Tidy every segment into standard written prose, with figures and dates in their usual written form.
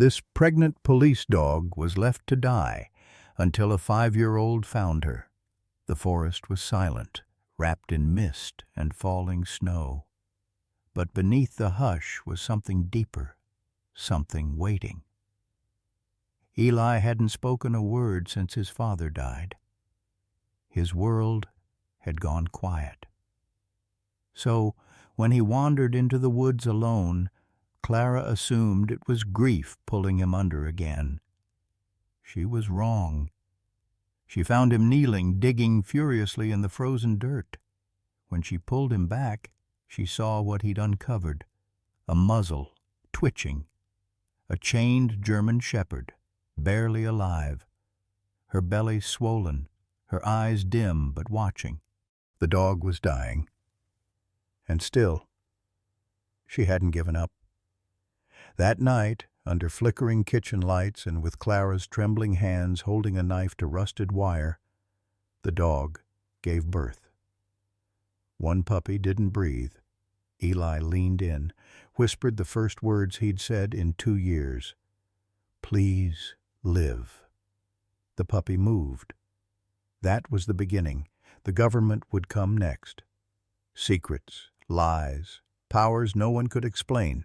This pregnant police dog was left to die until a 5-year-old found her. The forest was silent, wrapped in mist and falling snow. But beneath the hush was something deeper, something waiting. Eli hadn't spoken a word since his father died. His world had gone quiet. So, when he wandered into the woods alone, Clara assumed it was grief pulling him under again. She was wrong. She found him kneeling, digging furiously in the frozen dirt. When she pulled him back, she saw what he'd uncovered, a muzzle, twitching, a chained German shepherd, barely alive, her belly swollen, her eyes dim but watching. The dog was dying. And still, she hadn't given up. That night, under flickering kitchen lights and with Clara's trembling hands holding a knife to rusted wire, the dog gave birth. One puppy didn't breathe. Eli leaned in, whispered the first words he'd said in 2 years. "Please live." The puppy moved. That was the beginning. The government would come next. Secrets, lies, powers no one could explain.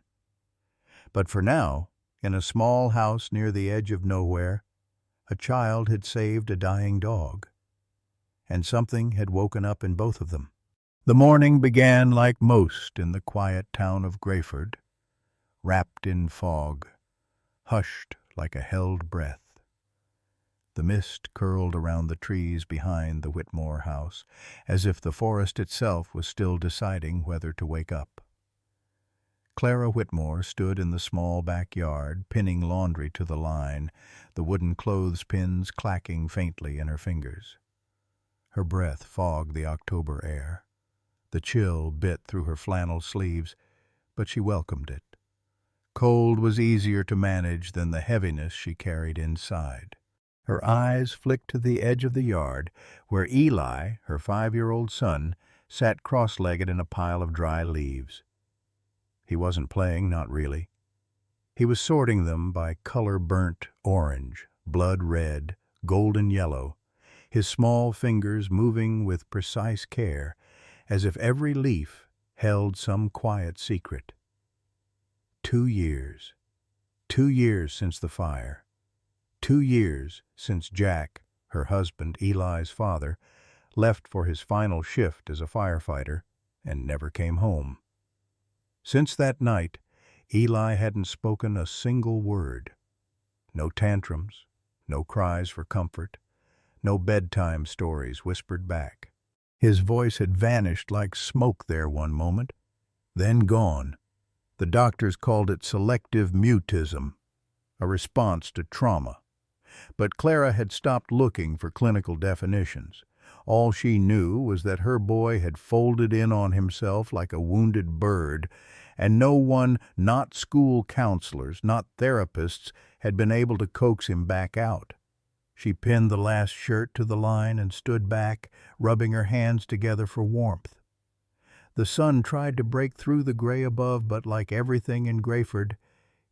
But for now, in a small house near the edge of nowhere, a child had saved a dying dog. And something had woken up in both of them. The morning began like most in the quiet town of Grayford, wrapped in fog, hushed like a held breath. The mist curled around the trees behind the Whitmore house, as if the forest itself was still deciding whether to wake up. Clara Whitmore stood in the small backyard, pinning laundry to the line, the wooden clothespins clacking faintly in her fingers. Her breath fogged the October air. The chill bit through her flannel sleeves, but she welcomed it. Cold was easier to manage than the heaviness she carried inside. Her eyes flicked to the edge of the yard, where Eli, her 5-year-old son, sat cross-legged in a pile of dry leaves. He wasn't playing, not really. He was sorting them by color-burnt orange, blood red, golden yellow, his small fingers moving with precise care, as if every leaf held some quiet secret. 2 years. 2 years since the fire. 2 years since Jack, her husband, Eli's father, left for his final shift as a firefighter and never came home. Since that night, Eli hadn't spoken a single word. No tantrums, no cries for comfort, no bedtime stories whispered back. His voice had vanished like smoke there one moment, then gone. The doctors called it selective mutism, a response to trauma. But Clara had stopped looking for clinical definitions. All she knew was that her boy had folded in on himself like a wounded bird, and no one, not school counselors, not therapists, had been able to coax him back out. She pinned the last shirt to the line and stood back, rubbing her hands together for warmth. The sun tried to break through the gray above, but like everything in Grayford,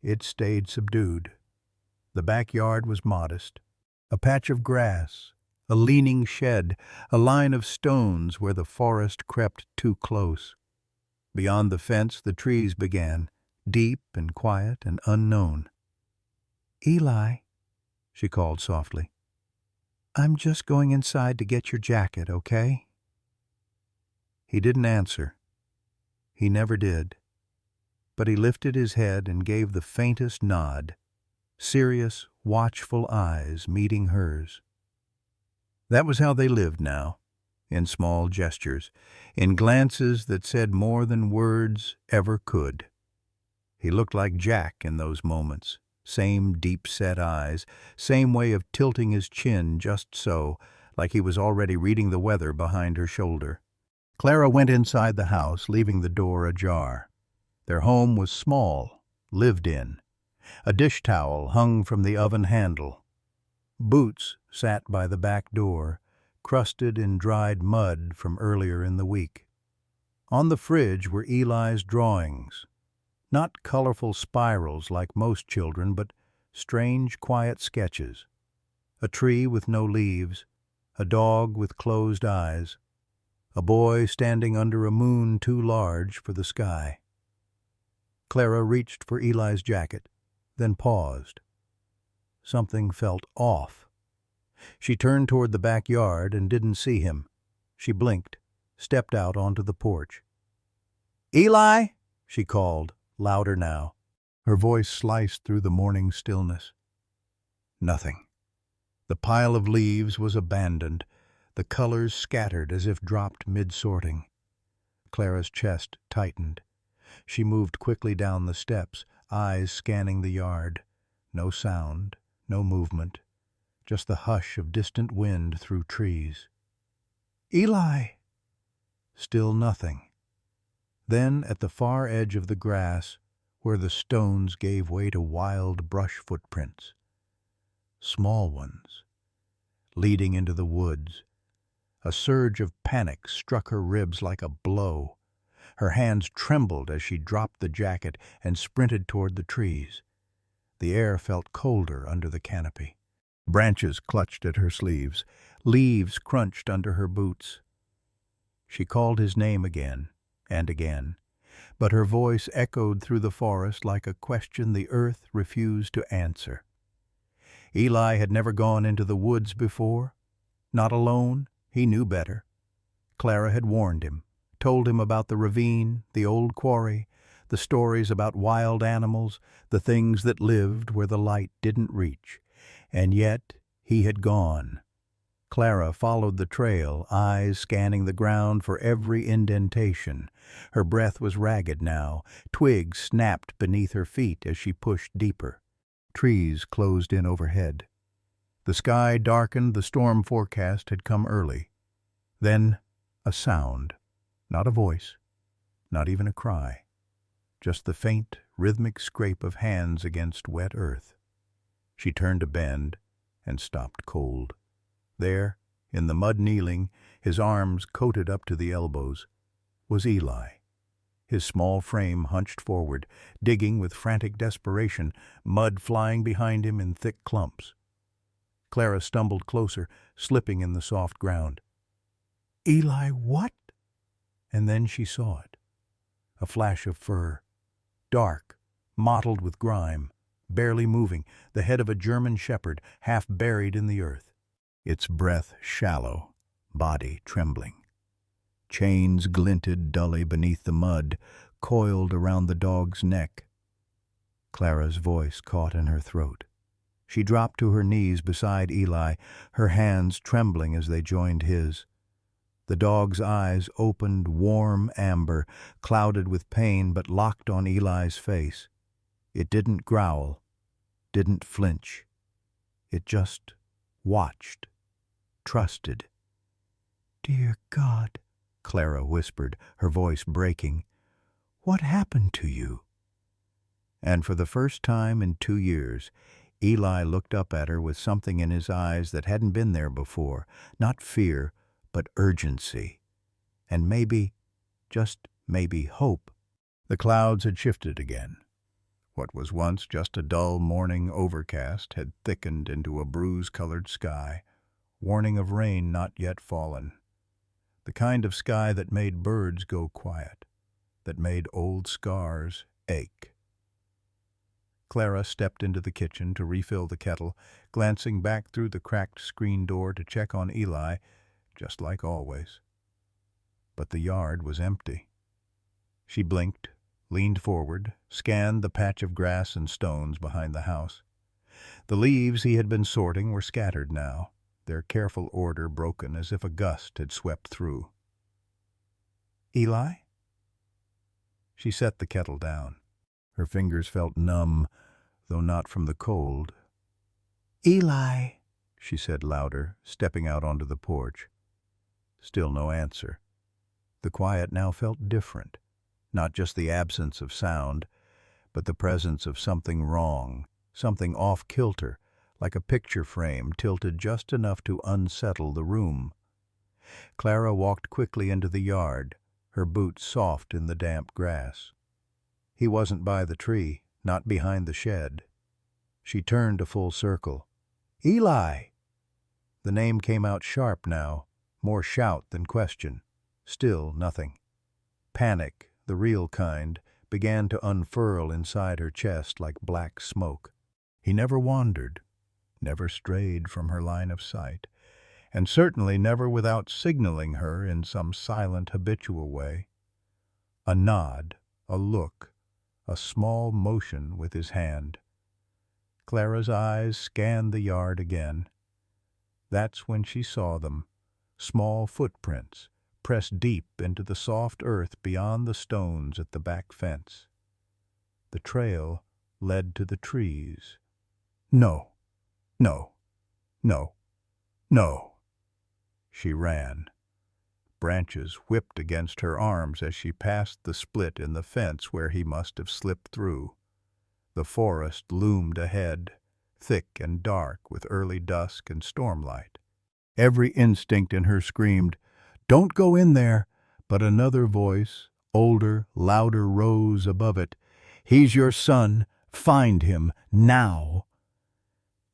it stayed subdued. The backyard was modest. A patch of grass, a leaning shed, a line of stones where the forest crept too close. Beyond the fence, the trees began, deep and quiet and unknown. "Eli," she called softly, "I'm just going inside to get your jacket, okay?" He didn't answer. He never did. But he lifted his head and gave the faintest nod, serious, watchful eyes meeting hers. That was how they lived now, in small gestures, in glances that said more than words ever could. He looked like Jack in those moments, same deep-set eyes, same way of tilting his chin just so, like he was already reading the weather behind her shoulder. Clara went inside the house, leaving the door ajar. Their home was small, lived in. A dish towel hung from the oven handle. Boots sat by the back door, crusted in dried mud from earlier in the week. On the fridge were Eli's drawings, not colorful spirals like most children, but strange, quiet sketches. A tree with no leaves, a dog with closed eyes, a boy standing under a moon too large for the sky. Clara reached for Eli's jacket, then paused. Something felt off. She turned toward the backyard and didn't see him. She blinked, stepped out onto the porch. "Eli!" she called, louder now. Her voice sliced through the morning stillness. Nothing. The pile of leaves was abandoned, the colors scattered as if dropped mid-sorting. Clara's chest tightened. She moved quickly down the steps, eyes scanning the yard. No sound, no movement, just the hush of distant wind through trees. "Eli!" Still nothing. Then, at the far edge of the grass, where the stones gave way to wild brush footprints, small ones, leading into the woods, a surge of panic struck her ribs like a blow. Her hands trembled as she dropped the jacket and sprinted toward the trees. The air felt colder under the canopy. Branches clutched at her sleeves. Leaves crunched under her boots. She called his name again and again, but her voice echoed through the forest like a question the earth refused to answer. Eli had never gone into the woods before. Not alone, he knew better. Clara had warned him, told him about the ravine, the old quarry, the stories about wild animals, the things that lived where the light didn't reach. And yet he had gone. Clara followed the trail, eyes scanning the ground for every indentation. Her breath was ragged now. Twigs snapped beneath her feet as she pushed deeper. Trees closed in overhead. The sky darkened. The storm forecast had come early. Then a sound. Not a voice, not even a cry. Just the faint, rhythmic scrape of hands against wet earth. She turned a bend and stopped cold. There, in the mud kneeling, his arms coated up to the elbows, was Eli. His small frame hunched forward, digging with frantic desperation, mud flying behind him in thick clumps. Clara stumbled closer, slipping in the soft ground. "Eli, what?" And then she saw it. A flash of fur, dark, mottled with grime, barely moving, the head of a German shepherd, half buried in the earth. Its breath shallow, body trembling. Chains glinted dully beneath the mud, coiled around the dog's neck. Clara's voice caught in her throat. She dropped to her knees beside Eli, her hands trembling as they joined his. The dog's eyes opened, warm amber, clouded with pain but locked on Eli's face. It didn't growl, didn't flinch. It just watched, trusted. "Dear God," Clara whispered, her voice breaking, "what happened to you?" And for the first time in 2 years, Eli looked up at her with something in his eyes that hadn't been there before, not fear, but urgency. And maybe, just maybe, hope. The clouds had shifted again. What was once just a dull morning overcast had thickened into a bruise-colored sky, warning of rain not yet fallen. The kind of sky that made birds go quiet, that made old scars ache. Clara stepped into the kitchen to refill the kettle, glancing back through the cracked screen door to check on Eli, just like always. But the yard was empty. She blinked, leaned forward, scanned the patch of grass and stones behind the house. The leaves he had been sorting were scattered now, their careful order broken as if a gust had swept through. "Eli?" She set the kettle down. Her fingers felt numb, though not from the cold. "Eli," she said louder, stepping out onto the porch. Still no answer. The quiet now felt different, not just the absence of sound, but the presence of something wrong, something off-kilter, like a picture frame tilted just enough to unsettle the room. Clara walked quickly into the yard, her boots soft in the damp grass. He wasn't by the tree, not behind the shed. She turned a full circle. "Eli!" The name came out sharp now, more shout than question. Still nothing. Panic, the real kind, began to unfurl inside her chest like black smoke. He never wandered, never strayed from her line of sight, and certainly never without signaling her in some silent, habitual way. A nod, a look, a small motion with his hand. Clara's eyes scanned the yard again. That's when she saw them, small footprints, pressed deep into the soft earth beyond the stones at the back fence. The trail led to the trees. No, no, no, no. She ran. Branches whipped against her arms as she passed the split in the fence where he must have slipped through. The forest loomed ahead, thick and dark with early dusk and stormlight. Every instinct in her screamed, "Don't go in there!" But another voice, older, louder, rose above it. "He's your son. Find him, now!"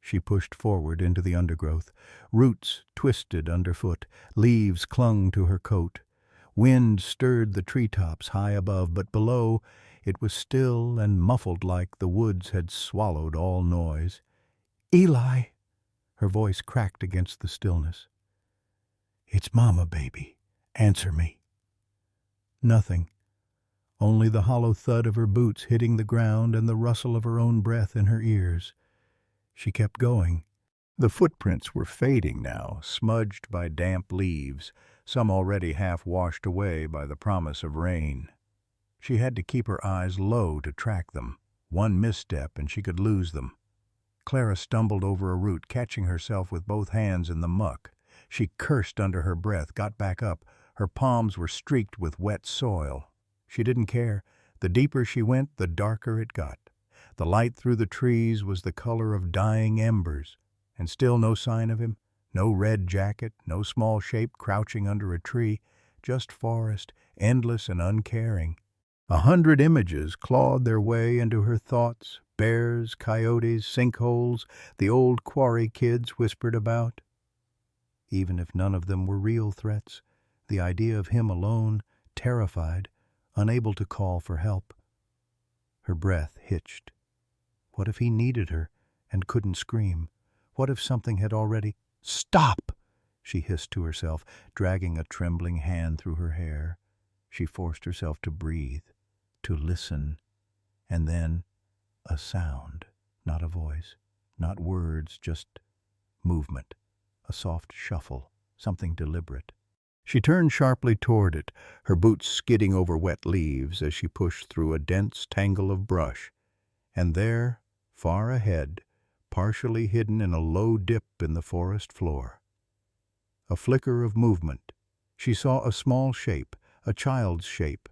She pushed forward into the undergrowth. Roots twisted underfoot, leaves clung to her coat. Wind stirred the treetops high above, but below it was still and muffled like the woods had swallowed all noise. "Eli!" Her voice cracked against the stillness. "It's Mama, baby. Answer me." Nothing. Only the hollow thud of her boots hitting the ground and the rustle of her own breath in her ears. She kept going. The footprints were fading now, smudged by damp leaves, some already half washed away by the promise of rain. She had to keep her eyes low to track them. One misstep and she could lose them. Clara stumbled over a root, catching herself with both hands in the muck. She cursed under her breath, got back up. Her palms were streaked with wet soil. She didn't care. The deeper she went, the darker it got. The light through the trees was the color of dying embers, and still no sign of him, no red jacket, no small shape crouching under a tree, just forest, endless and uncaring. 100 images clawed their way into her thoughts, bears, coyotes, sinkholes, the old quarry kids whispered about. Even if none of them were real threats, the idea of him alone, terrified, unable to call for help. Her breath hitched. What if he needed her and couldn't scream? What if something had already— "Stop!" she hissed to herself, dragging a trembling hand through her hair. She forced herself to breathe, to listen, and then a sound, not a voice, not words, just movement, a soft shuffle, something deliberate. She turned sharply toward it, her boots skidding over wet leaves as she pushed through a dense tangle of brush. And there, far ahead, partially hidden in a low dip in the forest floor. A flicker of movement. She saw a small shape, a child's shape.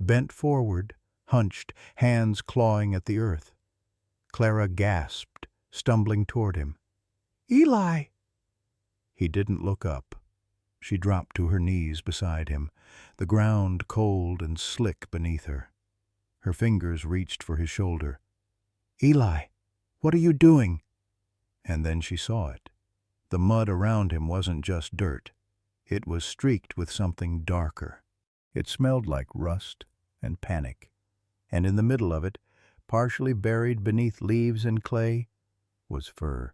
Bent forward, hunched, hands clawing at the earth. Clara gasped, stumbling toward him. "Eli!" He didn't look up. She dropped to her knees beside him, the ground cold and slick beneath her. Her fingers reached for his shoulder. "Eli, what are you doing?" And then she saw it. The mud around him wasn't just dirt. It was streaked with something darker. It smelled like rust and panic. And in the middle of it, partially buried beneath leaves and clay, was fur.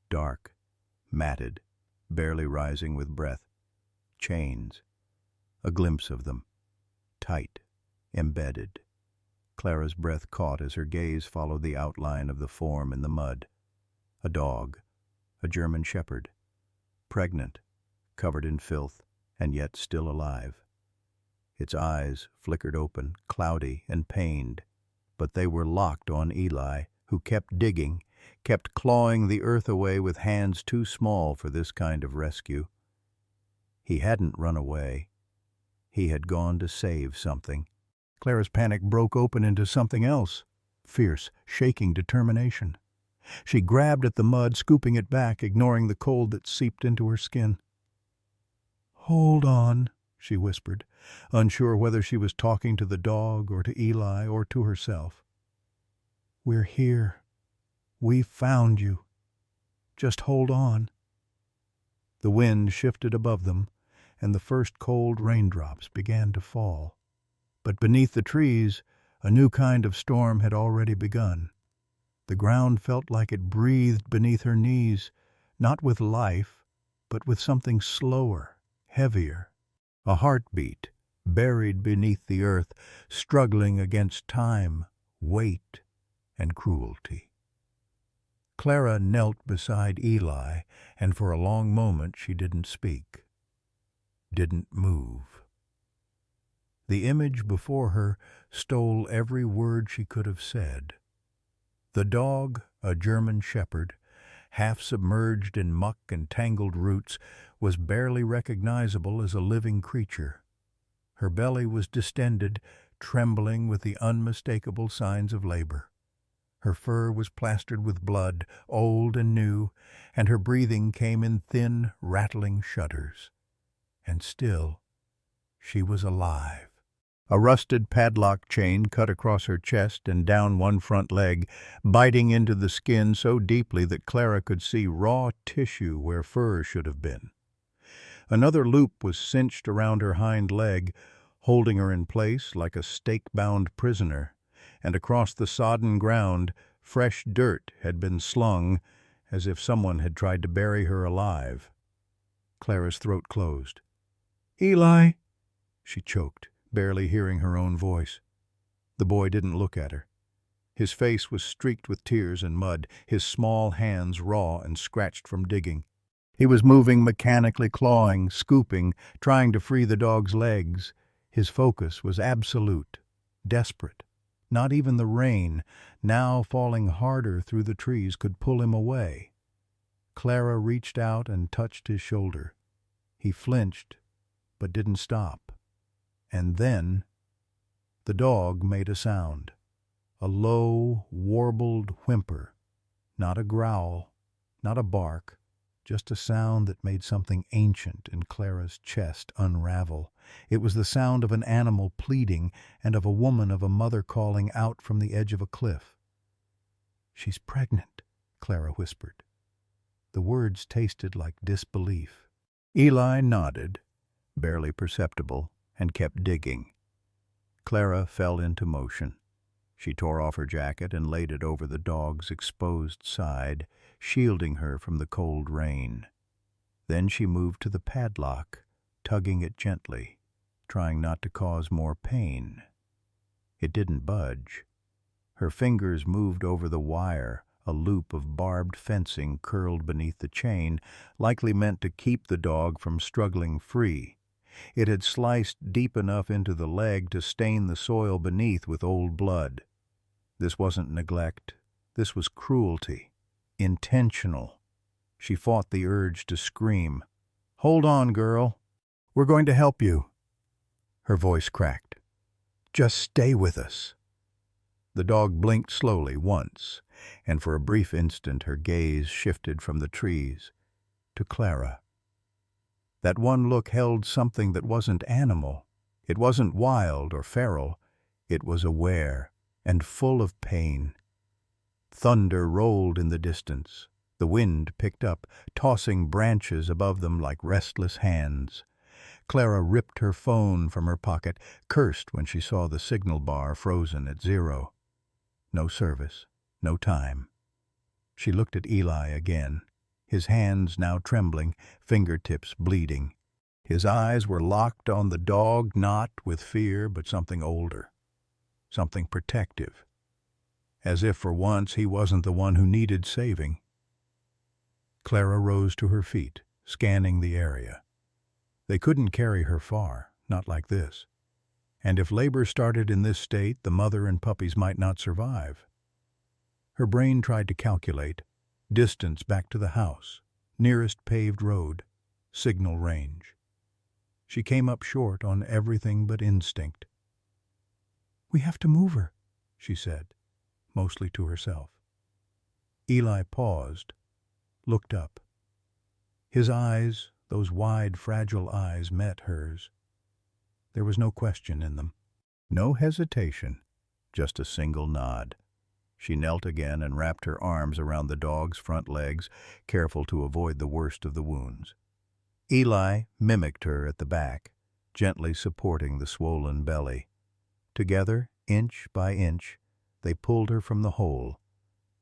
Dark, matted, barely rising with breath. Chains. A glimpse of them. Tight, embedded. Clara's breath caught as her gaze followed the outline of the form in the mud. A dog. A German shepherd. Pregnant, covered in filth, and yet still alive. Its eyes flickered open, cloudy and pained, but they were locked on Eli, who kept digging, kept clawing the earth away with hands too small for this kind of rescue. He hadn't run away. He had gone to save something. Clara's panic broke open into something else, fierce, shaking determination. She grabbed at the mud, scooping it back, ignoring the cold that seeped into her skin. "Hold on," she whispered, unsure whether she was talking to the dog or to Eli or to herself. "We're here." "We found you. Just hold on." The wind shifted above them, and the first cold raindrops began to fall. But beneath the trees, a new kind of storm had already begun. The ground felt like it breathed beneath her knees, not with life, but with something slower, heavier. A heartbeat, buried beneath the earth, struggling against time, weight, and cruelty. Clara knelt beside Eli, and for a long moment she didn't speak, didn't move. The image before her stole every word she could have said. The dog, a German shepherd, half submerged in muck and tangled roots, was barely recognizable as a living creature. Her belly was distended, trembling with the unmistakable signs of labor. Her fur was plastered with blood, old and new, and her breathing came in thin, rattling shudders. And still, she was alive. A rusted padlock chain cut across her chest and down one front leg, biting into the skin so deeply that Clara could see raw tissue where fur should have been. Another loop was cinched around her hind leg, holding her in place like a stake-bound prisoner, and across the sodden ground fresh dirt had been slung, as if someone had tried to bury her alive. Clara's throat closed. "Eli!" she choked, barely hearing her own voice. The boy didn't look at her. His face was streaked with tears and mud, his small hands raw and scratched from digging. He was moving mechanically, clawing, scooping, trying to free the dog's legs. His focus was absolute, desperate. Not even the rain, now falling harder through the trees, could pull him away. Clara reached out and touched his shoulder. He flinched, but didn't stop. And then the dog made a sound, a low, warbled whimper, not a growl, not a bark, just a sound that made something ancient in Clara's chest unravel. It was the sound of an animal pleading and of a woman, of a mother calling out from the edge of a cliff. "She's pregnant," Clara whispered. The words tasted like disbelief. Eli nodded, barely perceptible, and kept digging. Clara fell into motion. She tore off her jacket and laid it over the dog's exposed side, shielding her from the cold rain. Then she moved to the padlock, tugging it gently, trying not to cause more pain. It didn't budge. Her fingers moved over the wire, a loop of barbed fencing curled beneath the chain, likely meant to keep the dog from struggling free. It had sliced deep enough into the leg to stain the soil beneath with old blood. This wasn't neglect. This was cruelty. Intentional. She fought the urge to scream. "Hold on, girl. We're going to help you." Her voice cracked. "Just stay with us." The dog blinked slowly once, and for a brief instant her gaze shifted from the trees to Clara. That one look held something that wasn't animal. It wasn't wild or feral. It was aware and full of pain. Thunder rolled in the distance. The wind picked up, tossing branches above them like restless hands. Clara ripped her phone from her pocket, cursed when she saw the signal bar frozen at 0. No service, no time. She looked at Eli again, his hands now trembling, fingertips bleeding. His eyes were locked on the dog, not with fear, but something older, something protective, as if for once he wasn't the one who needed saving. Clara rose to her feet, scanning the area. They couldn't carry her far, not like this. And if labor started in this state, the mother and puppies might not survive. Her brain tried to calculate distance back to the house, nearest paved road, signal range. She came up short on everything but instinct. "We have to move her," she said, mostly to herself. Eli paused, looked up. His eyes, those wide, fragile eyes, met hers. There was no question in them, no hesitation, just a single nod. She knelt again and wrapped her arms around the dog's front legs, careful to avoid the worst of the wounds. Eli mimicked her at the back, gently supporting the swollen belly. Together, inch by inch, they pulled her from the hole.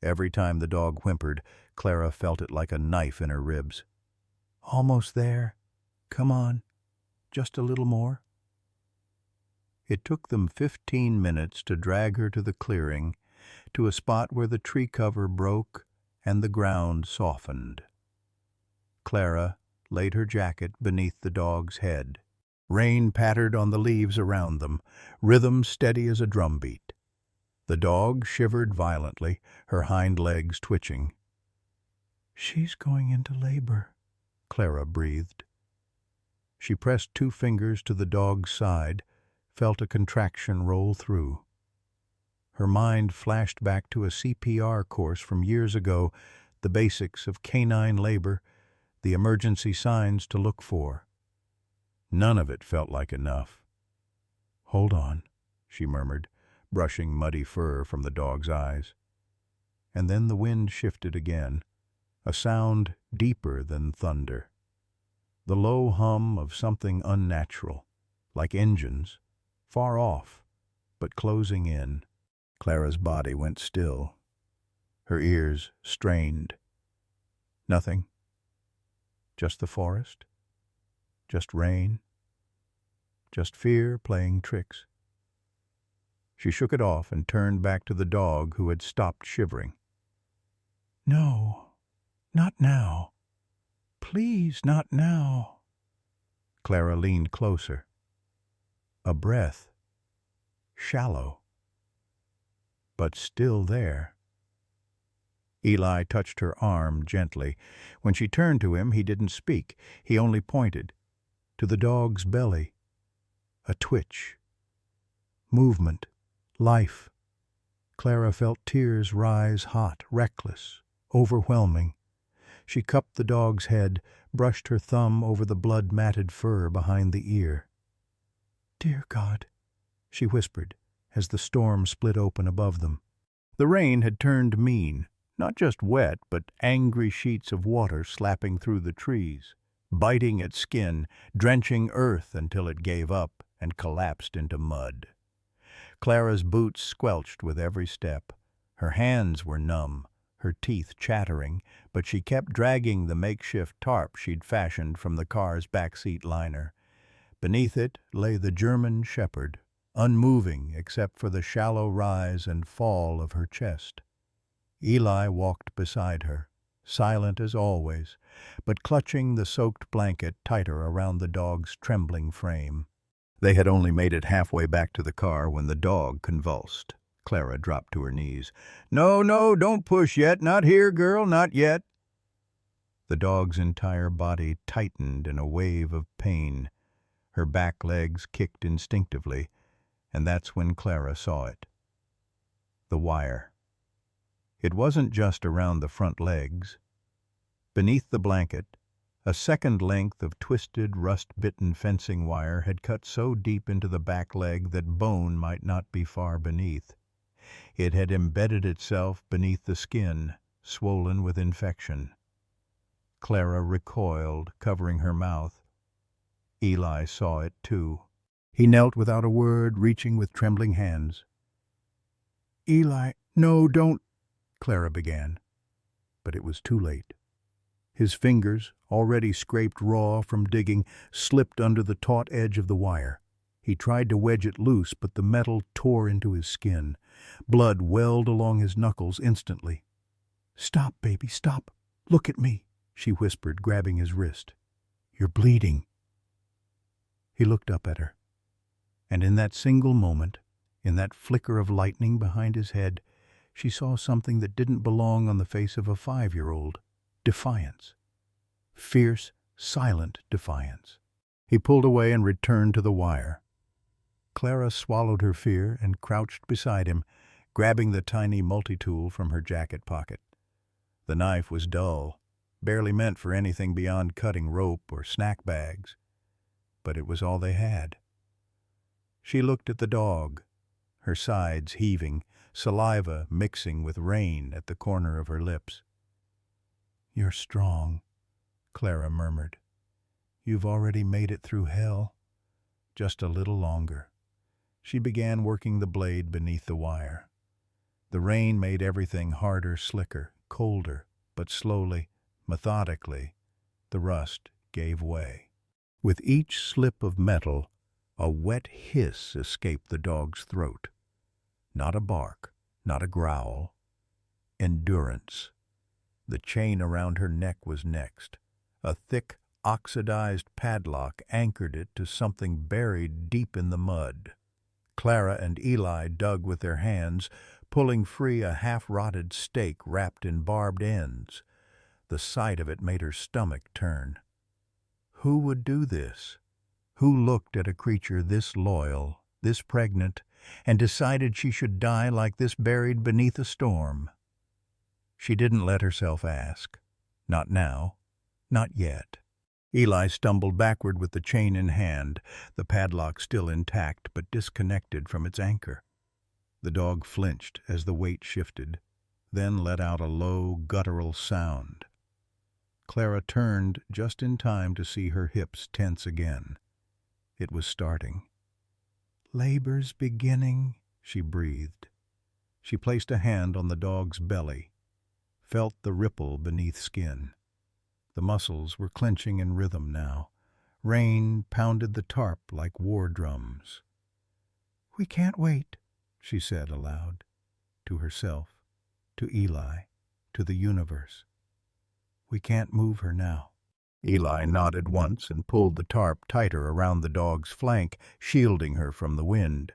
Every time the dog whimpered, Clara felt it like a knife in her ribs. "Almost there. Come on. Just a little more." It took them 15 minutes to drag her to the clearing, to a spot where the tree cover broke and the ground softened. Clara laid her jacket beneath the dog's head. Rain pattered on the leaves around them, rhythm steady as a drumbeat. The dog shivered violently, her hind legs twitching. "She's going into labor," Clara breathed. She pressed 2 fingers to the dog's side, felt a contraction roll through. Her mind flashed back to a CPR course from years ago, the basics of canine labor, the emergency signs to look for. None of it felt like enough. "Hold on," she murmured, brushing muddy fur from the dog's eyes. And then the wind shifted again, a sound deeper than thunder. The low hum of something unnatural, like engines, far off, but closing in. Clara's body went still, her ears strained. Nothing. Just the forest. Just rain. Just fear playing tricks. She shook it off and turned back to the dog who had stopped shivering. "No, not now. Please, not now." Clara leaned closer. A breath. Shallow. But still there. Eli touched her arm gently. When she turned to him, he didn't speak. He only pointed. To the dog's belly. A twitch. Movement. Life. Clara felt tears rise hot, reckless, overwhelming. She cupped the dog's head, brushed her thumb over the blood-matted fur behind the ear. "Dear God," she whispered, as the storm split open above them. The rain had turned mean, not just wet, but angry sheets of water slapping through the trees, biting at skin, drenching earth until it gave up and collapsed into mud. Clara's boots squelched with every step. Her hands were numb, her teeth chattering, but she kept dragging the makeshift tarp she'd fashioned from the car's backseat liner. Beneath it lay the German shepherd, unmoving except for the shallow rise and fall of her chest. Eli walked beside her, silent as always, but clutching the soaked blanket tighter around the dog's trembling frame. They had only made it halfway back to the car when the dog convulsed. Clara dropped to her knees. "No, no, don't push yet. Not here, girl, not yet." The dog's entire body tightened in a wave of pain. Her back legs kicked instinctively, and that's when Clara saw it. The wire. It wasn't just around the front legs. Beneath the blanket, a second length of twisted, rust-bitten fencing wire had cut so deep into the back leg that bone might not be far beneath. It had embedded itself beneath the skin, swollen with infection. Clara recoiled, covering her mouth. Eli saw it, too. He knelt without a word, reaching with trembling hands. "Eli, no, don't," Clara began. But it was too late. His fingers, already scraped raw from digging, slipped under the taut edge of the wire. He tried to wedge it loose, but the metal tore into his skin. Blood welled along his knuckles instantly. "Stop, baby, stop. Look at me," she whispered, grabbing his wrist. "You're bleeding." He looked up at her. And in that single moment, in that flicker of lightning behind his head, she saw something that didn't belong on the face of a 5-year-old. Defiance. Fierce, silent defiance. He pulled away and returned to the wire. Clara swallowed her fear and crouched beside him, grabbing the tiny multi-tool from her jacket pocket. The knife was dull, barely meant for anything beyond cutting rope or snack bags. But it was all they had. She looked at the dog, her sides heaving, saliva mixing with rain at the corner of her lips. "You're strong," Clara murmured. "You've already made it through hell. Just a little longer." She began working the blade beneath the wire. The rain made everything harder, slicker, colder, but slowly, methodically, the rust gave way. With each slip of metal, a wet hiss escaped the dog's throat. Not a bark, not a growl. Endurance. The chain around her neck was next. A thick, oxidized padlock anchored it to something buried deep in the mud. Clara and Eli dug with their hands, pulling free a half-rotted stake wrapped in barbed ends. The sight of it made her stomach turn. Who would do this? Who looked at a creature this loyal, this pregnant, and decided she should die like this buried beneath a storm? She didn't let herself ask. Not now. Not yet. Eli stumbled backward with the chain in hand, the padlock still intact but disconnected from its anchor. The dog flinched as the weight shifted, then let out a low, guttural sound. Clara turned just in time to see her hips tense again. It was starting. "Labor's beginning," she breathed. She placed a hand on the dog's belly, felt the ripple beneath skin. The muscles were clenching in rhythm now. Rain pounded the tarp like war drums. "We can't wait," she said aloud, to herself, to Eli, to the universe. "We can't move her now." Eli nodded once and pulled the tarp tighter around the dog's flank, shielding her from the wind.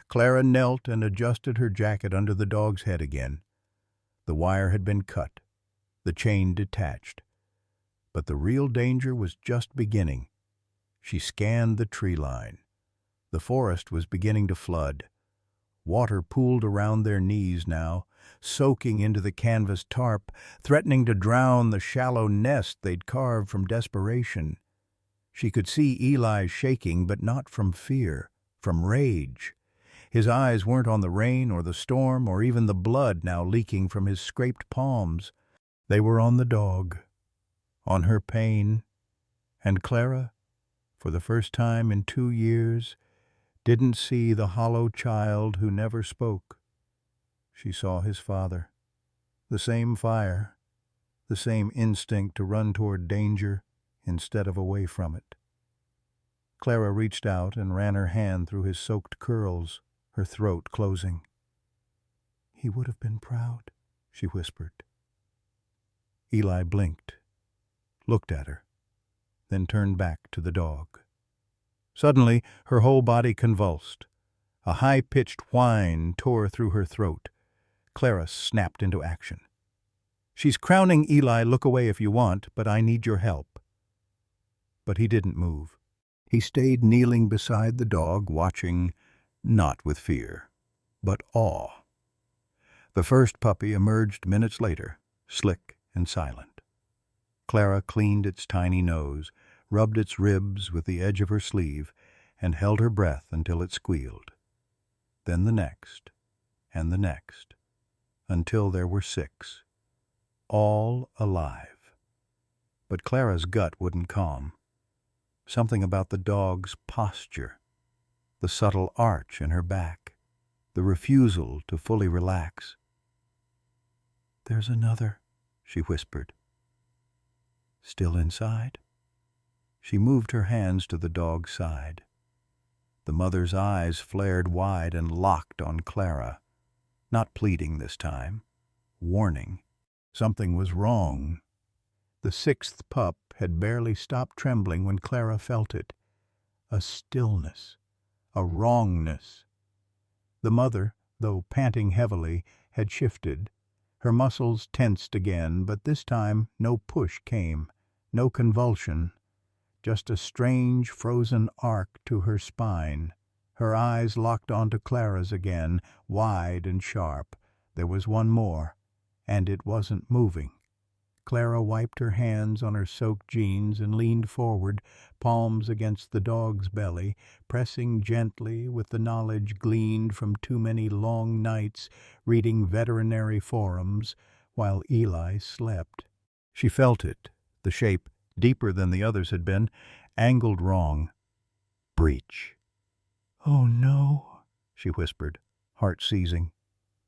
Clara knelt and adjusted her jacket under the dog's head again. The wire had been cut, the chain detached. But the real danger was just beginning. She scanned the tree line. The forest was beginning to flood. Water pooled around their knees now, soaking into the canvas tarp, threatening to drown the shallow nest they'd carved from desperation. She could see Eli shaking, but not from fear, from rage. His eyes weren't on the rain or the storm or even the blood now leaking from his scraped palms. They were on the dog, on her pain. And Clara, for the first time in 2 years, didn't see the hollow child who never spoke. She saw his father. The same fire, the same instinct to run toward danger instead of away from it. Clara reached out and ran her hand through his soaked curls, her throat closing. "He would have been proud," she whispered. Eli blinked, looked at her, then turned back to the dog. Suddenly, her whole body convulsed. A high-pitched whine tore through her throat. Clara snapped into action. "She's crowning Eli, look away if you want, but I need your help." But he didn't move. He stayed kneeling beside the dog, watching, not with fear, but awe. The first puppy emerged minutes later, slick and silent. Clara cleaned its tiny nose, rubbed its ribs with the edge of her sleeve, and held her breath until it squealed. Then the next, and the next, until there were 6, all alive. But Clara's gut wouldn't calm. Something about the dog's posture, the subtle arch in her back, the refusal to fully relax. "There's another," she whispered. "Still inside?" She moved her hands to the dog's side. The mother's eyes flared wide and locked on Clara. Not pleading this time. Warning. Something was wrong. The 6th pup had barely stopped trembling when Clara felt it. A stillness. A wrongness. The mother, though panting heavily, had shifted. Her muscles tensed again, but this time no push came, no convulsion. Just a strange, frozen arc to her spine. Her eyes locked onto Clara's again, wide and sharp. There was one more, and it wasn't moving. Clara wiped her hands on her soaked jeans and leaned forward, palms against the dog's belly, pressing gently with the knowledge gleaned from too many long nights reading veterinary forums while Eli slept. She felt it, the shape, deeper than the others had been, angled wrong. Breach. "Oh, no," she whispered, heart seizing.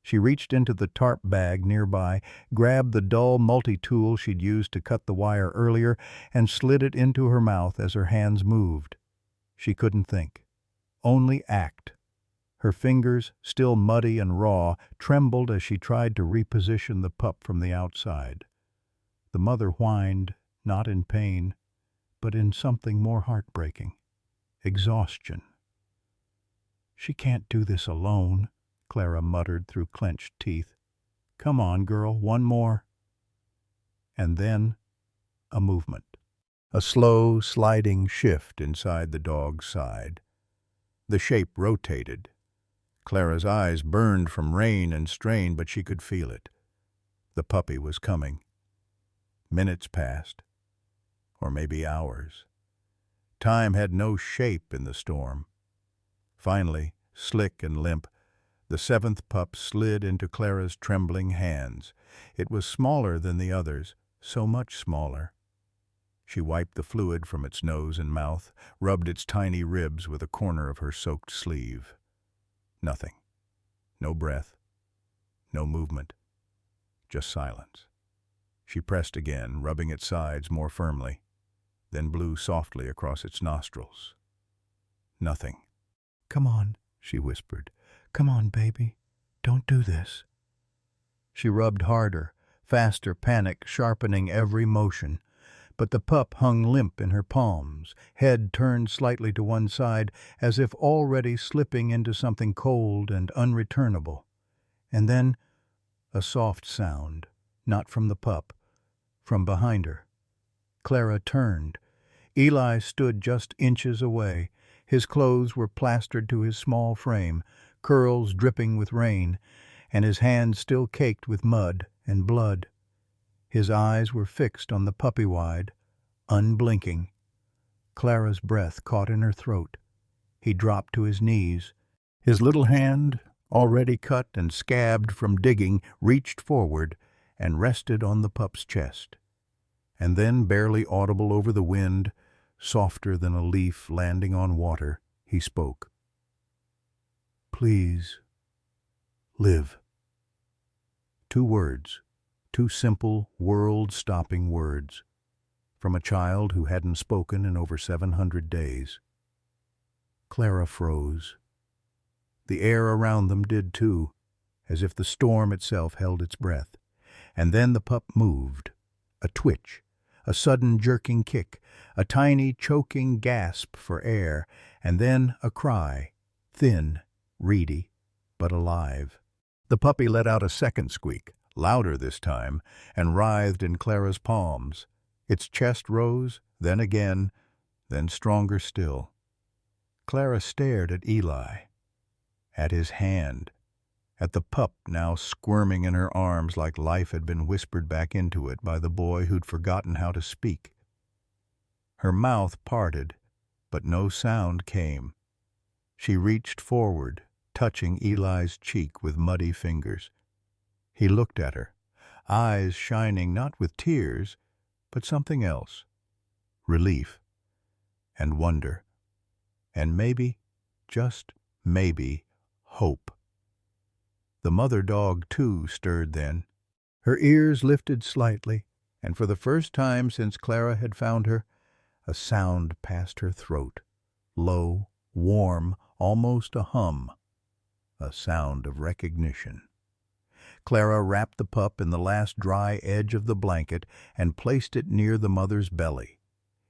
She reached into the tarp bag nearby, grabbed the dull multi-tool she'd used to cut the wire earlier, and slid it into her mouth as her hands moved. She couldn't think, only act. Her fingers, still muddy and raw, trembled as she tried to reposition the pup from the outside. The mother whined, not in pain, but in something more heartbreaking. Exhaustion. "She can't do this alone," Clara muttered through clenched teeth. "Come on, girl, one more." And then a movement. A slow, sliding shift inside the dog's side. The shape rotated. Clara's eyes burned from rain and strain, but she could feel it. The puppy was coming. Minutes passed, or maybe hours. Time had no shape in the storm. Finally, slick and limp, the seventh pup slid into Clara's trembling hands. It was smaller than the others, so much smaller. She wiped the fluid from its nose and mouth, rubbed its tiny ribs with a corner of her soaked sleeve. Nothing. No breath. No movement. Just silence. She pressed again, rubbing its sides more firmly, then blew softly across its nostrils. Nothing. "Come on," she whispered. "Come on, baby. Don't do this." She rubbed harder, faster, panic sharpening every motion. But the pup hung limp in her palms, head turned slightly to one side, as if already slipping into something cold and unreturnable. And then a soft sound, not from the pup, from behind her. Clara turned. Eli stood just inches away. His clothes were plastered to his small frame, curls dripping with rain, and his hands still caked with mud and blood. His eyes were fixed on the puppy wide, unblinking. Clara's breath caught in her throat. He dropped to his knees. His little hand, already cut and scabbed from digging, reached forward and rested on the pup's chest. And then, barely audible over the wind, softer than a leaf landing on water, he spoke. "Please, live." 2 words, 2 simple, world-stopping words, from a child who hadn't spoken in over 700 days. Clara froze. The air around them did too, as if the storm itself held its breath. And then the pup moved, a twitch, a sudden jerking kick, a tiny choking gasp for air, and then a cry, thin, reedy, but alive. The puppy let out a second squeak, louder this time, and writhed in Clara's palms. Its chest rose, then again, then stronger still. Clara stared at Eli, at his hand, at the pup now squirming in her arms like life had been whispered back into it by the boy who'd forgotten how to speak. Her mouth parted, but no sound came. She reached forward, touching Eli's cheek with muddy fingers. He looked at her, eyes shining not with tears, but something else. Relief and wonder, and maybe, just maybe, hope. The mother dog, too, stirred then. Her ears lifted slightly, and for the first time since Clara had found her, a sound passed her throat, low, warm, almost a hum, a sound of recognition. Clara wrapped the pup in the last dry edge of the blanket and placed it near the mother's belly.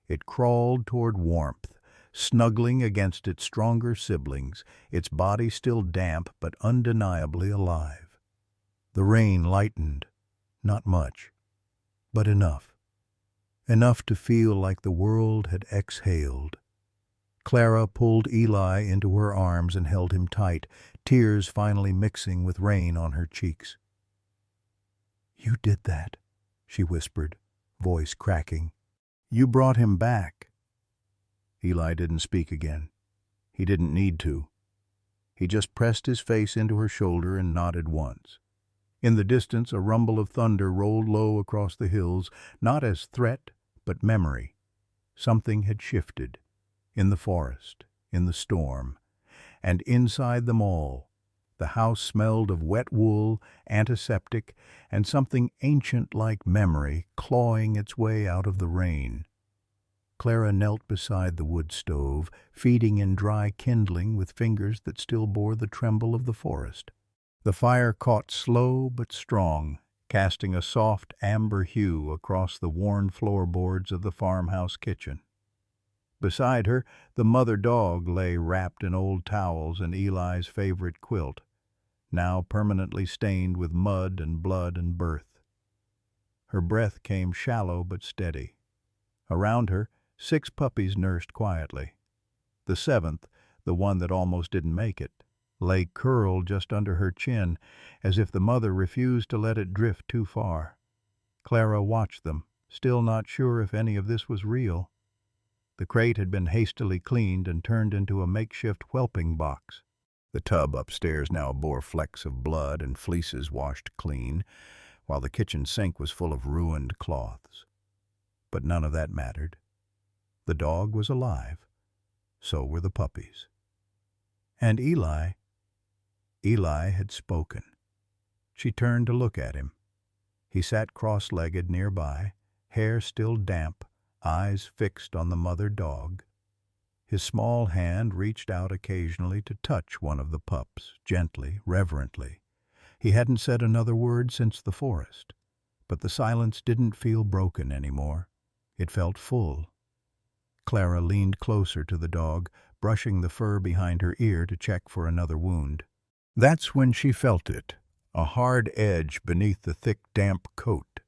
It crawled toward warmth, snuggling against its stronger siblings, its body still damp but undeniably alive. The rain lightened, not much, but enough. Enough to feel like the world had exhaled. Clara pulled Eli into her arms and held him tight, tears finally mixing with rain on her cheeks. "You did that," she whispered, voice cracking. "You brought him back." Eli didn't speak again. He didn't need to. He just pressed his face into her shoulder and nodded once. In the distance, a rumble of thunder rolled low across the hills, not as threat, but memory. Something had shifted. In the forest, in the storm, and inside them all. The house smelled of wet wool, antiseptic, and something ancient like memory clawing its way out of the rain. Clara knelt beside the wood stove, feeding in dry kindling with fingers that still bore the tremble of the forest. The fire caught slow but strong, casting a soft amber hue across the worn floorboards of the farmhouse kitchen. Beside her, the mother dog lay wrapped in old towels and Eli's favorite quilt, now permanently stained with mud and blood and birth. Her breath came shallow but steady. Around her, 6 puppies nursed quietly. The 7th, the one that almost didn't make it, lay curled just under her chin, as if the mother refused to let it drift too far. Clara watched them, still not sure if any of this was real. The crate had been hastily cleaned and turned into a makeshift whelping box. The tub upstairs now bore flecks of blood and fleeces washed clean, while the kitchen sink was full of ruined cloths. But none of that mattered. The dog was alive. So were the puppies. And Eli had spoken. She turned to look at him. He sat cross-legged nearby, hair still damp, eyes fixed on the mother dog. His small hand reached out occasionally to touch one of the pups, gently, reverently. He hadn't said another word since the forest, but the silence didn't feel broken anymore. It felt full. Clara leaned closer to the dog, brushing the fur behind her ear to check for another wound. That's when she felt it, a hard edge beneath the thick, damp coat.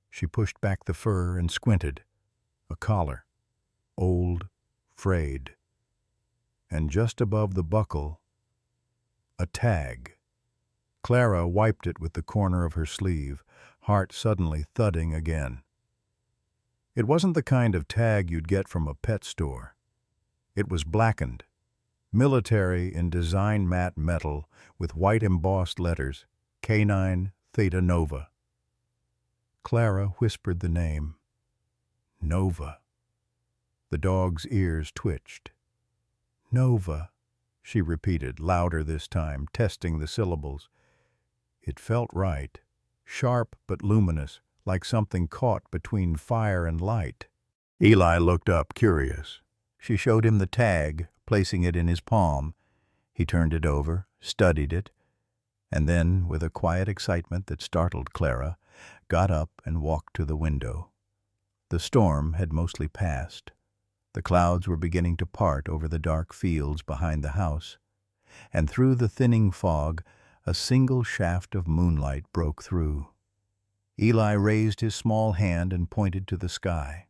She pushed back the fur and squinted. A collar, old, frayed. And just above the buckle, a tag. Clara wiped it with the corner of her sleeve, heart suddenly thudding again. It wasn't the kind of tag you'd get from a pet store. It was blackened, military in design matte metal with white embossed letters, Canine Theta Nova. Clara whispered the name. Nova. The dog's ears twitched. Nova, she repeated, louder this time, testing the syllables. It felt right, sharp but luminous, like something caught between fire and light. Eli looked up, curious. She showed him the tag, placing it in his palm. He turned it over, studied it, and then, with a quiet excitement that startled Clara, got up and walked to the window. The storm had mostly passed. The clouds were beginning to part over the dark fields behind the house, and through the thinning fog, a single shaft of moonlight broke through. Eli raised his small hand and pointed to the sky.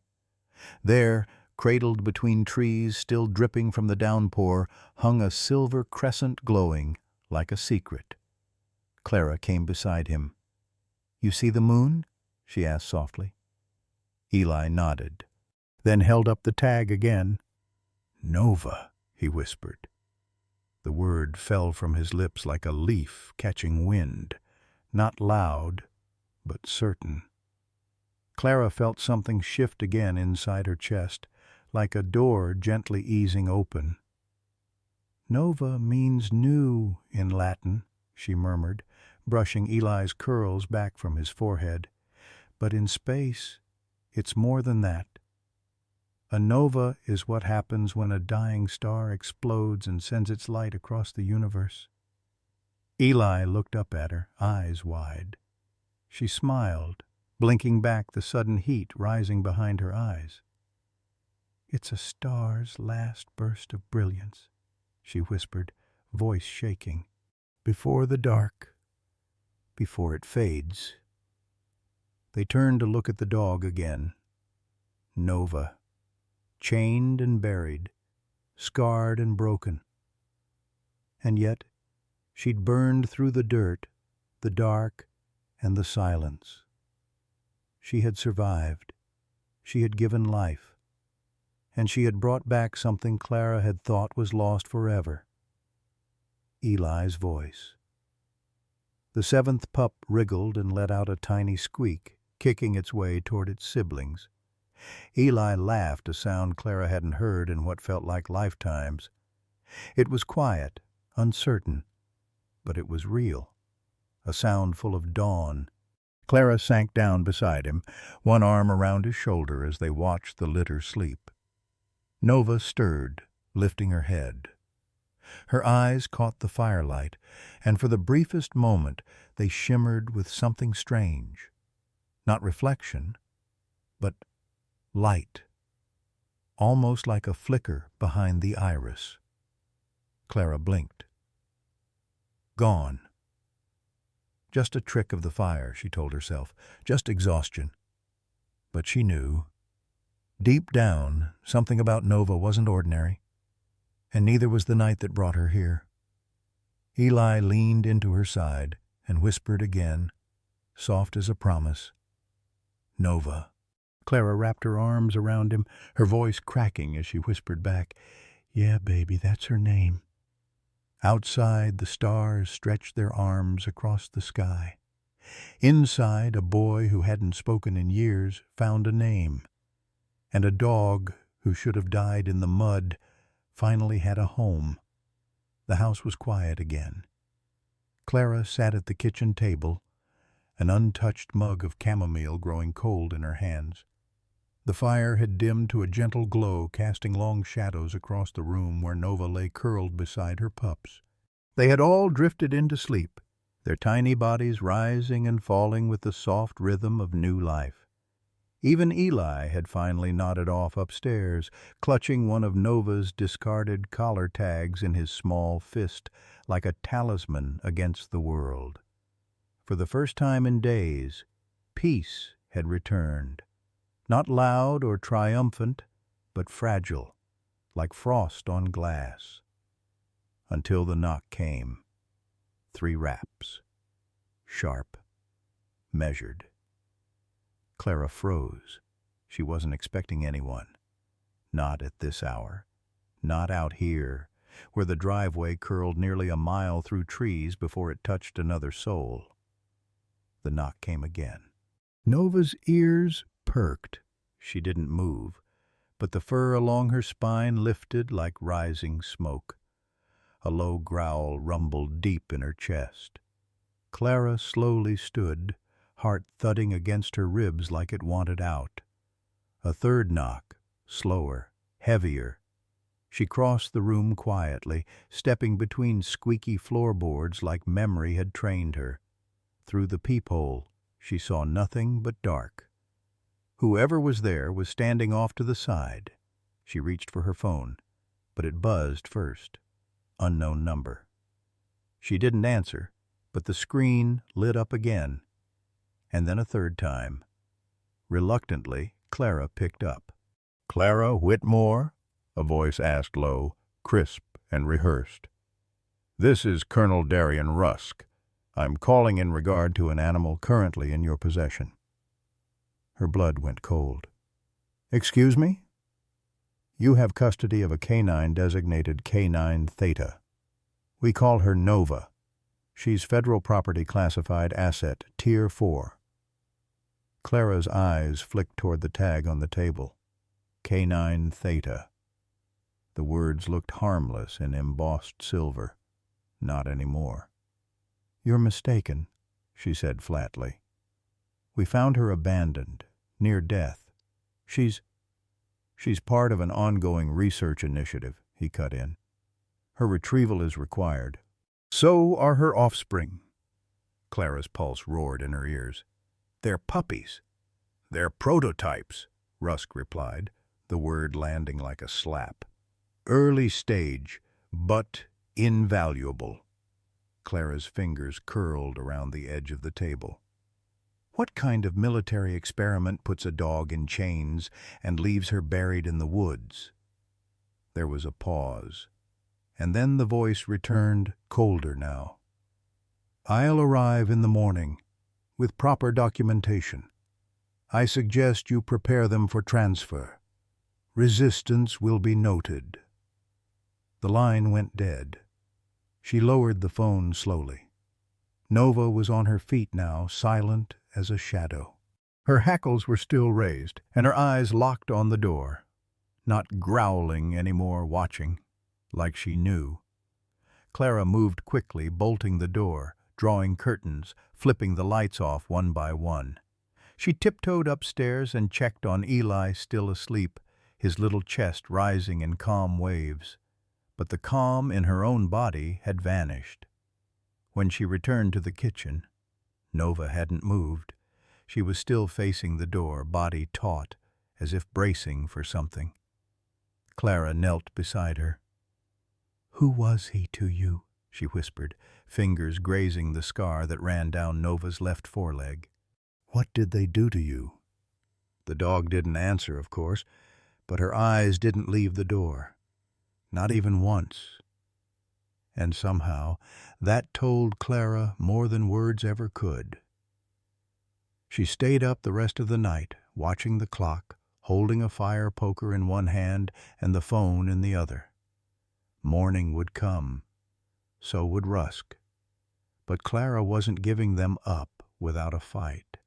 There, cradled between trees still dripping from the downpour, hung a silver crescent glowing like a secret. Clara came beside him. "You see the moon?" she asked softly. Eli nodded, then held up the tag again. "Nova," he whispered. The word fell from his lips like a leaf catching wind, not loud, but certain. Clara felt something shift again inside her chest, like a door gently easing open. "Nova means new in Latin," she murmured, brushing Eli's curls back from his forehead. "But in space, it's more than that. A nova is what happens when a dying star explodes and sends its light across the universe." Eli looked up at her, eyes wide. She smiled, blinking back the sudden heat rising behind her eyes. "It's a star's last burst of brilliance," she whispered, voice shaking. "Before the dark, before it fades." They turned to look at the dog again. Nova, chained and buried, scarred and broken. And yet, she'd burned through the dirt, the dark, and the silence. She had survived. She had given life. And she had brought back something Clara had thought was lost forever. Eli's voice. The seventh pup wriggled and let out a tiny squeak, kicking its way toward its siblings. Eli laughed, a sound Clara hadn't heard in what felt like lifetimes. It was quiet, uncertain, but it was real, a sound full of dawn. Clara sank down beside him, one arm around his shoulder as they watched the litter sleep. Nova stirred, lifting her head. Her eyes caught the firelight, and for the briefest moment they shimmered with something strange. Not reflection, but light, almost like a flicker behind the iris. Clara blinked. Gone. Just a trick of the fire, she told herself, just exhaustion. But she knew. Deep down, something about Nova wasn't ordinary, and neither was the night that brought her here. Eli leaned into her side and whispered again, soft as a promise. Nova. Clara wrapped her arms around him, her voice cracking as she whispered back, Yeah, baby, that's her name. Outside, the stars stretched their arms across the sky. Inside, a boy who hadn't spoken in years found a name. And a dog who should have died in the mud finally had a home. The house was quiet again. Clara sat at the kitchen table, an untouched mug of chamomile growing cold in her hands. The fire had dimmed to a gentle glow, casting long shadows across the room where Nova lay curled beside her pups. They had all drifted into sleep, their tiny bodies rising and falling with the soft rhythm of new life. Even Eli had finally nodded off upstairs, clutching one of Nova's discarded collar tags in his small fist like a talisman against the world. For the first time in days, peace had returned. Not loud or triumphant, but fragile, like frost on glass. Until the knock came. 3 raps. Sharp. Measured. Clara froze. She wasn't expecting anyone. Not at this hour. Not out here, where the driveway curled nearly a mile through trees before it touched another soul. The knock came again. Nova's ears perked. She didn't move, but the fur along her spine lifted like rising smoke. A low growl rumbled deep in her chest. Clara slowly stood, heart thudding against her ribs like it wanted out. A third knock, slower, heavier. She crossed the room quietly, stepping between squeaky floorboards like memory had trained her. Through the peephole, she saw nothing but dark. Whoever was there was standing off to the side. She reached for her phone, but it buzzed first. Unknown number. She didn't answer, but the screen lit up again, and then a third time. Reluctantly, Clara picked up. "Clara Whitmore?" a voice asked low, crisp and rehearsed. "This is Colonel Darian Rusk. I'm calling in regard to an animal currently in your possession." Her blood went cold. "Excuse me?" "You have custody of a canine designated K9 Theta. We call her Nova. She's federal property classified asset, Tier 4. Clara's eyes flicked toward the tag on the table. K9 Theta. The words looked harmless in embossed silver. Not anymore. "You're mistaken," she said flatly. "We found her abandoned, near death. She's part of an ongoing research initiative," he cut in. "Her retrieval is required. So are her offspring." Clara's pulse roared in her ears. "They're puppies." "They're prototypes," Rusk replied, the word landing like a slap. "Early stage, but invaluable." Clara's fingers curled around the edge of the table. "What kind of military experiment puts a dog in chains and leaves her buried in the woods?" There was a pause, and then the voice returned, colder now. "I'll arrive in the morning, with proper documentation. I suggest you prepare them for transfer. Resistance will be noted." The line went dead. She lowered the phone slowly. Nova was on her feet now, silent as a shadow. Her hackles were still raised, and her eyes locked on the door, not growling anymore, watching, like she knew. Clara moved quickly, bolting the door, drawing curtains, flipping the lights off one by one. She tiptoed upstairs and checked on Eli, still asleep, his little chest rising in calm waves. But the calm in her own body had vanished. When she returned to the kitchen, Nova hadn't moved. She was still facing the door, body taut, as if bracing for something. Clara knelt beside her. "Who was he to you?" she whispered, fingers grazing the scar that ran down Nova's left foreleg. "What did they do to you?" The dog didn't answer, of course, but her eyes didn't leave the door. Not even once. And somehow that told Clara more than words ever could. She stayed up the rest of the night, watching the clock, holding a fire poker in one hand and the phone in the other. Morning would come. So would Rusk. But Clara wasn't giving them up without a fight.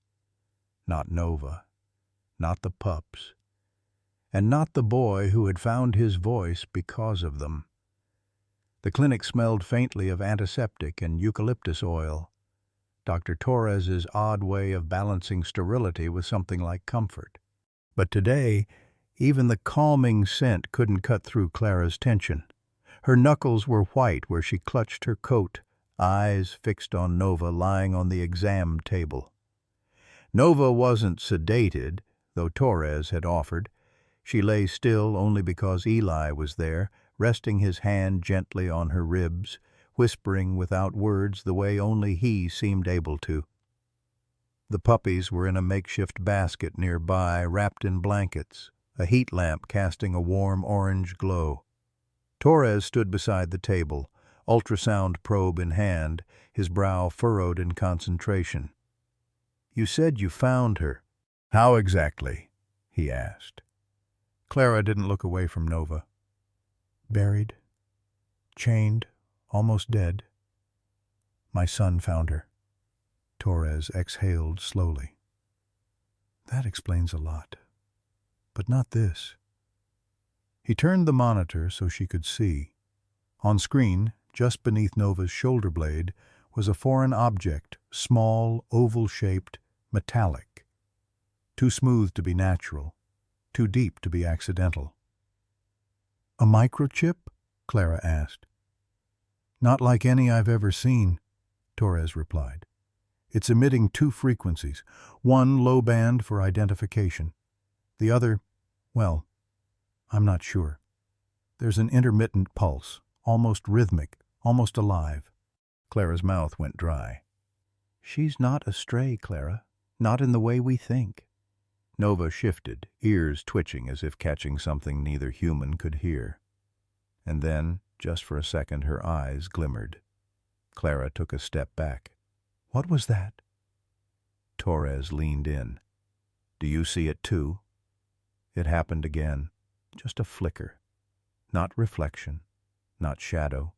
Not Nova. Not the pups. And not the boy who had found his voice because of them. The clinic smelled faintly of antiseptic and eucalyptus oil. Dr. Torres's odd way of balancing sterility with something like comfort. But today, even the calming scent couldn't cut through Clara's tension. Her knuckles were white where she clutched her coat, eyes fixed on Nova lying on the exam table. Nova wasn't sedated, though Torres had offered. She lay still only because Eli was there, resting his hand gently on her ribs, whispering without words the way only he seemed able to. The puppies were in a makeshift basket nearby, wrapped in blankets, a heat lamp casting a warm orange glow. Torres stood beside the table, ultrasound probe in hand, his brow furrowed in concentration. "You said you found her." "How exactly?" he asked. Clara didn't look away from Nova. "Buried, chained, almost dead. My son found her." Torres exhaled slowly. "That explains a lot. But not this." He turned the monitor so she could see. On screen, just beneath Nova's shoulder blade, was a foreign object, small, oval-shaped, metallic. Too smooth to be natural. Too deep to be accidental. "A microchip?" Clara asked. "Not like any I've ever seen," Torres replied. "It's emitting two frequencies, one low band for identification. The other, well, I'm not sure. There's an intermittent pulse, almost rhythmic, almost alive." Clara's mouth went dry. "She's not a stray, Clara. Not in the way we think." Nova shifted, ears twitching as if catching something neither human could hear. And then, just for a second, her eyes glimmered. Clara took a step back. "What was that?" Torres leaned in. "Do you see it too?" It happened again. Just a flicker. Not reflection. Not shadow.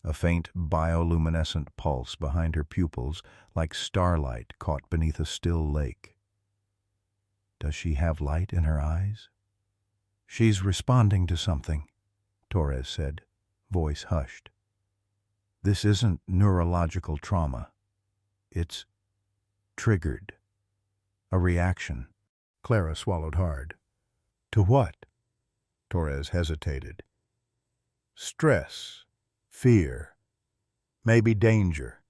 A faint bioluminescent pulse behind her pupils, like starlight caught beneath a still lake. "Does she have light in her eyes?" "She's responding to something," Torres said, voice hushed. "This isn't neurological trauma. It's triggered. A reaction." Clara swallowed hard. "To what?" Torres hesitated. "Stress. Fear. Maybe danger."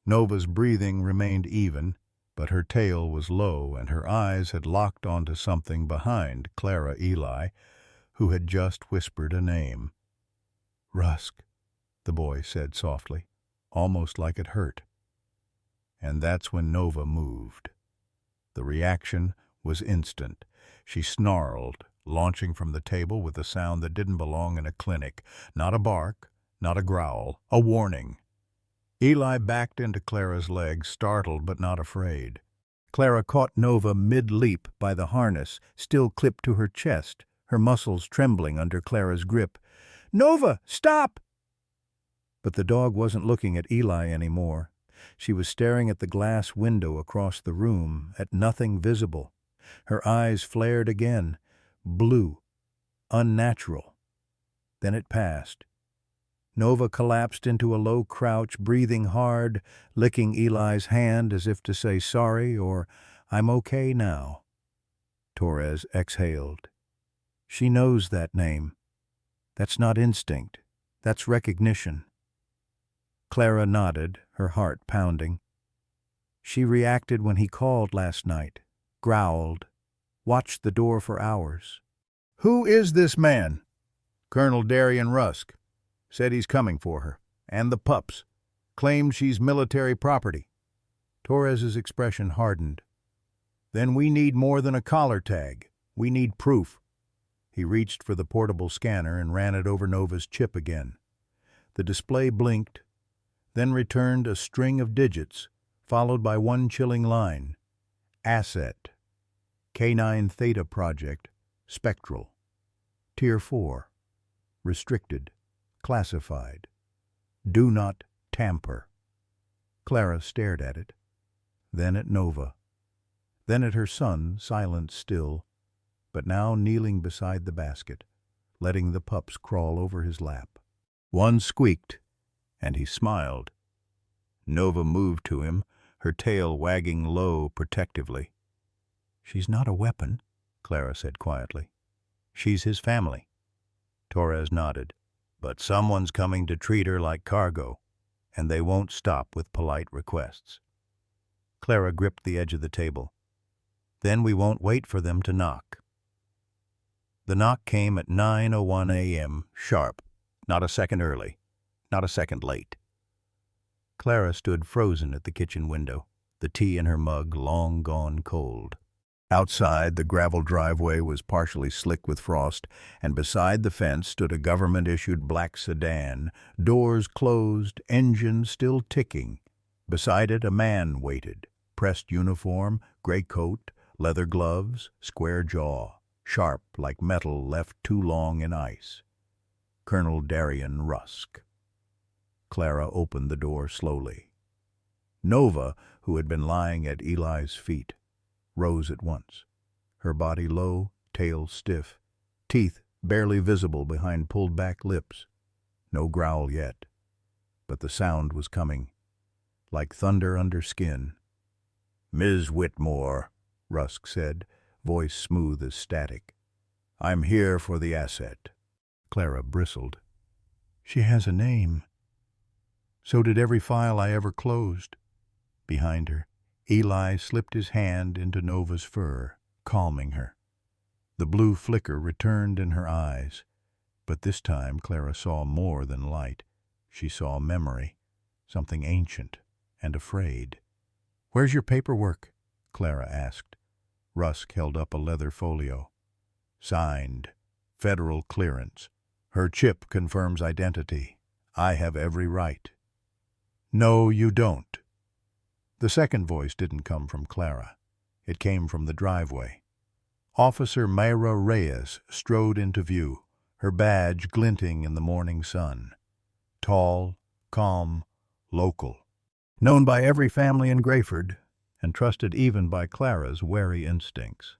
Nova's breathing remained even, but her tail was low and her eyes had locked onto something behind Clara Eli, who had just whispered a name. "Rusk," the boy said softly, almost like it hurt. And that's when Nova moved. The reaction was instant. She snarled, launching from the table with a sound that didn't belong in a clinic. Not a bark, not a growl, a warning. Eli backed into Clara's legs, startled but not afraid. Clara caught Nova mid-leap by the harness, still clipped to her chest, her muscles trembling under Clara's grip. "Nova, stop!" But the dog wasn't looking at Eli anymore. She was staring at the glass window across the room, at nothing visible. Her eyes flared again, blue, unnatural. Then it passed. Nova collapsed into a low crouch, breathing hard, licking Eli's hand as if to say sorry or "I'm okay now." Torres exhaled. She knows that name. That's not instinct. That's recognition. Clara nodded, her heart pounding. She reacted when he called last night, growled, watched the door for hours. "Who is this man?" "Colonel Darian Rusk. Said he's coming for her. And the pups. Claimed she's military property." Torres's expression hardened. "Then we need more than a collar tag. We need proof." He reached for the portable scanner and ran it over Nova's chip again. The display blinked, then returned a string of digits, followed by one chilling line. Asset. K9 Theta Project. Spectral. Tier 4. Restricted. Classified. Do not tamper. Clara stared at it, then at Nova, then at her son, silent still, but now kneeling beside the basket, letting the pups crawl over his lap. One squeaked, and he smiled. Nova moved to him, her tail wagging low protectively. "She's not a weapon," Clara said quietly. "She's his family." Torres nodded. "But someone's coming to treat her like cargo, and they won't stop with polite requests." Clara gripped the edge of the table. "Then we won't wait for them to knock." The knock came at 9:01 a.m. sharp, not a second early, not a second late. Clara stood frozen at the kitchen window, the tea in her mug long gone cold. Outside, the gravel driveway was partially slick with frost, and beside the fence stood a government-issued black sedan, doors closed, engine still ticking. Beside it, a man waited, pressed uniform, gray coat, leather gloves, square jaw, sharp like metal left too long in ice. Colonel Darian Rusk. Clara opened the door slowly. Nova, who had been lying at Eli's feet, rose at once, her body low, tail stiff, teeth barely visible behind pulled-back lips. No growl yet, but the sound was coming, like thunder under skin. "Ms. Whitmore," Rusk said, voice smooth as static. "I'm here for the asset." Clara bristled. "She has a name." "So did every file I ever closed." Behind her, Eli slipped his hand into Nova's fur, calming her. The blue flicker returned in her eyes, but this time Clara saw more than light. She saw memory, something ancient and afraid. "Where's your paperwork?" Clara asked. Rusk held up a leather folio. "Signed. Federal clearance. Her chip confirms identity. I have every right." "No, you don't." The second voice didn't come from Clara. It came from the driveway. Officer Mayra Reyes strode into view, her badge glinting in the morning sun. Tall, calm, local. Known by every family in Grayford, and trusted even by Clara's wary instincts.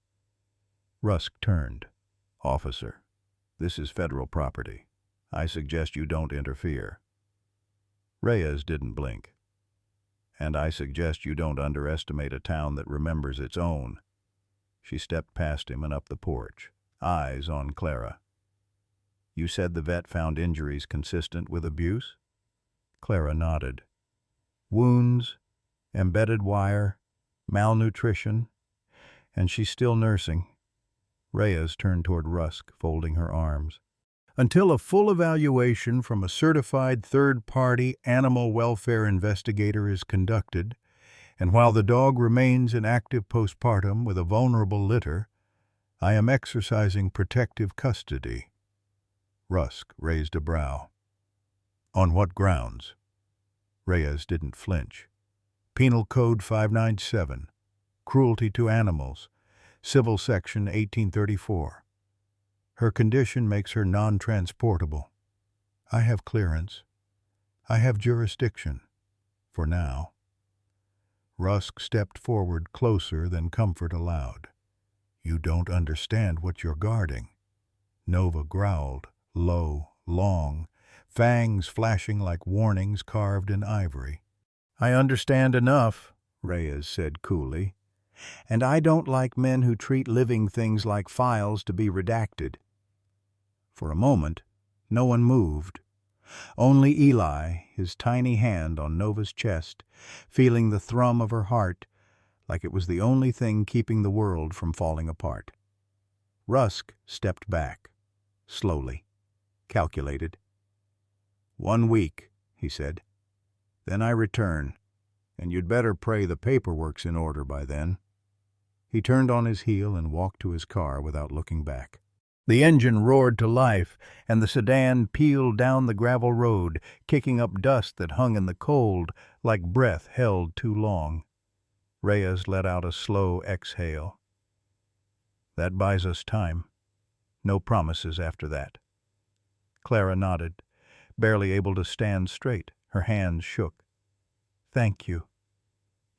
Rusk turned. "Officer, this is federal property. I suggest you don't interfere." Reyes didn't blink. "And I suggest you don't underestimate a town that remembers its own." She stepped past him and up the porch, eyes on Clara. "You said the vet found injuries consistent with abuse?" Clara nodded. "Wounds, embedded wire, malnutrition, and she's still nursing." Reyes turned toward Rusk, folding her arms. "Until a full evaluation from a certified third-party animal welfare investigator is conducted, and while the dog remains in active postpartum with a vulnerable litter, I am exercising protective custody." Rusk raised a brow. "On what grounds?" Reyes didn't flinch. "Penal Code 597. cruelty to animals, Civil Section 1834. Her condition makes her non-transportable. I have clearance. I have jurisdiction. For now. Rusk stepped forward closer than comfort allowed. You don't understand what you're guarding. Nova growled, low, long, fangs flashing like warnings carved in ivory. I understand enough, Reyes said coolly, and I don't like men who treat living things like files to be redacted. For a moment, no one moved. Only Eli, his tiny hand on Nova's chest, feeling the thrum of her heart, like it was the only thing keeping the world from falling apart. Rusk stepped back, slowly, calculated. 1 week, he said. Then I return, and you'd better pray the paperwork's in order by then. He turned on his heel and walked to his car without looking back. The engine roared to life, and the sedan peeled down the gravel road, kicking up dust that hung in the cold like breath held too long. Reyes let out a slow exhale. That buys us time. No promises after that. Clara nodded, barely able to stand straight. Her hands shook. Thank you.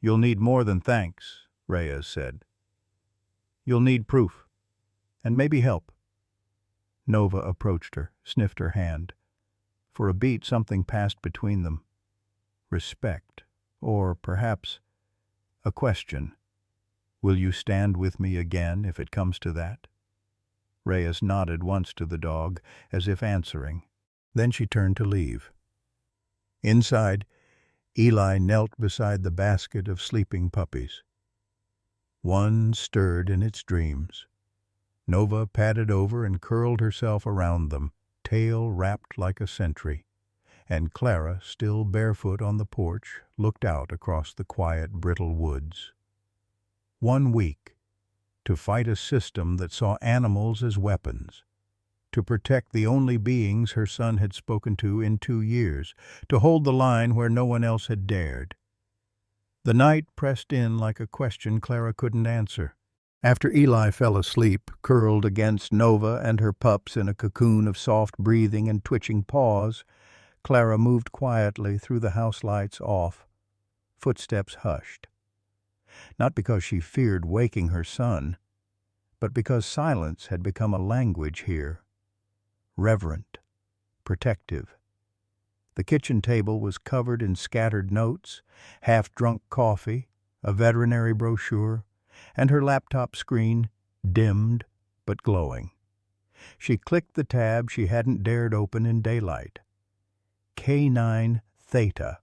You'll need more than thanks, Reyes said. You'll need proof, and maybe help. Nova approached her, sniffed her hand. For a beat, something passed between them. Respect, or perhaps a question. Will you stand with me again if it comes to that? Reyes nodded once to the dog, as if answering. Then she turned to leave. Inside, Eli knelt beside the basket of sleeping puppies. One stirred in its dreams. Nova padded over and curled herself around them, tail wrapped like a sentry, and Clara, still barefoot on the porch, looked out across the quiet, brittle woods. 1 week, to fight a system that saw animals as weapons, to protect the only beings her son had spoken to in 2 years, to hold the line where no one else had dared. The night pressed in like a question Clara couldn't answer. After Eli fell asleep, curled against Nova and her pups in a cocoon of soft breathing and twitching paws, Clara moved quietly through the house lights off, footsteps hushed. Not because she feared waking her son, but because silence had become a language here, reverent, protective. The kitchen table was covered in scattered notes, half-drunk coffee, a veterinary brochure, and her laptop screen, dimmed but glowing. She clicked the tab she hadn't dared open in daylight. Canine Theta.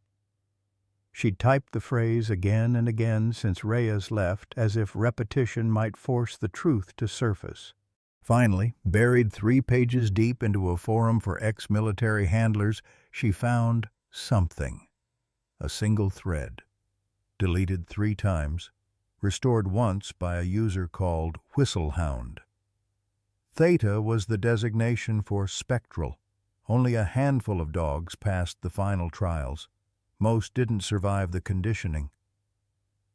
She'd typed the phrase again and again since Reyes left, as if repetition might force the truth to surface. Finally, buried 3 pages deep into a forum for ex-military handlers, she found something. A single thread. Deleted 3 times. Restored once by a user called Whistlehound. Theta was the designation for spectral. Only a handful of dogs passed the final trials. Most didn't survive the conditioning.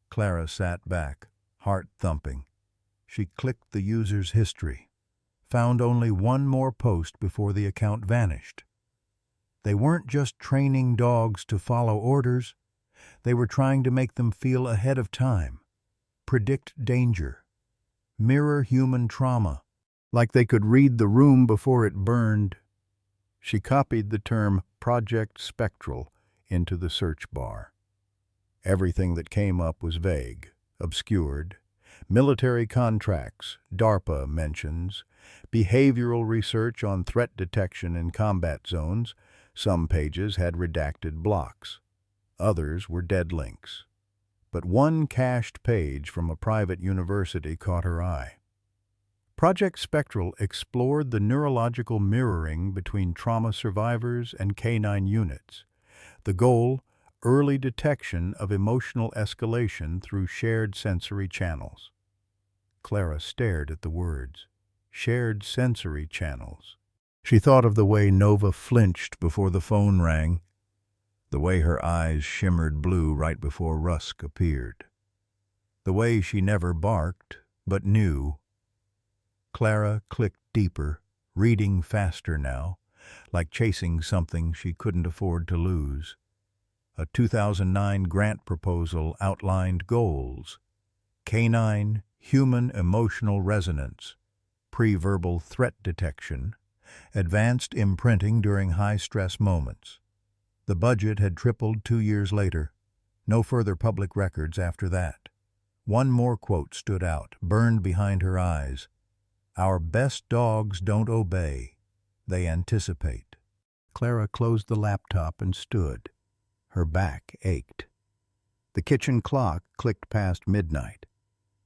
Clara sat back, heart thumping. She clicked the user's history. Found only 1 more post before the account vanished. They weren't just training dogs to follow orders. They were trying to make them feel ahead of time. Predict danger, mirror human trauma, like they could read the room before it burned. She copied the term Project Spectral into the search bar. Everything that came up was vague, obscured. Military contracts, DARPA mentions, behavioral research on threat detection in combat zones. Some pages had redacted blocks. Others were dead links. But 1 cached page from a private university caught her eye. Project Spectral explored the neurological mirroring between trauma survivors and canine units. The goal, early detection of emotional escalation through shared sensory channels. Clara stared at the words. Shared sensory channels. She thought of the way Nova flinched before the phone rang, the way her eyes shimmered blue right before Rusk appeared. the way she never barked, but knew. Clara clicked deeper, reading faster now, like chasing something she couldn't afford to lose. A 2009 grant proposal outlined goals: canine human emotional resonance, pre-verbal threat detection, advanced imprinting during high-stress moments. The budget had tripled 2 years later. No further public records after that. One more quote stood out, burned behind her eyes. "Our best dogs don't obey. They anticipate." Clara closed the laptop and stood. Her back ached. The kitchen clock clicked past midnight.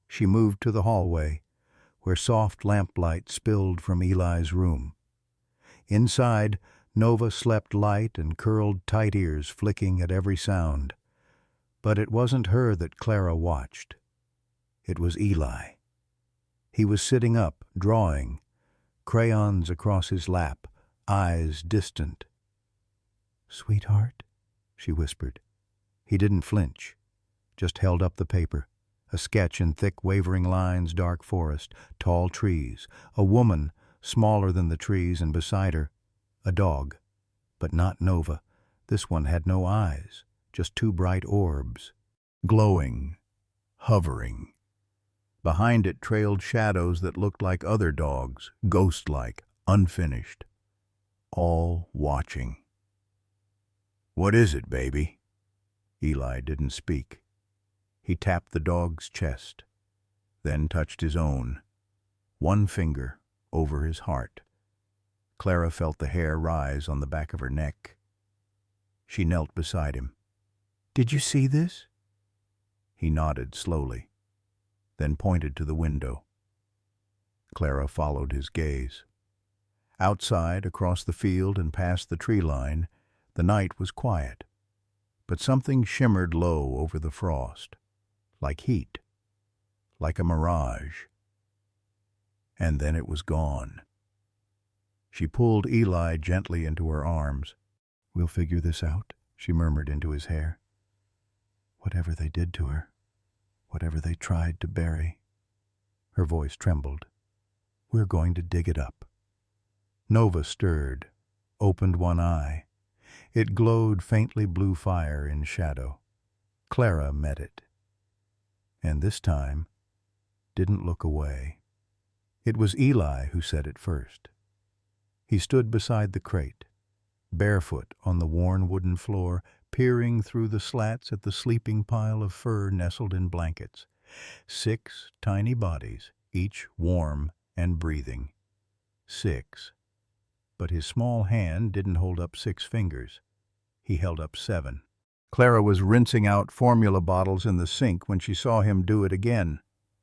She moved to the hallway, where soft lamplight spilled from Eli's room. Inside, Nova slept light and curled tight ears flicking at every sound. But it wasn't her that Clara watched. It was Eli. He was sitting up, drawing, crayons across his lap, eyes distant. "Sweetheart?" she whispered. He didn't flinch, just held up the paper, a sketch in thick wavering lines, dark forest, tall trees, a woman smaller than the trees, and beside her, a dog. But not Nova. This one had no eyes, just two bright orbs, glowing, hovering. Behind it trailed shadows that looked like other dogs, ghost-like, unfinished, all watching. "What is it, baby?" Eli didn't speak. He tapped the dog's chest, then touched his own, one finger over his heart. Clara felt the hair rise on the back of her neck. She knelt beside him. "Did you see this?" He nodded slowly, then pointed to the window. Clara followed his gaze. Outside, across the field and past the tree line, the night was quiet, but something shimmered low over the frost, like heat, like a mirage. And then it was gone. She pulled Eli gently into her arms. "We'll figure this out," she murmured into his hair. "Whatever they did to her, whatever they tried to bury." Her voice trembled. "We're going to dig it up." Nova stirred, opened one eye. It glowed faintly blue fire in shadow. Clara met it, and this time didn't look away. It was Eli who said it first. He stood beside the crate, barefoot on the worn wooden floor, peering through the slats at the sleeping pile of fur nestled in blankets. 6 tiny bodies, each warm and breathing. 6. But his small hand didn't hold up 6 fingers. He held up 7. Clara was rinsing out formula bottles in the sink when she saw him do it again.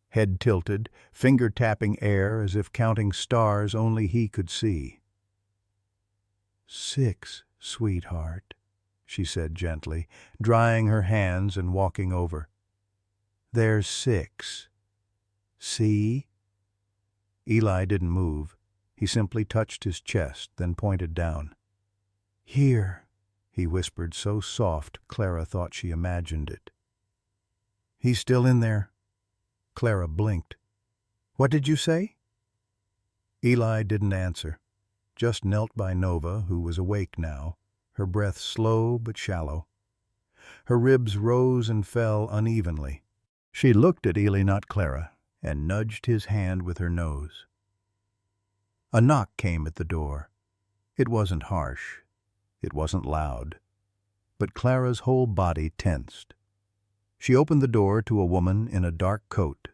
Head tilted, finger tapping air as if counting stars only he could see. 6, sweetheart, she said gently, drying her hands and walking over. "There's 6. See?" Eli didn't move. He simply touched his chest, then pointed down. "Here," he whispered so soft Clara thought she imagined it. "He's still in there." Clara blinked. "What did you say?" Eli didn't answer, just knelt by Nova, who was awake now, her breath slow but shallow. Her ribs rose and fell unevenly. She looked at Eli, not Clara, and nudged his hand with her nose. A knock came at the door. It wasn't harsh. It wasn't loud. But Clara's whole body tensed. She opened the door to a woman in a dark coat,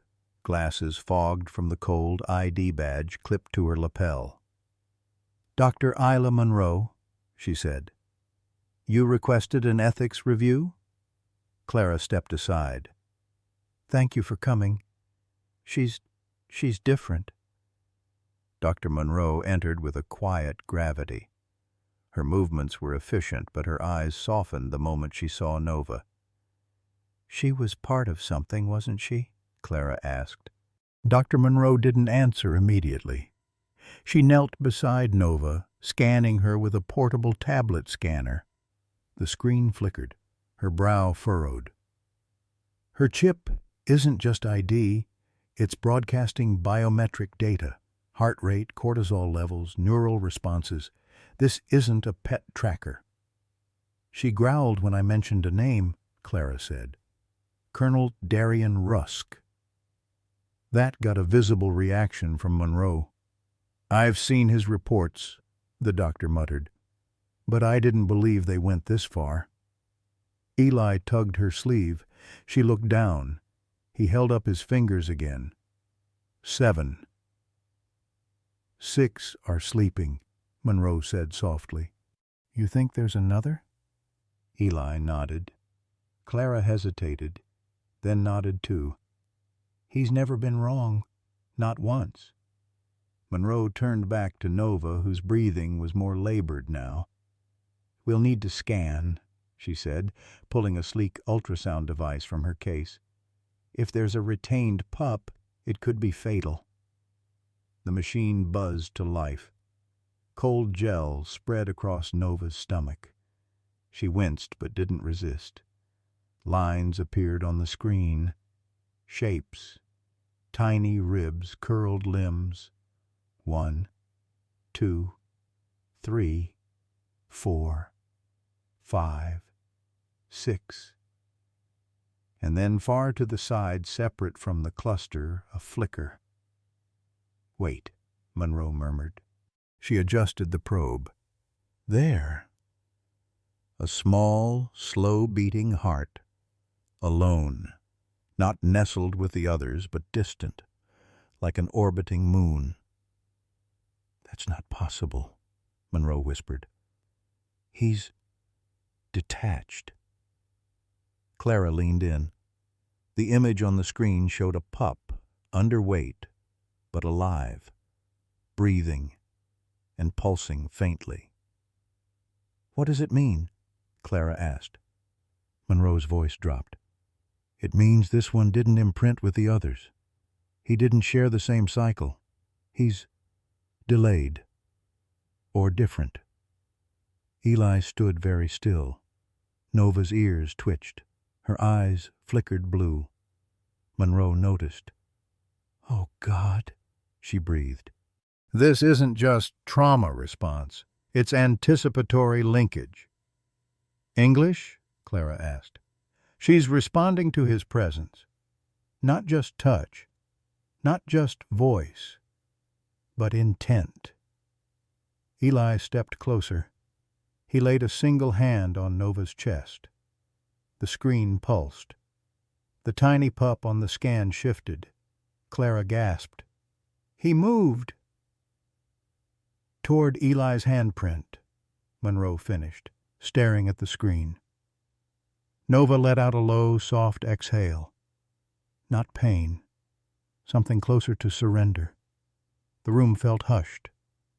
glasses fogged from the cold ID badge clipped to her lapel. "Dr. Isla Monroe," she said. "You requested an ethics review?" Clara stepped aside. "Thank you for coming. She's different." Dr. Monroe entered with a quiet gravity. Her movements were efficient, but her eyes softened the moment she saw Nova. "She was part of something, wasn't she?" Clara asked. Dr. Monroe didn't answer immediately. She knelt beside Nova, scanning her with a portable tablet scanner. The screen flickered, her brow furrowed. "Her chip isn't just ID, it's broadcasting biometric data, heart rate, cortisol levels, neural responses. This isn't a pet tracker. She growled when I mentioned a name, Clara said. Colonel Darian Rusk. That got a visible reaction from Monroe. I've seen his reports, the doctor muttered, but I didn't believe they went this far. Eli tugged her sleeve. She looked down. He held up his fingers again. 7. 6 are sleeping, Monroe said softly. You think there's another? Eli nodded. Clara hesitated, then nodded too. He's never been wrong, not once. Monroe turned back to Nova, whose breathing was more labored now. We'll need to scan, she said, pulling a sleek ultrasound device from her case. If there's a retained pup, it could be fatal. The machine buzzed to life. Cold gel spread across Nova's stomach. She winced but didn't resist. Lines appeared on the screen. Shapes. Tiny ribs, curled limbs. 1, 2, 3, 4, 5, 6. And then far to the side, separate from the cluster, a flicker. Wait, Monroe murmured. She adjusted the probe. There. A small, slow-beating heart. Alone. Not nestled with the others, but distant, like an orbiting moon. That's not possible, Monroe whispered. He's detached. Clara leaned in. The image on the screen showed a pup, underweight, but alive, breathing, and pulsing faintly. What does it mean? Clara asked. Monroe's voice dropped. It means this one didn't imprint with the others. He didn't share the same cycle. He's delayed. Or different. Eli stood very still. Nova's ears twitched. Her eyes flickered blue. Monroe noticed. Oh, God, she breathed. This isn't just trauma response. It's anticipatory linkage. English? Clara asked. She's responding to his presence. Not just touch. Not just voice. But intent. Eli stepped closer. He laid a single hand on Nova's chest. The screen pulsed. The tiny pup on the scan shifted. Clara gasped. He moved. Toward Eli's handprint, Monroe finished, staring at the screen. Nova let out a low, soft exhale. Not pain. Something closer to surrender. The room felt hushed,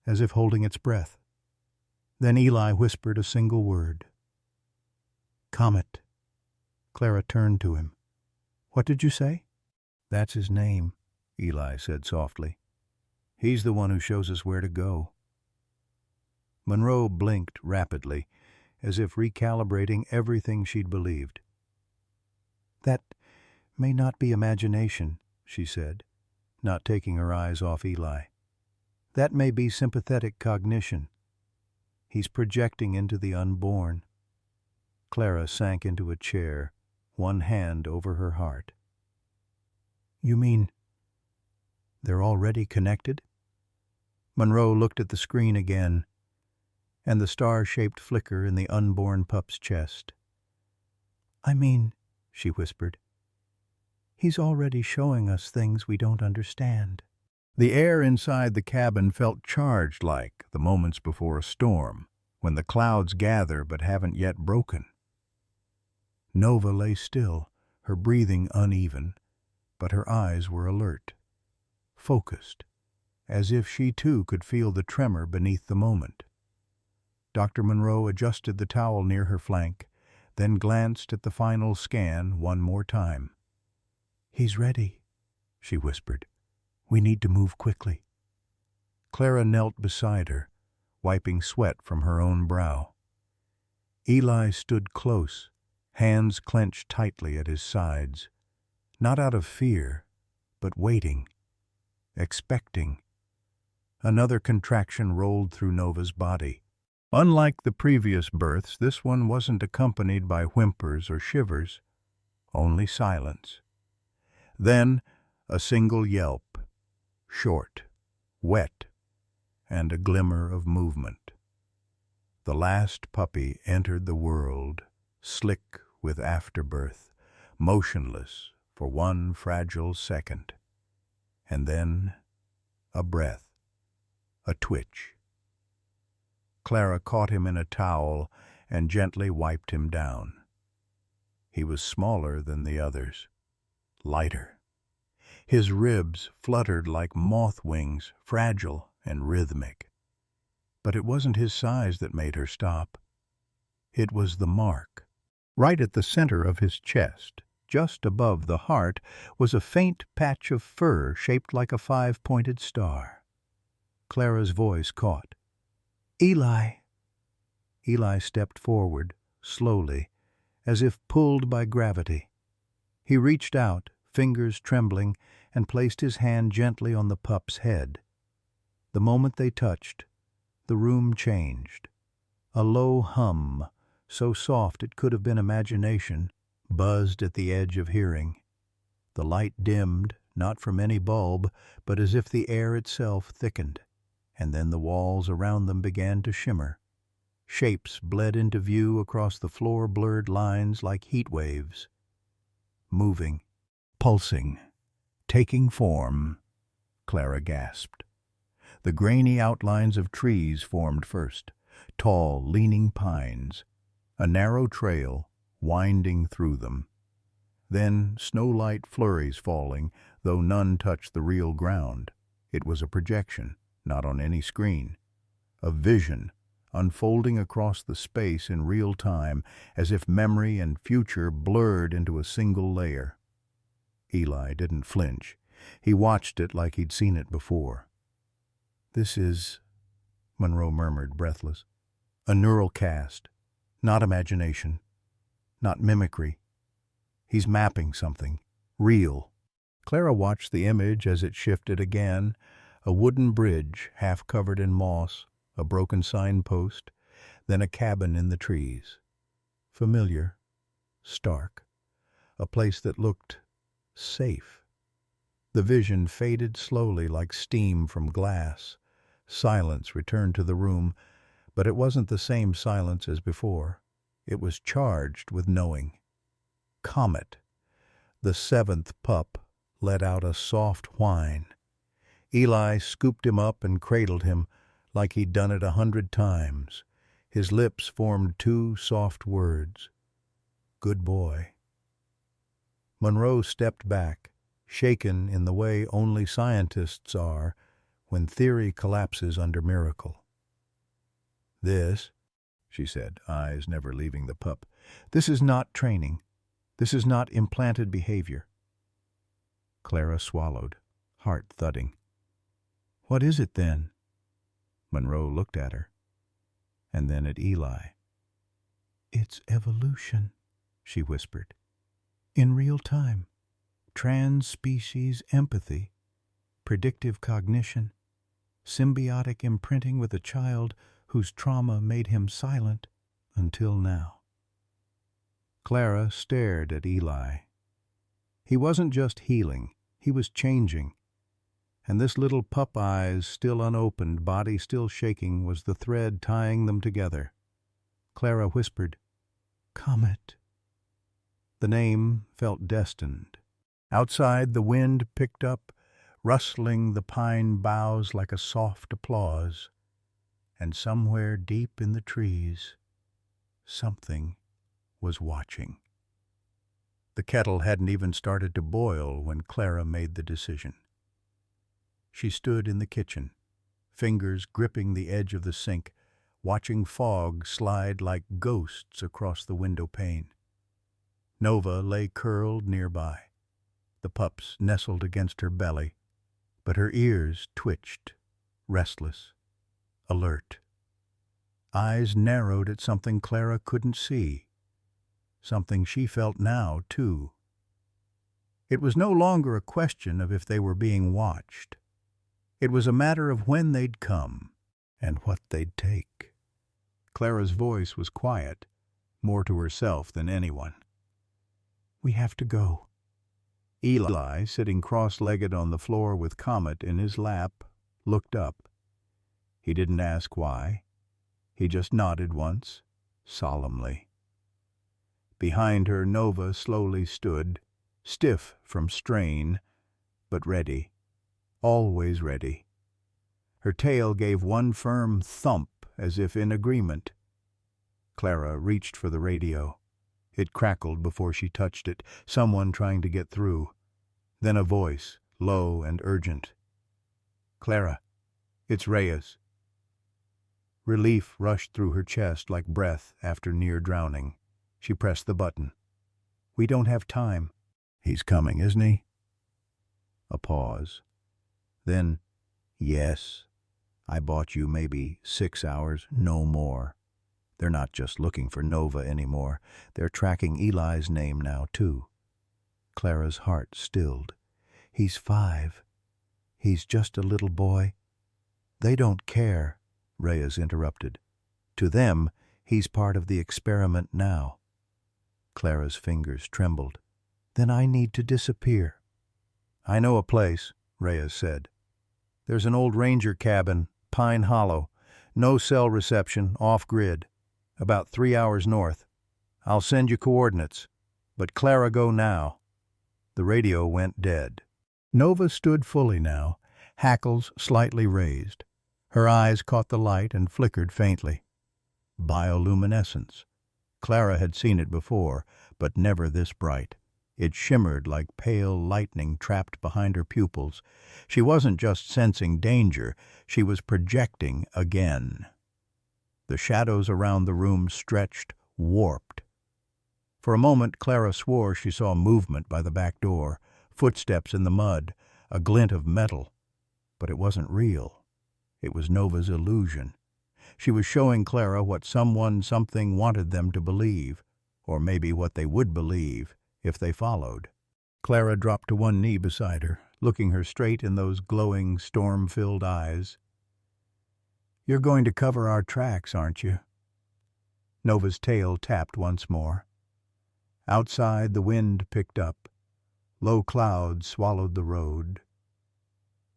as if holding its breath. Then Eli whispered a single word. Comet. Clara turned to him. What did you say? That's his name, Eli said softly. He's the one who shows us where to go. Monroe blinked rapidly, as if recalibrating everything she'd believed. That may not be imagination, she said, not taking her eyes off Eli. That may be sympathetic cognition. He's projecting into the unborn. Clara sank into a chair, one hand over her heart. You mean they're already connected? Monroe looked at the screen again, and the star-shaped flicker in the unborn pup's chest. I mean, she whispered, he's already showing us things we don't understand. The air inside the cabin felt charged like the moments before a storm, when the clouds gather but haven't yet broken. Nova lay still, her breathing uneven, but her eyes were alert, focused, as if she too could feel the tremor beneath the moment. Dr. Monroe adjusted the towel near her flank, then glanced at the final scan one more time. He's ready, she whispered. We need to move quickly. Clara knelt beside her, wiping sweat from her own brow. Eli stood close, hands clenched tightly at his sides. not out of fear, but waiting, expecting. Another contraction rolled through Nova's body. Unlike the previous births, this one wasn't accompanied by whimpers or shivers, only silence. Then a single yelp, short, wet, and a glimmer of movement. The last puppy entered the world, slick with afterbirth, motionless for one fragile second. And then a breath, a twitch. Clara caught him in a towel and gently wiped him down. He was smaller than the others, lighter. His ribs fluttered like moth wings, fragile and rhythmic. But it wasn't his size that made her stop. It was the mark. Right at the center of his chest, just above the heart, was a faint patch of fur shaped like a five-pointed star. Clara's voice caught. "Eli!" Eli stepped forward, slowly, as if pulled by gravity. He reached out, fingers trembling, and placed his hand gently on the pup's head. The moment they touched, the room changed. A low hum, so soft it could have been imagination, buzzed at the edge of hearing. The light dimmed, not from any bulb, but as if the air itself thickened, and then the walls around them began to shimmer. Shapes bled into view across the floor, blurred lines like heat waves. Moving, pulsing, taking form, Clara gasped. The grainy outlines of trees formed first, tall, leaning pines, a narrow trail winding through them. Then snow-light flurries falling, though none touched the real ground. It was a projection, not on any screen. A vision, unfolding across the space in real time, as if memory and future blurred into a single layer. Eli didn't flinch. He watched it like he'd seen it before. "This is," Monroe murmured, breathless, "a neural cast, not imagination, not mimicry. He's mapping something, real." Clara watched the image as it shifted again, a wooden bridge half covered in moss, a broken signpost, then a cabin in the trees. Familiar, stark, a place that looked safe. The vision faded slowly like steam from glass. Silence returned to the room, but it wasn't the same silence as before. It was charged with knowing. Comet. The seventh pup let out a soft whine. Eli scooped him up and cradled him like he'd done it 100 times. His lips formed two soft words. "Good boy." Monroe stepped back, shaken in the way only scientists are when theory collapses under miracle. "This," she said, eyes never leaving the pup, "this is not training. This is not implanted behavior." Clara swallowed, heart thudding. "What is it then?" Monroe looked at her, and then at Eli. "It's evolution," she whispered. "In real time. Trans-species empathy, predictive cognition, symbiotic imprinting with a child whose trauma made him silent until now." Clara stared at Eli. He wasn't just healing, he was changing. And this little pup eyes, still unopened, body still shaking, was the thread tying them together. Clara whispered, "Comet." The name felt destined. Outside, the wind picked up, rustling the pine boughs like a soft applause. And somewhere deep in the trees, something was watching. The kettle hadn't even started to boil when Clara made the decision. She stood in the kitchen, fingers gripping the edge of the sink, watching fog slide like ghosts across the window pane. Nova lay curled nearby. The pups nestled against her belly, but her ears twitched, restless, alert. Eyes narrowed at something Clara couldn't see, something she felt now, too. It was no longer a question of if they were being watched. It was a matter of when they'd come and what they'd take. Clara's voice was quiet, more to herself than anyone. "We have to go." Eli, sitting cross-legged on the floor with Comet in his lap, looked up. He didn't ask why. He just nodded once, solemnly. Behind her, Nova slowly stood, stiff from strain, but ready, always ready. Her tail gave one firm thump as if in agreement. Clara reached for the radio. It crackled before she touched it, someone trying to get through. Then a voice, low and urgent. "Clara, it's Reyes." Relief rushed through her chest like breath after near drowning. She pressed the button. "We don't have time." "He's coming, isn't he?" A pause. Then, "Yes. I bought you maybe 6 hours, no more. They're not just looking for Nova anymore. They're tracking Eli's name now, too." Clara's heart stilled. "He's 5. He's just a little boy." "They don't care," Reyes interrupted. "To them, he's part of the experiment now." Clara's fingers trembled. "Then I need to disappear." "I know a place," Reyes said. "There's an old ranger cabin, Pine Hollow. No cell reception, off-grid. About 3 hours north. I'll send you coordinates. But Clara, go now." The radio went dead. Nova stood fully now, hackles slightly raised. Her eyes caught the light and flickered faintly. Bioluminescence. Clara had seen it before, but never this bright. It shimmered like pale lightning trapped behind her pupils. She wasn't just sensing danger, she was projecting again. The shadows around the room stretched, warped. For a moment Clara swore she saw movement by the back door, footsteps in the mud, a glint of metal. But it wasn't real. It was Nova's illusion. She was showing Clara what something wanted them to believe, or maybe what they would believe if they followed. Clara dropped to one knee beside her, looking her straight in those glowing, storm-filled eyes. "You're going to cover our tracks, aren't you?" Nova's tail tapped once more. Outside, the wind picked up. Low clouds swallowed the road.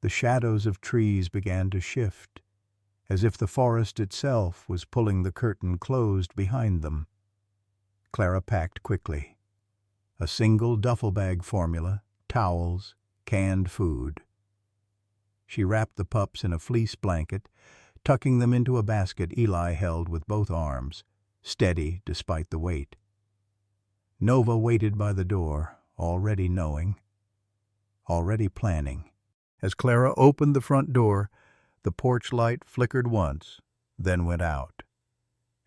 The shadows of trees began to shift, as if the forest itself was pulling the curtain closed behind them. Clara packed quickly. A single duffel bag formula, towels, canned food. She wrapped the pups in a fleece blanket, tucking them into a basket Eli held with both arms, steady despite the weight. Nova waited by the door, already knowing, already planning. As Clara opened the front door, the porch light flickered once, then went out,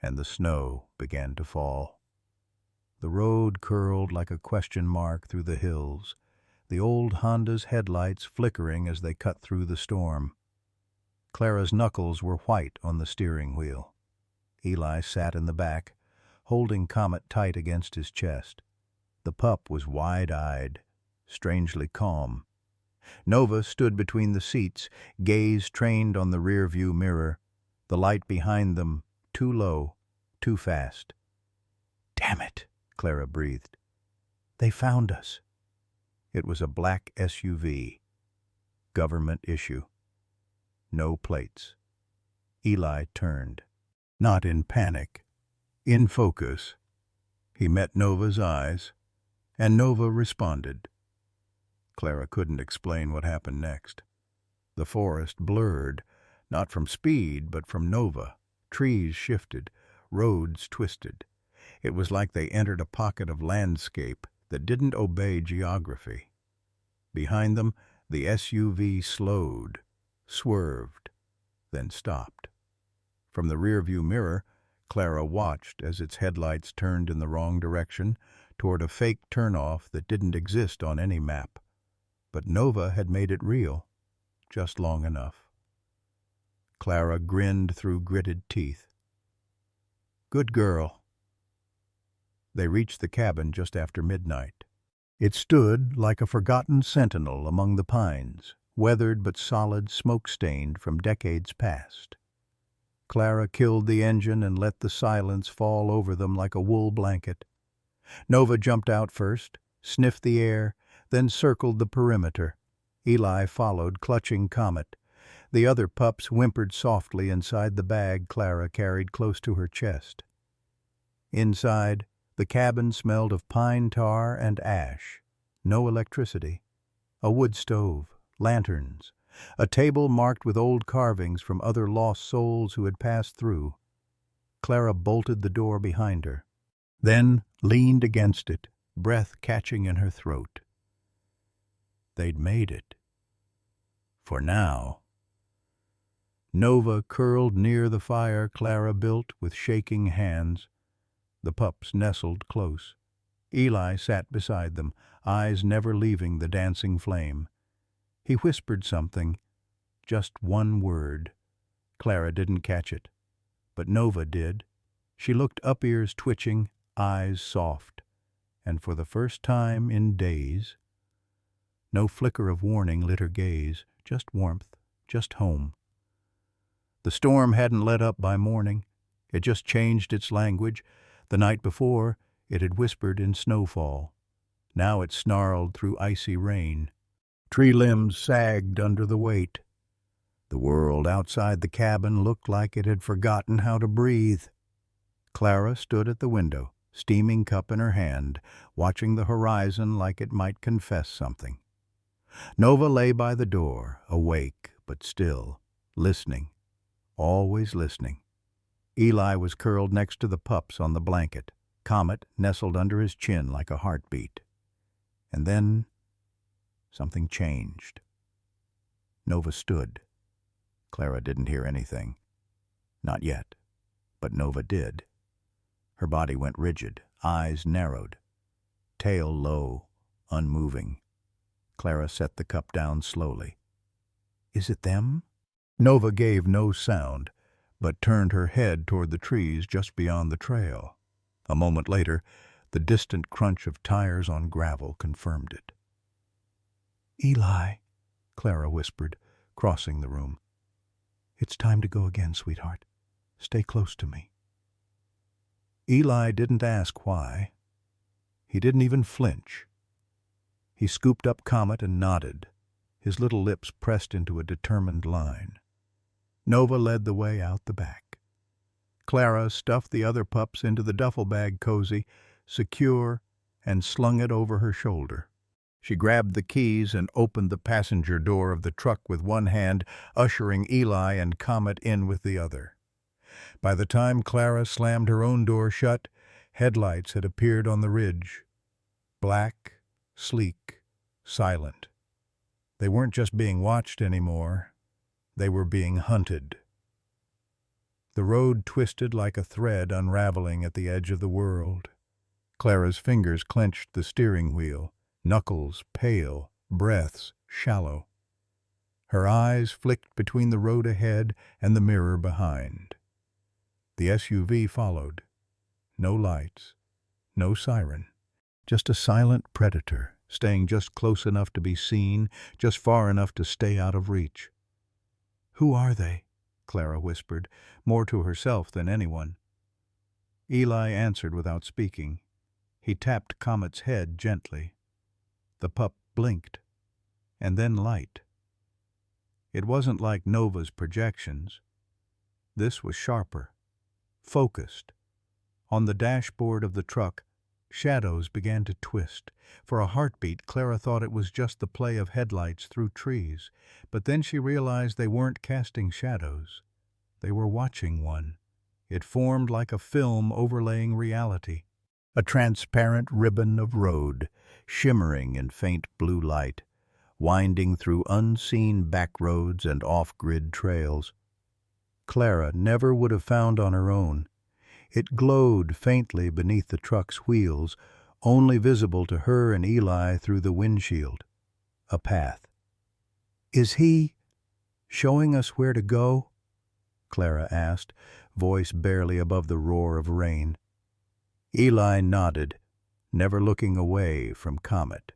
and the snow began to fall. The road curled like a question mark through the hills, the old Honda's headlights flickering as they cut through the storm. Clara's knuckles were white on the steering wheel. Eli sat in the back, holding Comet tight against his chest. The pup was wide-eyed, strangely calm. Nova stood between the seats, gaze trained on the rear-view mirror, the light behind them too low, too fast. "Damn it," Clara breathed. "They found us." It was a black SUV. Government issue. No plates. Eli turned. Not in panic. In focus. He met Nova's eyes, and Nova responded. Clara couldn't explain what happened next. The forest blurred, not from speed, but from Nova. Trees shifted, roads twisted. It was like they entered a pocket of landscape that didn't obey geography. Behind them, the SUV slowed, swerved, then stopped. From the rearview mirror, Clara watched as its headlights turned in the wrong direction toward a fake turnoff that didn't exist on any map. But Nova had made it real, just long enough. Clara grinned through gritted teeth. "Good girl." They reached the cabin just after midnight. It stood like a forgotten sentinel among the pines, weathered but solid, smoke-stained from decades past. Clara killed the engine and let the silence fall over them like a wool blanket. Nova jumped out first, sniffed the air, then circled the perimeter. Eli followed, clutching Comet. The other pups whimpered softly inside the bag Clara carried close to her chest. Inside, the cabin smelled of pine tar and ash. No electricity. A wood stove, lanterns, a table marked with old carvings from other lost souls who had passed through. Clara bolted the door behind her, then leaned against it, breath catching in her throat. They'd made it. For now. Nova curled near the fire Clara built with shaking hands. The pups nestled close. Eli sat beside them, eyes never leaving the dancing flame. He whispered something, just one word. Clara didn't catch it, but Nova did. She looked up, ears twitching, eyes soft, and for the first time in days, no flicker of warning lit her gaze, just warmth, just home. The storm hadn't let up by morning. It just changed its language. The night before, it had whispered in snowfall. Now it snarled through icy rain. Tree limbs sagged under the weight. The world outside the cabin looked like it had forgotten how to breathe. Clara stood at the window, steaming cup in her hand, watching the horizon like it might confess something. Nova lay by the door, awake but still, listening, always listening. Eli was curled next to the pups on the blanket. Comet nestled under his chin like a heartbeat. And then something changed. Nova stood. Clara didn't hear anything. Not yet, but Nova did. Her body went rigid, eyes narrowed, tail low, unmoving. Clara set the cup down slowly. "Is it them?" Nova gave no sound, but turned her head toward the trees just beyond the trail. A moment later, the distant crunch of tires on gravel confirmed it. "Eli," Clara whispered, crossing the room. "It's time to go again, sweetheart. Stay close to me." Eli didn't ask why. He didn't even flinch. He scooped up Comet and nodded, his little lips pressed into a determined line. Nova led the way out the back. Clara stuffed the other pups into the duffel bag cozy, secure, and slung it over her shoulder. She grabbed the keys and opened the passenger door of the truck with one hand, ushering Eli and Comet in with the other. By the time Clara slammed her own door shut, headlights had appeared on the ridge. Black, sleek, silent. They weren't just being watched anymore. They were being hunted. The road twisted like a thread unraveling at the edge of the world. Clara's fingers clenched the steering wheel, knuckles pale, breaths shallow. Her eyes flicked between the road ahead and the mirror behind. The SUV followed. No lights, no siren, just a silent predator, staying just close enough to be seen, just far enough to stay out of reach. "Who are they?" Clara whispered, more to herself than anyone. Eli answered without speaking. He tapped Comet's head gently. The pup blinked, and then light. It wasn't like Nova's projections. This was sharper, focused. On the dashboard of the truck, shadows began to twist. For a heartbeat, Clara thought it was just the play of headlights through trees, but then she realized they weren't casting shadows. They were watching one. It formed like a film overlaying reality. A transparent ribbon of road, shimmering in faint blue light, winding through unseen back roads and off-grid trails. Clara never would have found on her own. It glowed faintly beneath the truck's wheels, only visible to her and Eli through the windshield. A path. "Is he showing us where to go?" Clara asked, voice barely above the roar of rain. Eli nodded, never looking away from Comet.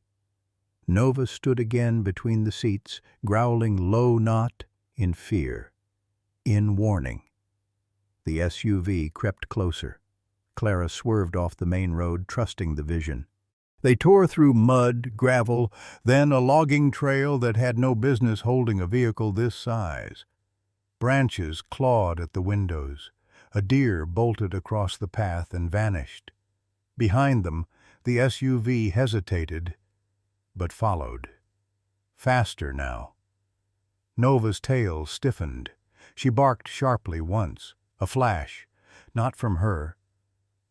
Nova stood again between the seats, growling low, not in fear, in warning. The SUV crept closer. Clara swerved off the main road, trusting the vision. They tore through mud, gravel, then a logging trail that had no business holding a vehicle this size. Branches clawed at the windows. A deer bolted across the path and vanished. Behind them, the SUV hesitated, but followed. Faster now. Nova's tail stiffened. She barked sharply once, a flash, not from her,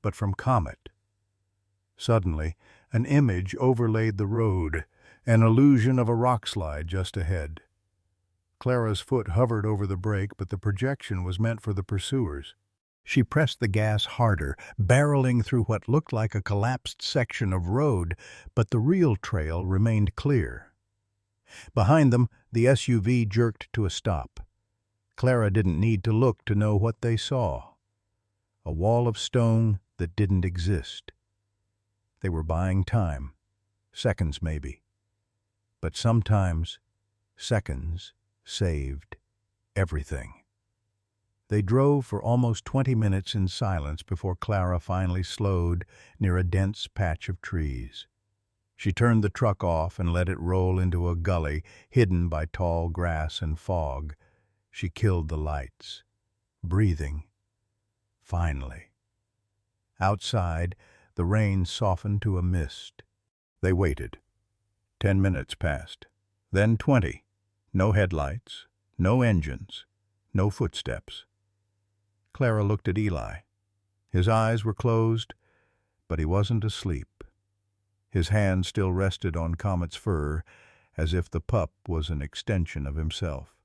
but from Comet. Suddenly, an image overlaid the road, an illusion of a rockslide just ahead. Clara's foot hovered over the brake, but the projection was meant for the pursuers. She pressed the gas harder, barreling through what looked like a collapsed section of road, but the real trail remained clear. Behind them, the SUV jerked to a stop. Clara didn't need to look to know what they saw. A wall of stone that didn't exist. They were buying time. Seconds, maybe. But sometimes, seconds saved everything. They drove for almost 20 minutes in silence before Clara finally slowed near a dense patch of trees. She turned the truck off and let it roll into a gully hidden by tall grass and fog. She killed the lights, breathing. Finally. Outside, the rain softened to a mist. They waited. 10 minutes passed. Then 20. No headlights, no engines, no footsteps. Clara looked at Eli. His eyes were closed, but he wasn't asleep. His hand still rested on Comet's fur, as if the pup was an extension of himself.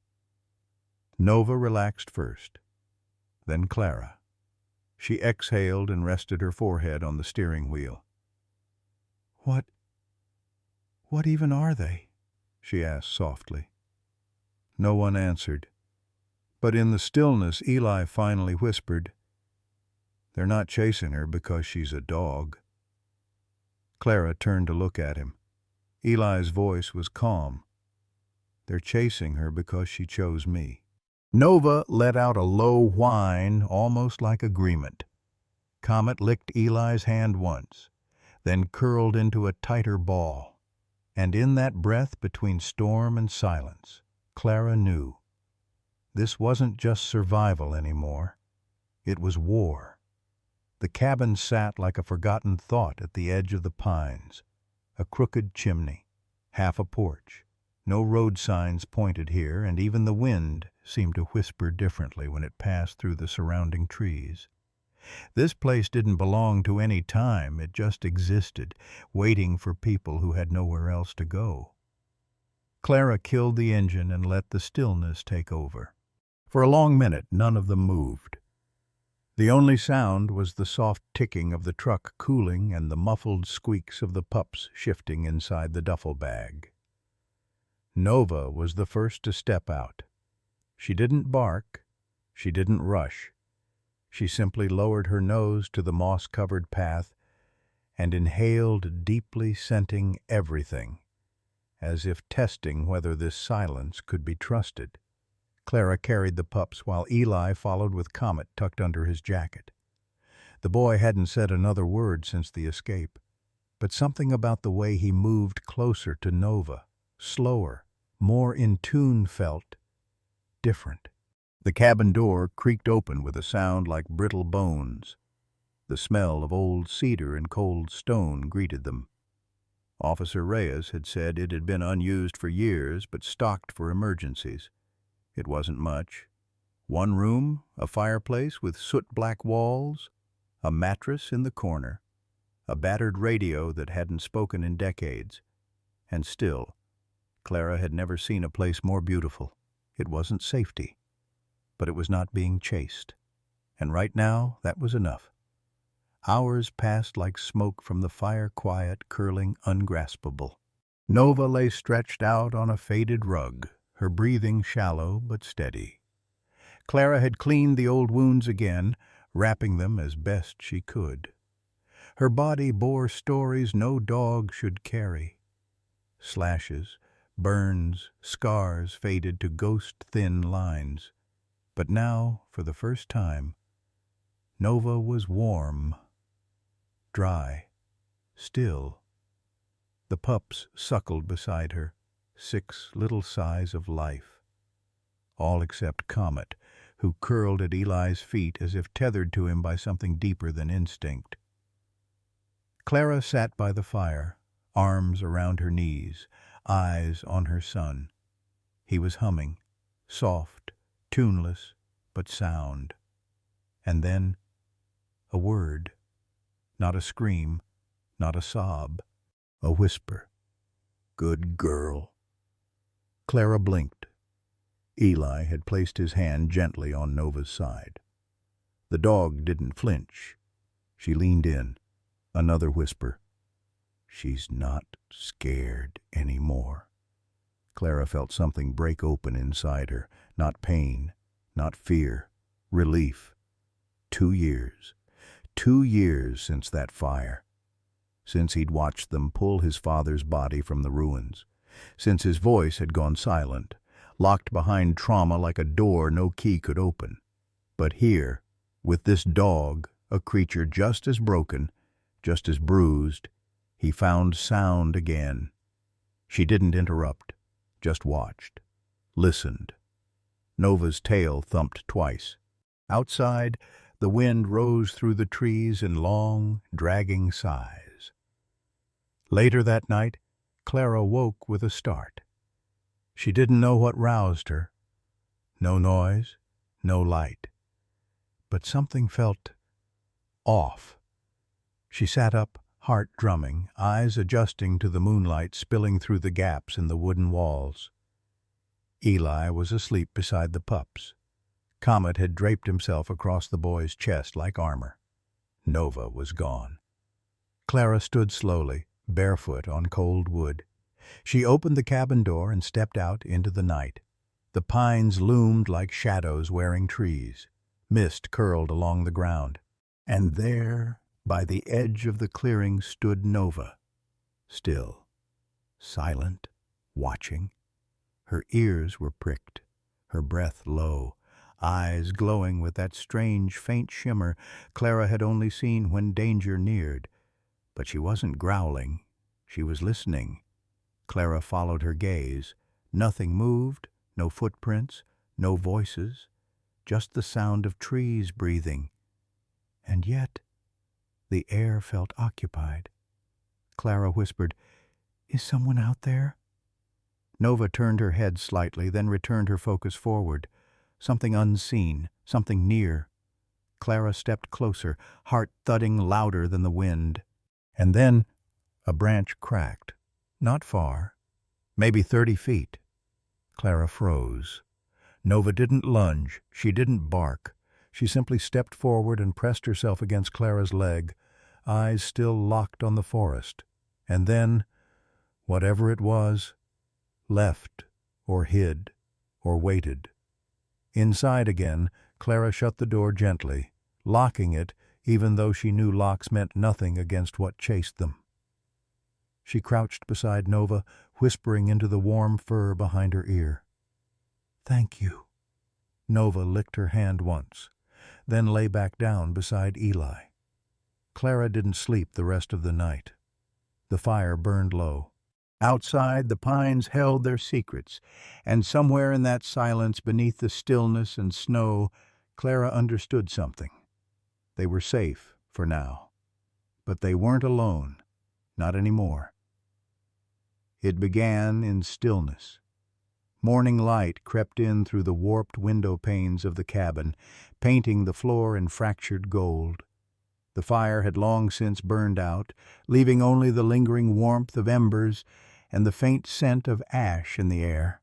Nova relaxed first, then Clara. She exhaled and rested her forehead on the steering wheel. What even are they?" she asked softly. No one answered. But in the stillness, Eli finally whispered, "They're not chasing her because she's a dog." Clara turned to look at him. Eli's voice was calm. "They're chasing her because she chose me." Nova let out a low whine, almost like agreement. Comet licked Eli's hand once, then curled into a tighter ball. And in that breath between storm and silence, Clara knew. This wasn't just survival anymore. It was war. The cabin sat like a forgotten thought at the edge of the pines. A crooked chimney, half a porch. No road signs pointed here, and even the wind seemed to whisper differently when it passed through the surrounding trees. This place didn't belong to any time, it just existed, waiting for people who had nowhere else to go. Clara killed the engine and let the stillness take over. For a long minute, none of them moved. The only sound was the soft ticking of the truck cooling and the muffled squeaks of the pups shifting inside the duffel bag. Nova was the first to step out. She didn't bark. She didn't rush. She simply lowered her nose to the moss-covered path and inhaled deeply, scenting everything, as if testing whether this silence could be trusted. Clara carried the pups while Eli followed with Comet tucked under his jacket. The boy hadn't said another word since the escape, but something about the way he moved closer to Nova, slower, more in tune, felt different. The cabin door creaked open with a sound like brittle bones. The smell of old cedar and cold stone greeted them. Officer Reyes had said it had been unused for years but stocked for emergencies. It wasn't much. One room, a fireplace with soot-black walls, a mattress in the corner, a battered radio that hadn't spoken in decades. And still, Clara had never seen a place more beautiful. It wasn't safety, but it was not being chased. And right now, that was enough. Hours passed like smoke from the fire, quiet, curling, ungraspable. Nova lay stretched out on a faded rug, her breathing shallow but steady. Clara had cleaned the old wounds again, wrapping them as best she could. Her body bore stories no dog should carry. Slashes, burns, scars faded to ghost-thin lines. But now, for the first time, Nova was warm, dry, still. The pups suckled beside her, 6 little sighs of life. All except Comet, who curled at Eli's feet as if tethered to him by something deeper than instinct. Clara sat by the fire, arms around her knees, eyes on her son. He was humming, soft, tuneless, but sound. And then, a word. Not a scream, not a sob, a whisper. "Good girl." Clara blinked. Eli had placed his hand gently on Nova's side. The dog didn't flinch. She leaned in. Another whisper. "She's not scared anymore." Clara felt something break open inside her. Not pain, not fear, relief. 2 years. 2 years since that fire. Since he'd watched them pull his father's body from the ruins. Since his voice had gone silent, locked behind trauma like a door no key could open. But here, with this dog, a creature just as broken, just as bruised, he found sound again. She didn't interrupt, just watched, listened. Nova's tail thumped twice. Outside, the wind rose through the trees in long, dragging sighs. Later that night, Clara woke with a start. She didn't know what roused her. No noise, no light. But something felt off. She sat up, heart drumming, eyes adjusting to the moonlight spilling through the gaps in the wooden walls. Eli was asleep beside the pups. Comet had draped himself across the boy's chest like armor. Nova was gone. Clara stood slowly, barefoot on cold wood. She opened the cabin door and stepped out into the night. The pines loomed like shadows wearing trees. Mist curled along the ground. And there, by the edge of the clearing, stood Nova, still, silent, watching. Her ears were pricked, her breath low, eyes glowing with that strange, faint shimmer Clara had only seen when danger neared. But she wasn't growling. She was listening. Clara followed her gaze. Nothing moved, no footprints, no voices, just the sound of trees breathing. And yet, the air felt occupied. Clara whispered, "Is someone out there?" Nova turned her head slightly, then returned her focus forward. Something unseen, something near. Clara stepped closer, heart thudding louder than the wind. And then a branch cracked. Not far, maybe 30 feet. Clara froze. Nova didn't lunge, she didn't bark. She simply stepped forward and pressed herself against Clara's leg, eyes still locked on the forest. And then, whatever it was, left, or hid, or waited. Inside again, Clara shut the door gently, locking it even though she knew locks meant nothing against what chased them. She crouched beside Nova, whispering into the warm fur behind her ear. "Thank you." Nova licked her hand once, then lay back down beside Eli. Clara didn't sleep the rest of the night. The fire burned low. Outside, the pines held their secrets, and somewhere in that silence beneath the stillness and snow, Clara understood something. They were safe, for now. But they weren't alone. Not anymore. It began in stillness. Morning light crept in through the warped window panes of the cabin, painting the floor in fractured gold. The fire had long since burned out, leaving only the lingering warmth of embers and the faint scent of ash in the air.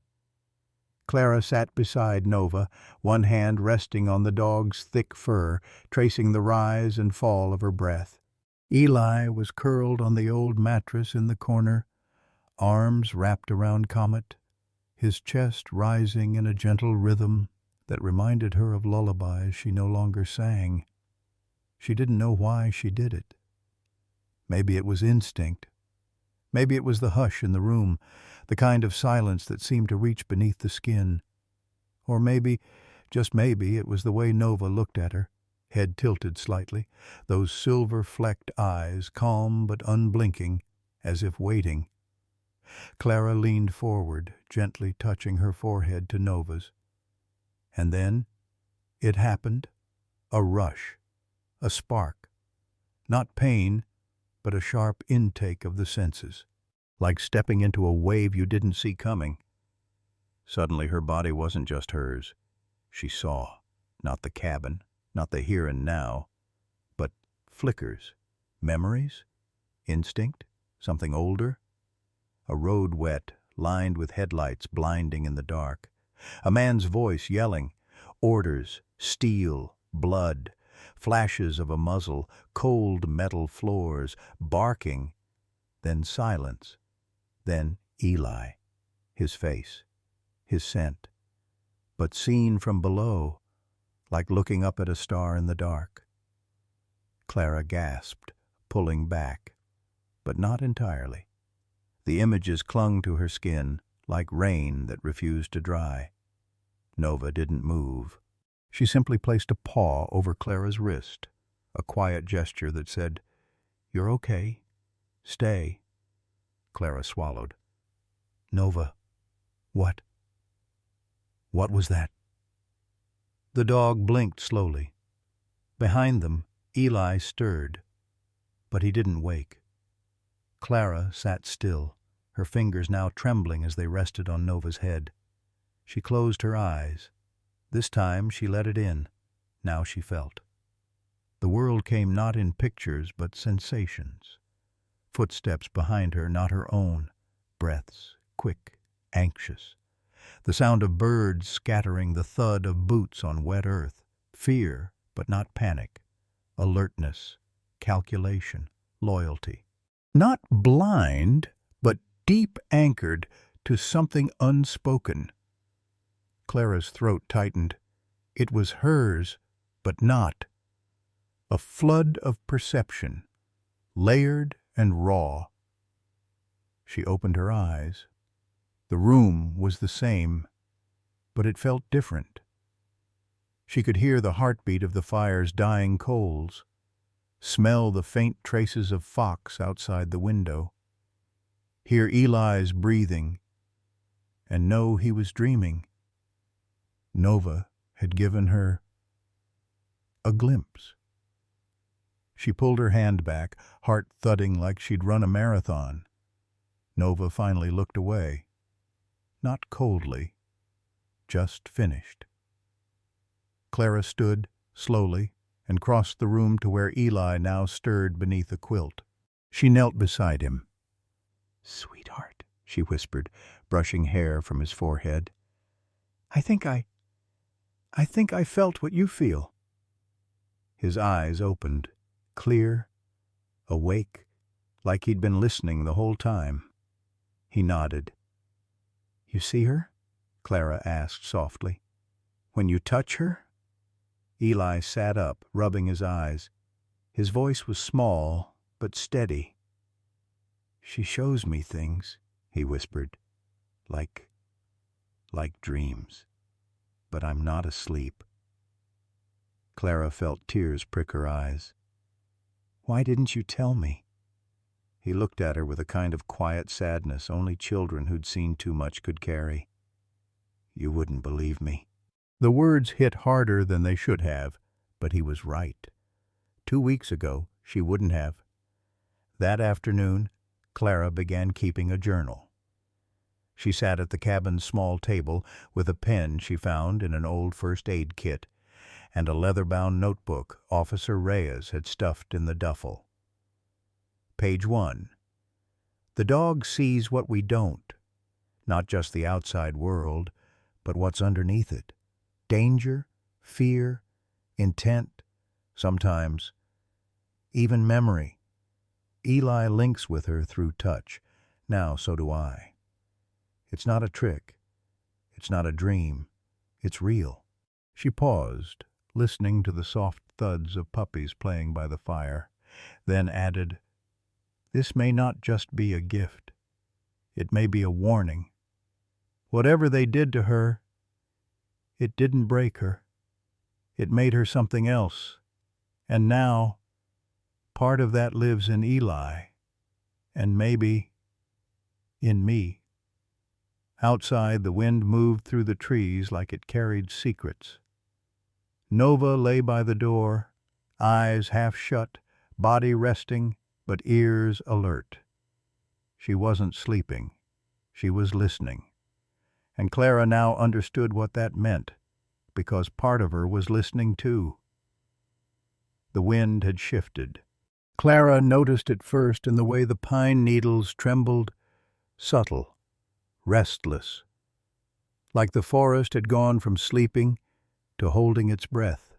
Clara sat beside Nova, one hand resting on the dog's thick fur, tracing the rise and fall of her breath. Eli was curled on the old mattress in the corner, arms wrapped around Comet, his chest rising in a gentle rhythm that reminded her of lullabies she no longer sang. She didn't know why she did it. Maybe it was instinct. Maybe it was the hush in the room, the kind of silence that seemed to reach beneath the skin. Or maybe, just maybe, it was the way Nova looked at her, head tilted slightly, those silver-flecked eyes, calm but unblinking, as if waiting. Clara leaned forward, gently touching her forehead to Nova's. And then it happened. A rush, a spark. Not pain, but a sharp intake of the senses, like stepping into a wave you didn't see coming. Suddenly her body wasn't just hers. She saw, not the cabin, not the here and now, but flickers, memories, instinct, something older. A road wet, lined with headlights blinding in the dark. A man's voice yelling, orders, steel, blood, flashes of a muzzle, cold metal floors, barking, then silence, then Eli, his face, his scent, but seen from below, like looking up at a star in the dark. Clara gasped, pulling back, but not entirely. The images clung to her skin, like rain that refused to dry. Nova didn't move. She simply placed a paw over Clara's wrist, a quiet gesture that said, "You're okay. Stay." Clara swallowed. "Nova, what? What was that?" The dog blinked slowly. Behind them, Eli stirred, but he didn't wake. Clara sat still, her fingers now trembling as they rested on Nova's head. She closed her eyes. This time she let it in. Now she felt. The world came not in pictures but sensations. Footsteps behind her, not her own. Breaths, quick, anxious. The sound of birds scattering, the thud of boots on wet earth. Fear, but not panic. Alertness, calculation, loyalty. Not blind, but deep anchored to something unspoken. Clara's throat tightened. It was hers, but not. A flood of perception, layered and raw. She opened her eyes. The room was the same, but it felt different. She could hear the heartbeat of the fire's dying coals, smell the faint traces of fox outside the window, hear Eli's breathing, and know he was dreaming. Nova had given her a glimpse. She pulled her hand back, heart thudding like she'd run a marathon. Nova finally looked away. Not coldly, just finished. Clara stood, slowly, and crossed the room to where Eli now stirred beneath a quilt. She knelt beside him. "Sweetheart," she whispered, brushing hair from his forehead. I think I felt what you feel." His eyes opened, clear, awake, like he'd been listening the whole time. He nodded. "You see her?" Clara asked softly. "When you touch her?" Eli sat up, rubbing his eyes. His voice was small, but steady. "She shows me things," he whispered, like dreams. But I'm not asleep." Clara felt tears prick her eyes. "Why didn't you tell me?" He looked at her with a kind of quiet sadness only children who'd seen too much could carry. "You wouldn't believe me." The words hit harder than they should have, but he was right. 2 weeks ago, she wouldn't have. That afternoon, Clara began keeping a journal. She sat at the cabin's small table with a pen she found in an old first aid kit and a leather-bound notebook Officer Reyes had stuffed in the duffel. Page 1. The dog sees what we don't, not just the outside world, but what's underneath it. Danger, fear, intent, sometimes even memory. Eli links with her through touch. Now so do I. It's not a trick. It's not a dream. It's real. She paused, listening to the soft thuds of puppies playing by the fire, then added, This may not just be a gift. It may be a warning. Whatever they did to her, it didn't break her. It made her something else. And now, part of that lives in Eli, and maybe in me. Outside, the wind moved through the trees like it carried secrets. Nova lay by the door, eyes half shut, body resting, but ears alert. She wasn't sleeping. She was listening. And Clara now understood what that meant, because part of her was listening too. The wind had shifted. Clara noticed it first in the way the pine needles trembled, subtle, restless, like the forest had gone from sleeping to holding its breath.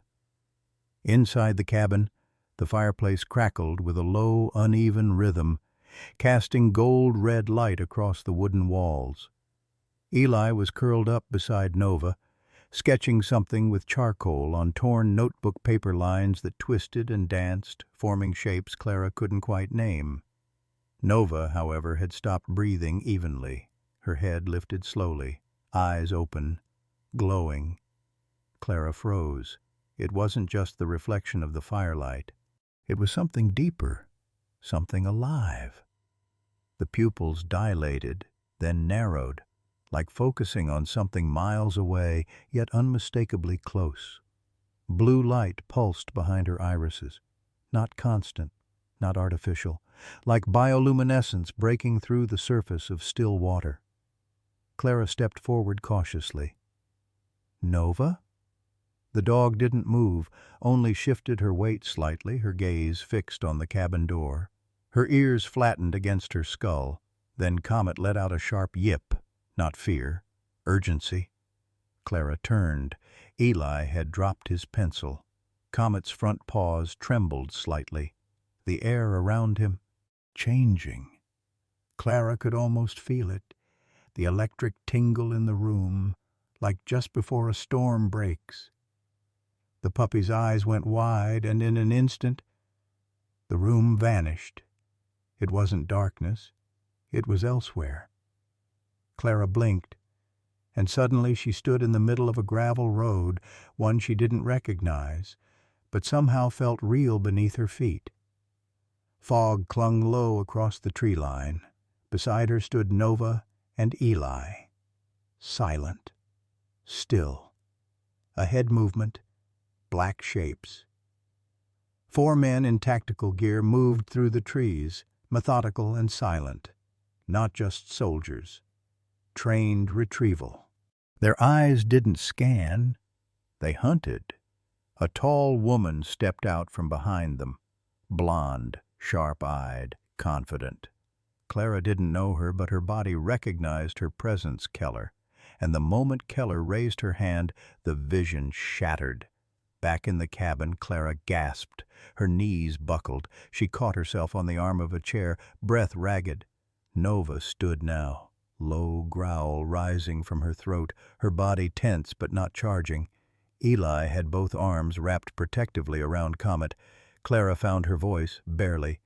Inside the cabin, the fireplace crackled with a low, uneven rhythm, casting gold-red light across the wooden walls. Eli was curled up beside Nova, sketching something with charcoal on torn notebook paper lines that twisted and danced, forming shapes Clara couldn't quite name. Nova, however, had stopped breathing evenly, her head lifted slowly, eyes open, glowing. Clara froze. It wasn't just the reflection of the firelight. It was something deeper, something alive. The pupils dilated, then narrowed, like focusing on something miles away, yet unmistakably close. Blue light pulsed behind her irises, not constant, not artificial, like bioluminescence breaking through the surface of still water. Clara stepped forward cautiously. Nova? The dog didn't move, only shifted her weight slightly, her gaze fixed on the cabin door. Her ears flattened against her skull. Then Comet let out a sharp yip, not fear, urgency. Clara turned. Eli had dropped his pencil. Comet's front paws trembled slightly, the air around him changing. Clara could almost feel it, the electric tingle in the room, like just before a storm breaks. The puppy's eyes went wide, and in an instant, the room vanished. It wasn't darkness. It was elsewhere. Clara blinked, and suddenly she stood in the middle of a gravel road, one she didn't recognize, but somehow felt real beneath her feet. Fog clung low across the tree line. Beside her stood Nova and Eli, silent, still. A head movement, black shapes. 4 men in tactical gear moved through the trees, methodical and silent, not just soldiers. Trained retrieval. Their eyes didn't scan, they hunted. A tall woman stepped out from behind them, blonde, sharp-eyed, confident. Clara didn't know her, but her body recognized her presence, Keller, and the moment Keller raised her hand, the vision shattered. Back in the cabin, Clara gasped. Her knees buckled. She caught herself on the arm of a chair, breath ragged. Nova stood now, low growl rising from her throat, her body tense but not charging. Eli had both arms wrapped protectively around Comet. Clara found her voice, barely.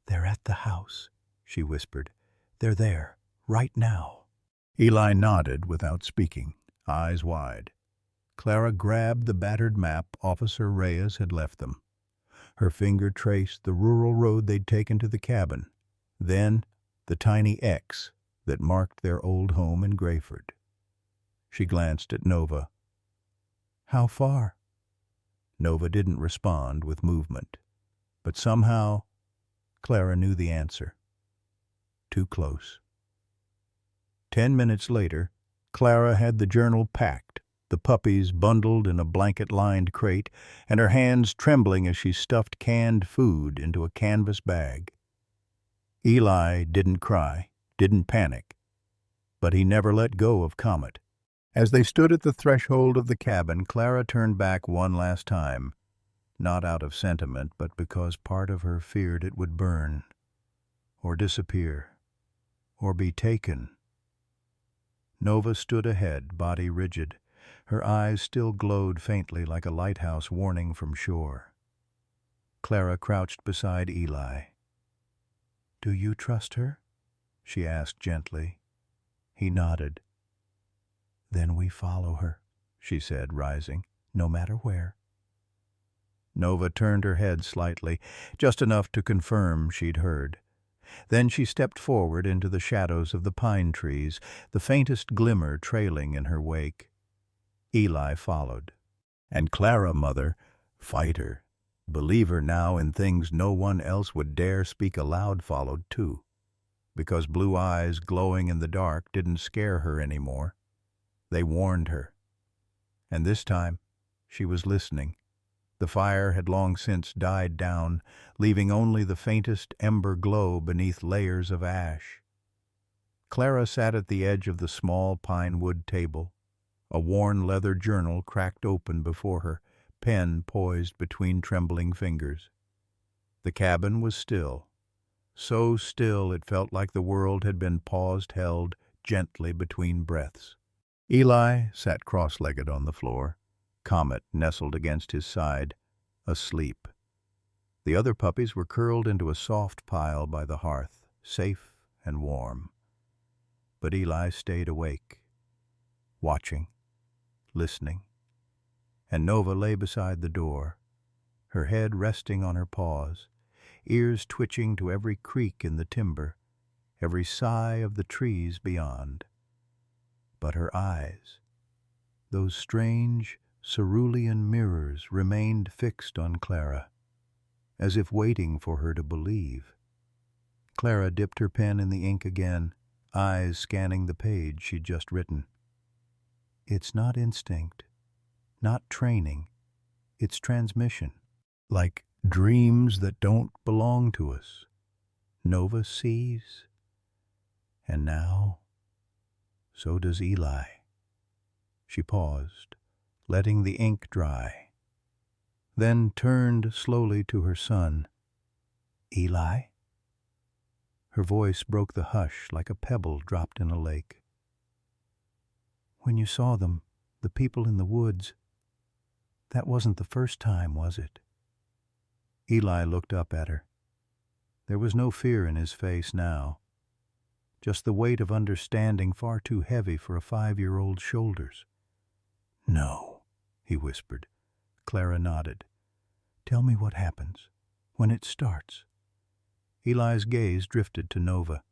"They're at the house," she whispered. "They're there, right now." Eli nodded without speaking, eyes wide. Clara grabbed the battered map Officer Reyes had left them. Her finger traced the rural road they'd taken to the cabin, then the tiny X that marked their old home in Grayford. She glanced at Nova. "How far?" Nova didn't respond with movement, but somehow Clara knew the answer. Too close. 10 minutes later, Clara had the journal packed, the puppies bundled in a blanket-lined crate, and her hands trembling as she stuffed canned food into a canvas bag. Eli didn't cry, didn't panic, but he never let go of Comet. As they stood at the threshold of the cabin, Clara turned back one last time, not out of sentiment, but because part of her feared it would burn, or disappear, or be taken. Nova stood ahead, body rigid. Her eyes still glowed faintly like a lighthouse warning from shore. Clara crouched beside Eli. "Do you trust her?" she asked gently. He nodded. "Then we follow her," she said, rising, "no matter where." Nova turned her head slightly, just enough to confirm she'd heard. Then she stepped forward into the shadows of the pine trees, the faintest glimmer trailing in her wake. Eli followed. And Clara, mother, fighter, believer now in things no one else would dare speak aloud, followed too, because blue eyes glowing in the dark didn't scare her anymore. They warned her. And this time she was listening. The fire had long since died down, leaving only the faintest ember glow beneath layers of ash. Clara sat at the edge of the small pine wood table, a worn leather journal cracked open before her, pen poised between trembling fingers. The cabin was still, so still it felt like the world had been paused, held gently between breaths. Eli sat cross-legged on the floor, Comet nestled against his side, asleep. The other puppies were curled into a soft pile by the hearth, safe and warm. But Eli stayed awake, watching, listening, and Nova lay beside the door, her head resting on her paws, ears twitching to every creak in the timber, every sigh of the trees beyond. But her eyes, those strange, cerulean mirrors, remained fixed on Clara, as if waiting for her to believe. Clara dipped her pen in the ink again, eyes scanning the page she'd just written. "It's not instinct, not training, it's transmission. Like dreams that don't belong to us. Nova sees, and now, so does Eli." She paused, letting the ink dry, then turned slowly to her son. "Eli?" Her voice broke the hush like a pebble dropped in a lake. "When you saw them, the people in the woods, that wasn't the first time, was it?" Eli looked up at her. There was no fear in his face now, just the weight of understanding far too heavy for a 5-year-old's shoulders. "No," he whispered. Clara nodded. "Tell me what happens, when it starts." Eli's gaze drifted to Nova.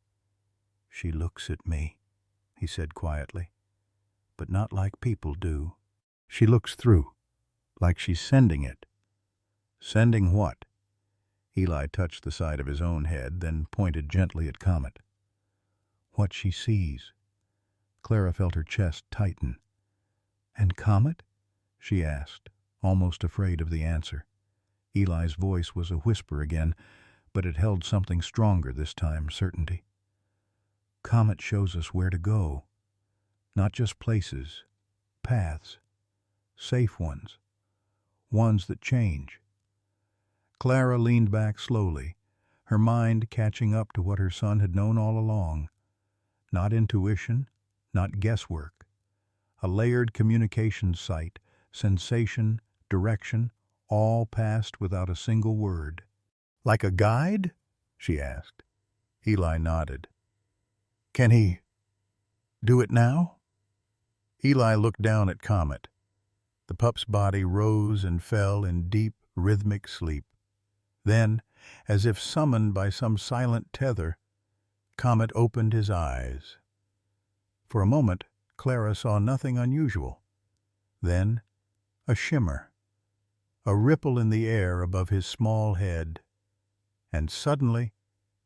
"She looks at me," he said quietly, "but not like people do. She looks through, like she's sending it." "Sending what?" Eli touched the side of his own head, then pointed gently at Comet. "What she sees." Clara felt her chest tighten. "And Comet?" she asked, almost afraid of the answer. Eli's voice was a whisper again, but it held something stronger this time, certainty. "Comet shows us where to go. Not just places, paths, safe ones, ones that change." Clara leaned back slowly, her mind catching up to what her son had known all along. Not intuition, not guesswork. A layered communication site, sensation, direction, all passed without a single word. "Like a guide?" she asked. Eli nodded. "Can he do it now?" Eli looked down at Comet. The pup's body rose and fell in deep, rhythmic sleep. Then, as if summoned by some silent tether, Comet opened his eyes. For a moment, Clara saw nothing unusual. Then, a shimmer, a ripple in the air above his small head. And suddenly,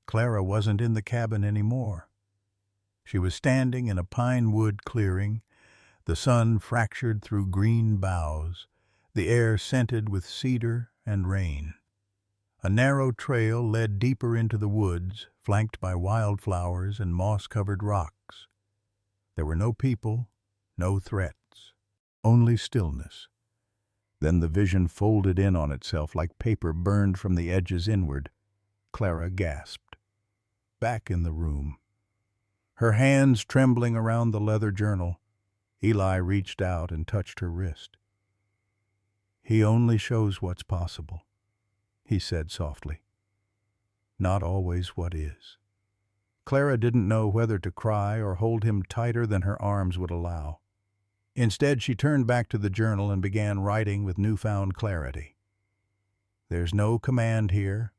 Clara wasn't in the cabin anymore. She was standing in a pine wood clearing, the sun fractured through green boughs, the air scented with cedar and rain. A narrow trail led deeper into the woods, flanked by wildflowers and moss-covered rocks. There were no people, no threats, only stillness. Then the vision folded in on itself like paper burned from the edges inward. Clara gasped. Back in the room, her hands trembling around the leather journal, Eli reached out and touched her wrist. "He only shows what's possible," he said softly. not always what is. Clara didn't know whether to cry or hold him tighter than her arms would allow. Instead, she turned back to the journal and began writing with newfound clarity. There's no command here,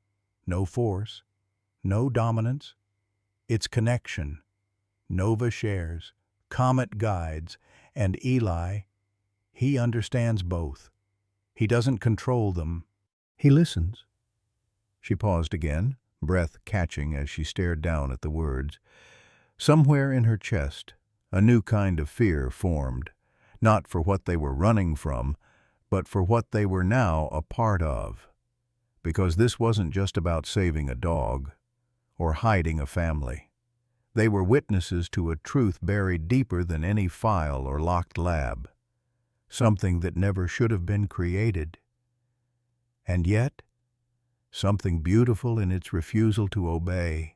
no force, no dominance. It's connection. Nova shares, Comet guides, and Eli, he understands both. He doesn't control them. He listens. She paused again, breath catching as she stared down at the words. Somewhere in her chest, a new kind of fear formed, not for what they were running from, but for what they were now a part of. Because this wasn't just about saving a dog or hiding a family. They were witnesses to a truth buried deeper than any file or locked lab, something that never should have been created. And yet, something beautiful in its refusal to obey.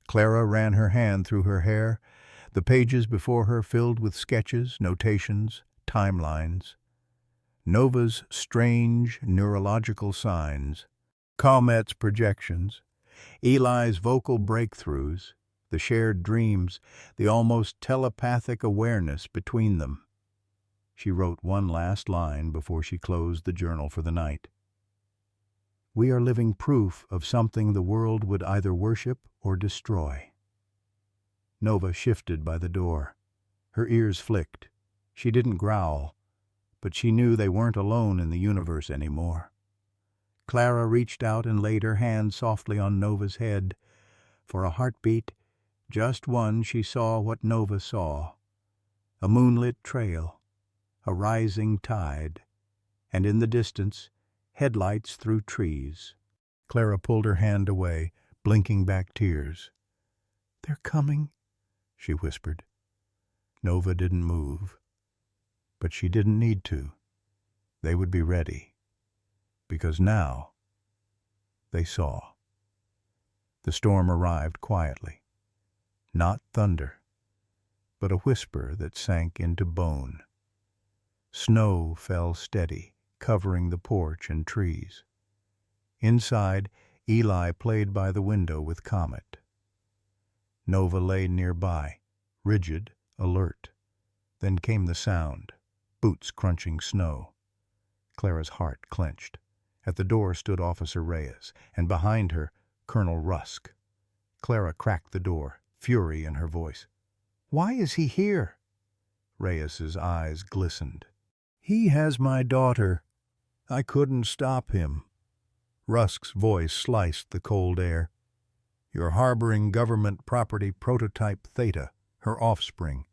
Clara ran her hand through her hair, the pages before her filled with sketches, notations, timelines. Nova's strange neurological signs, Comet's projections, Eli's vocal breakthroughs, the shared dreams, the almost telepathic awareness between them. She wrote one last line before she closed the journal for the night. We are living proof of something the world would either worship or destroy. Nova shifted by the door. Her ears flicked. She didn't growl, but she knew they weren't alone in the universe anymore. Clara reached out and laid her hand softly on Nova's head. For a heartbeat, just one, she saw what Nova saw. A moonlit trail, a rising tide, and in the distance, headlights through trees. Clara pulled her hand away, blinking back tears. "They're coming," she whispered. Nova didn't move. But she didn't need to. They would be ready. Because now, they saw. The storm arrived quietly. Not thunder, but a whisper that sank into bone. Snow fell steady, covering the porch and trees. Inside, Eli played by the window with Comet. Nova lay nearby, rigid, alert. Then came the sound, boots crunching snow. Clara's heart clenched. At the door stood Officer Reyes, and behind her, Colonel Rusk. Clara cracked the door, fury in her voice. "Why is he here?" Reyes's eyes glistened. "He has my daughter. I couldn't stop him." Rusk's voice sliced the cold air. "You're harboring government property prototype Theta, her offspring.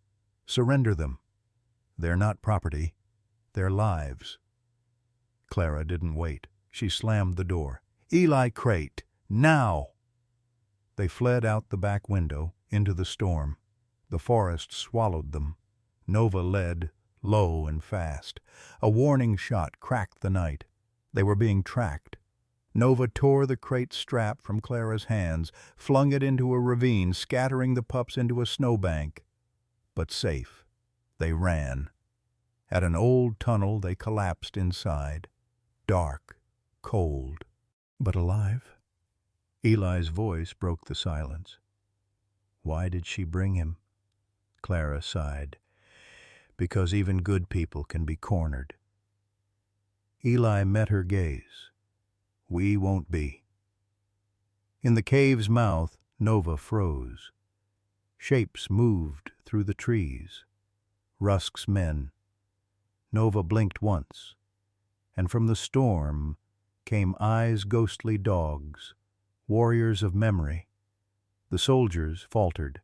Surrender them. They're not property. They're lives." Clara didn't wait. She slammed the door. "Eli Crate, now!" They fled out the back window, into the storm. The forest swallowed them. Nova led, low and fast. A warning shot cracked the night. They were being tracked. Nova tore the crate strap from Clara's hands, flung it into a ravine, scattering the pups into a snowbank. But safe. They ran. At an old tunnel they collapsed inside. Dark, cold, but alive. Eli's voice broke the silence. "Why did she bring him?" Clara sighed. "Because even good people can be cornered." Eli met her gaze. "We won't be." In the cave's mouth, Nova froze. Shapes moved through the trees. Rusk's men. Nova blinked once, and from the storm came eyes ghostly dogs, warriors of memory. The soldiers faltered.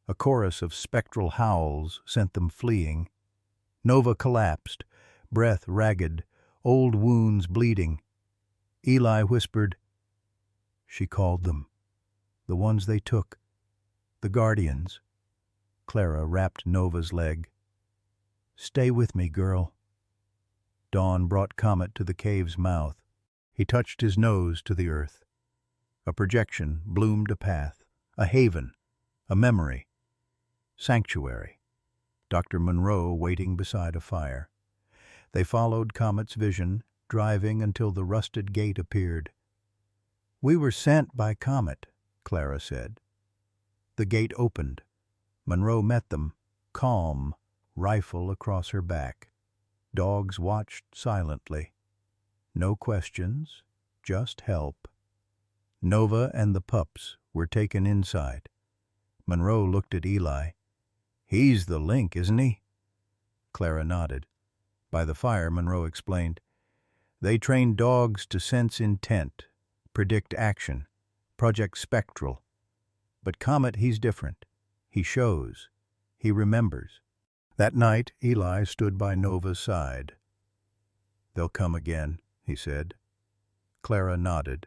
A chorus of spectral howls sent them fleeing. Nova collapsed, breath ragged, old wounds bleeding. Eli whispered. She called them. The ones they took. The guardians. Clara wrapped Nova's leg. "Stay with me, girl." Dawn brought Comet to the cave's mouth. He touched his nose to the earth. A projection bloomed a path, a haven, a memory. Sanctuary. Dr. Monroe waiting beside a fire. They followed Comet's vision, driving until the rusted gate appeared. "We were sent by Comet," Clara said. The gate opened. Monroe met them, calm, rifle across her back. Dogs watched silently. No questions, just help. Nova and the pups were taken inside. Monroe looked at Eli. "He's the link, isn't he?" Clara nodded. By the fire, Monroe explained, "They train dogs to sense intent, predict action, project spectral. But Comet, he's different. He shows. He remembers." That night, Eli stood by Nova's side. "They'll come again," he said. Clara nodded.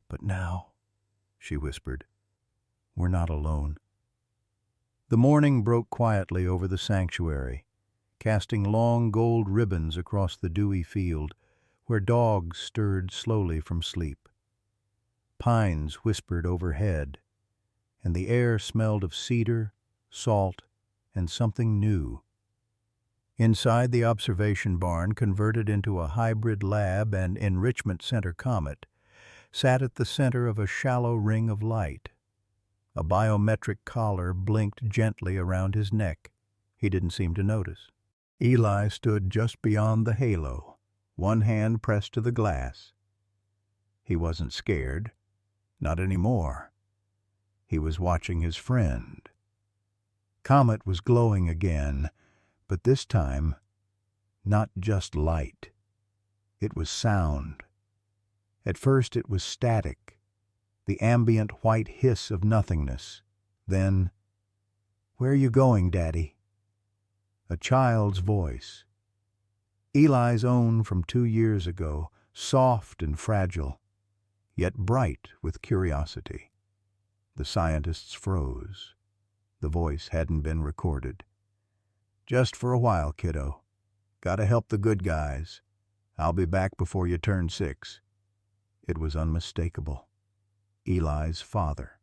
"But now," she whispered, "we're not alone." The morning broke quietly over the sanctuary, casting long gold ribbons across the dewy field, where dogs stirred slowly from sleep. Pines whispered overhead, and the air smelled of cedar, salt, and something new. Inside the observation barn, converted into a hybrid lab and enrichment center, Comet sat at the center of a shallow ring of light. A biometric collar blinked gently around his neck. He didn't seem to notice. Eli stood just beyond the halo, one hand pressed to the glass. He wasn't scared. Not anymore. He was watching his friend. Comet was glowing again, but this time, not just light. It was sound. At first it was static, the ambient white hiss of nothingness. Then, "Where are you going, Daddy?" A child's voice. Eli's own from 2 years ago, soft and fragile, yet bright with curiosity. The scientists froze. The voice hadn't been recorded. "Just for a while, kiddo. Gotta help the good guys. I'll be back before you turn 6. It was unmistakable. Eli's father.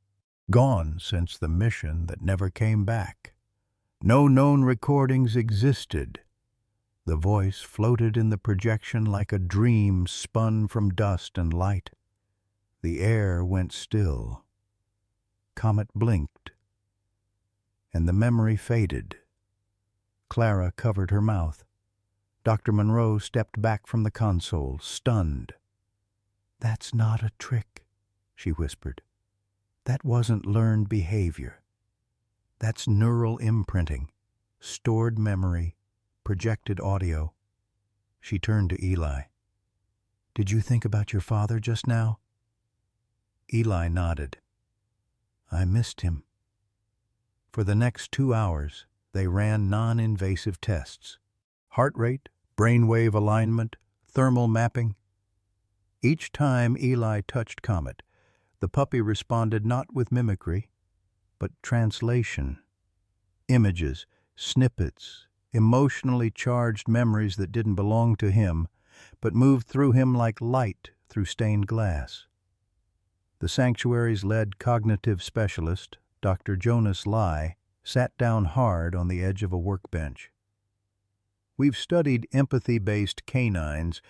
Gone since the mission that never came back. No known recordings existed. The voice floated in the projection like a dream spun from dust and light. The air went still. Comet blinked, and the memory faded. Clara covered her mouth. Dr. Monroe stepped back from the console, stunned. "That's not a trick," she whispered. "That wasn't learned behavior. That's neural imprinting, stored memory, projected audio." She turned to Eli. "Did you think about your father just now?" Eli nodded. "I missed him." For the next 2 hours, they ran non-invasive tests. Heart rate, brainwave alignment, thermal mapping. Each time Eli touched Comet, the puppy responded not with mimicry, but translation. Images, snippets, emotionally charged memories that didn't belong to him, but moved through him like light through stained glass. The sanctuary's lead cognitive specialist, Dr. Jonas Lai, sat down hard on the edge of a workbench. "We've studied empathy-based canines,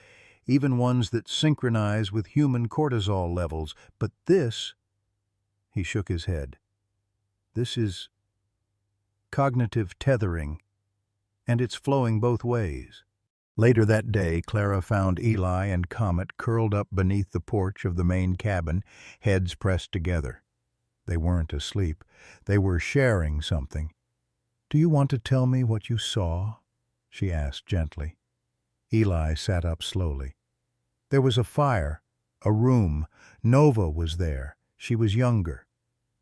even ones that synchronize with human cortisol levels, but this," he shook his head, "this is cognitive tethering, and it's flowing both ways." Later that day, Clara found Eli and Comet curled up beneath the porch of the main cabin, heads pressed together. They weren't asleep. They were sharing something. "Do you want to tell me what you saw?" she asked gently. Eli sat up slowly. There was a fire, a room. Nova was there. She was younger.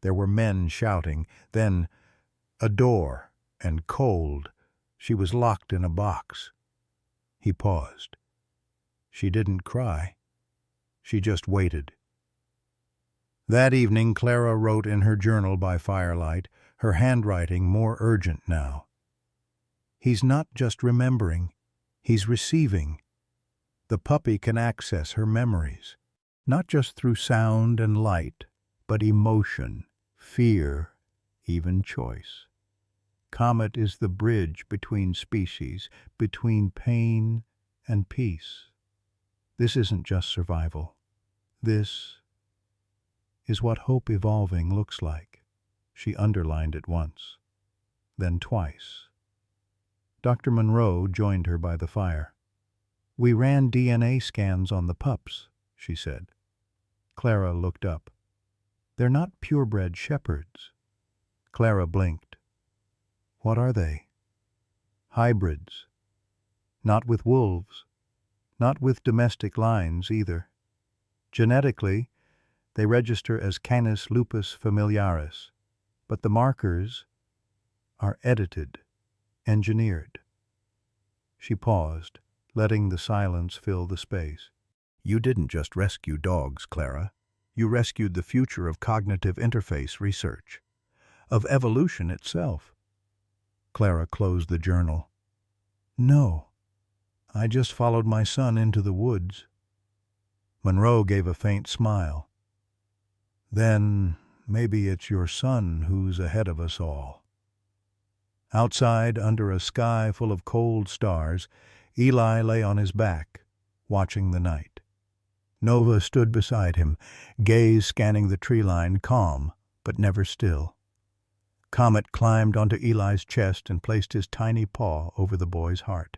There were men shouting. Then a door, and cold. She was locked in a box. He paused. She didn't cry. She just waited. That evening, Clara wrote in her journal by firelight, her handwriting more urgent now. "He's not just remembering. He's receiving. The puppy can access her memories, not just through sound and light, but emotion, fear, even choice. Comet is the bridge between species, between pain and peace. This isn't just survival. This is what hope evolving looks like." She underlined it once, then twice. Dr. Monroe joined her by the fire. "We ran DNA scans on the pups," she said. Clara looked up. "They're not purebred shepherds." Clara blinked. "What are they?" "Hybrids. Not with wolves. Not with domestic lines, either. Genetically, they register as Canis lupus familiaris, but the markers are edited, engineered." She paused, letting the silence fill the space. "You didn't just rescue dogs, Clara. You rescued the future of cognitive interface research, of evolution itself." Clara closed the journal. "No, I just followed my son into the woods." Monroe gave a faint smile. "Then maybe it's your son who's ahead of us all." Outside, under a sky full of cold stars, Eli lay on his back, watching the night. Nova stood beside him, gaze scanning the tree line, calm, but never still. Comet climbed onto Eli's chest and placed his tiny paw over the boy's heart.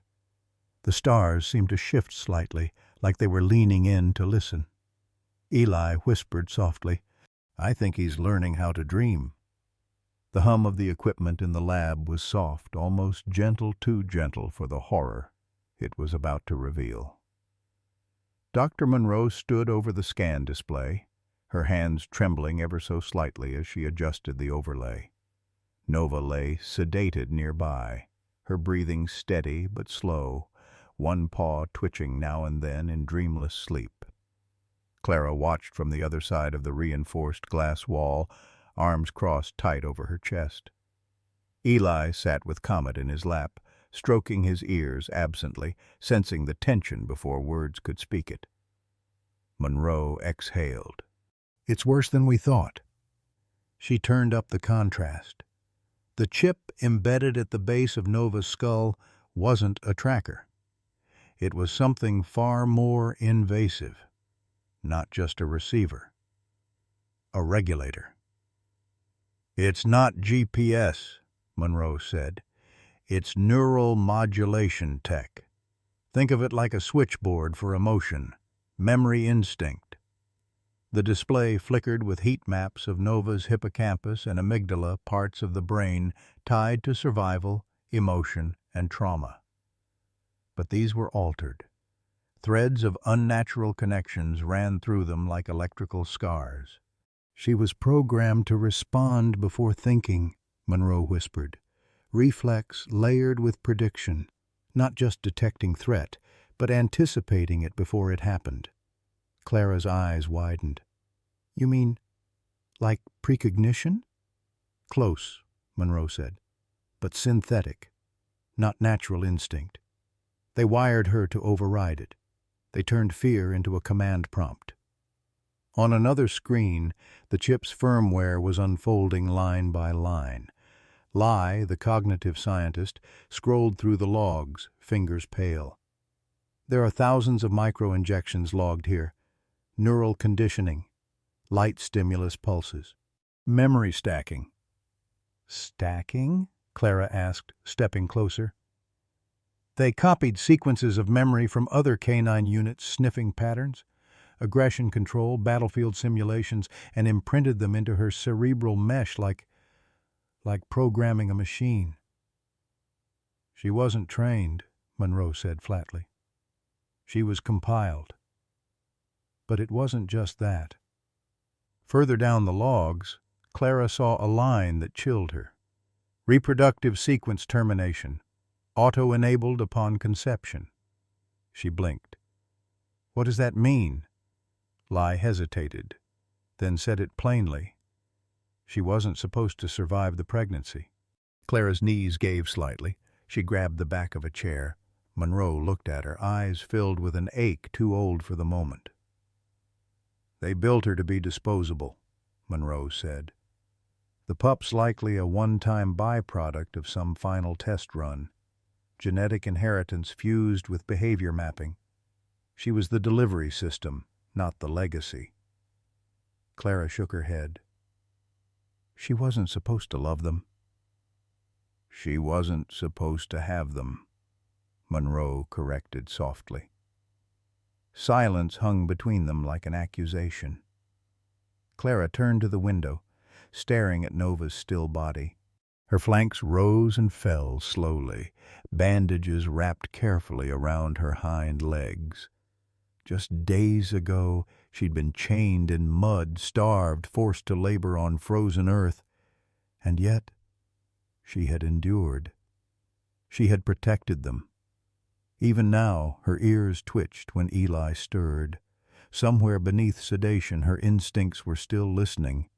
The stars seemed to shift slightly, like they were leaning in to listen. Eli whispered softly, "I think he's learning how to dream." The hum of the equipment in the lab was soft, almost gentle, too gentle for the horror it was about to reveal. Dr. Monroe stood over the scan display, her hands trembling ever so slightly as she adjusted the overlay. Nova lay sedated nearby, her breathing steady but slow, one paw twitching now and then in dreamless sleep. Clara watched from the other side of the reinforced glass wall, arms crossed tight over her chest. Eli sat with Comet in his lap, stroking his ears absently, sensing the tension before words could speak it. Monroe exhaled. "It's worse than we thought." She turned up the contrast. The chip embedded at the base of Nova's skull wasn't a tracker. It was something far more invasive. Not just a receiver. A regulator. "It's not GPS," Monroe said. "It's neural modulation tech. Think of it like a switchboard for emotion, memory instinct." The display flickered with heat maps of Nova's hippocampus and amygdala, parts of the brain tied to survival, emotion, and trauma. But these were altered. Threads of unnatural connections ran through them like electrical scars. "She was programmed to respond before thinking," Monroe whispered. "Reflex layered with prediction, not just detecting threat, but anticipating it before it happened." Clara's eyes widened. "You mean, like precognition?" "Close," Monroe said, "but synthetic, not natural instinct. They wired her to override it. They turned fear into a command prompt." On another screen, the chip's firmware was unfolding line by line. Lai, the cognitive scientist, scrolled through the logs, fingers pale. "There are thousands of micro-injections logged here. Neural conditioning, light stimulus pulses, memory stacking." "Stacking?" Clara asked, stepping closer. "They copied sequences of memory from other canine units, sniffing patterns, aggression control, battlefield simulations, and imprinted them into her cerebral mesh like programming a machine." "She wasn't trained," Monroe said flatly. "She was compiled." But it wasn't just that. Further down the logs, Clara saw a line that chilled her. "Reproductive sequence termination. Auto-enabled upon conception." She blinked. "What does that mean?" Lai hesitated, then said it plainly. She wasn't supposed to survive the pregnancy. Clara's knees gave slightly. She grabbed the back of a chair. Monroe looked at her, eyes filled with an ache too old for the moment. "They built her to be disposable," Monroe said. "The pup's likely a one-time byproduct of some final test run. Genetic inheritance fused with behavior mapping. She was the delivery system, not the legacy." Clara shook her head. She wasn't supposed to love them. She wasn't supposed to have them, Monroe corrected softly. Silence hung between them like an accusation. Clara turned to the window, staring at Nova's still body. Her flanks rose and fell slowly, bandages wrapped carefully around her hind legs. Just days ago, she'd been chained in mud, starved, forced to labor on frozen earth. And yet, she had endured. She had protected them. Even now, her ears twitched when Eli stirred. Somewhere beneath sedation, her instincts were still listening.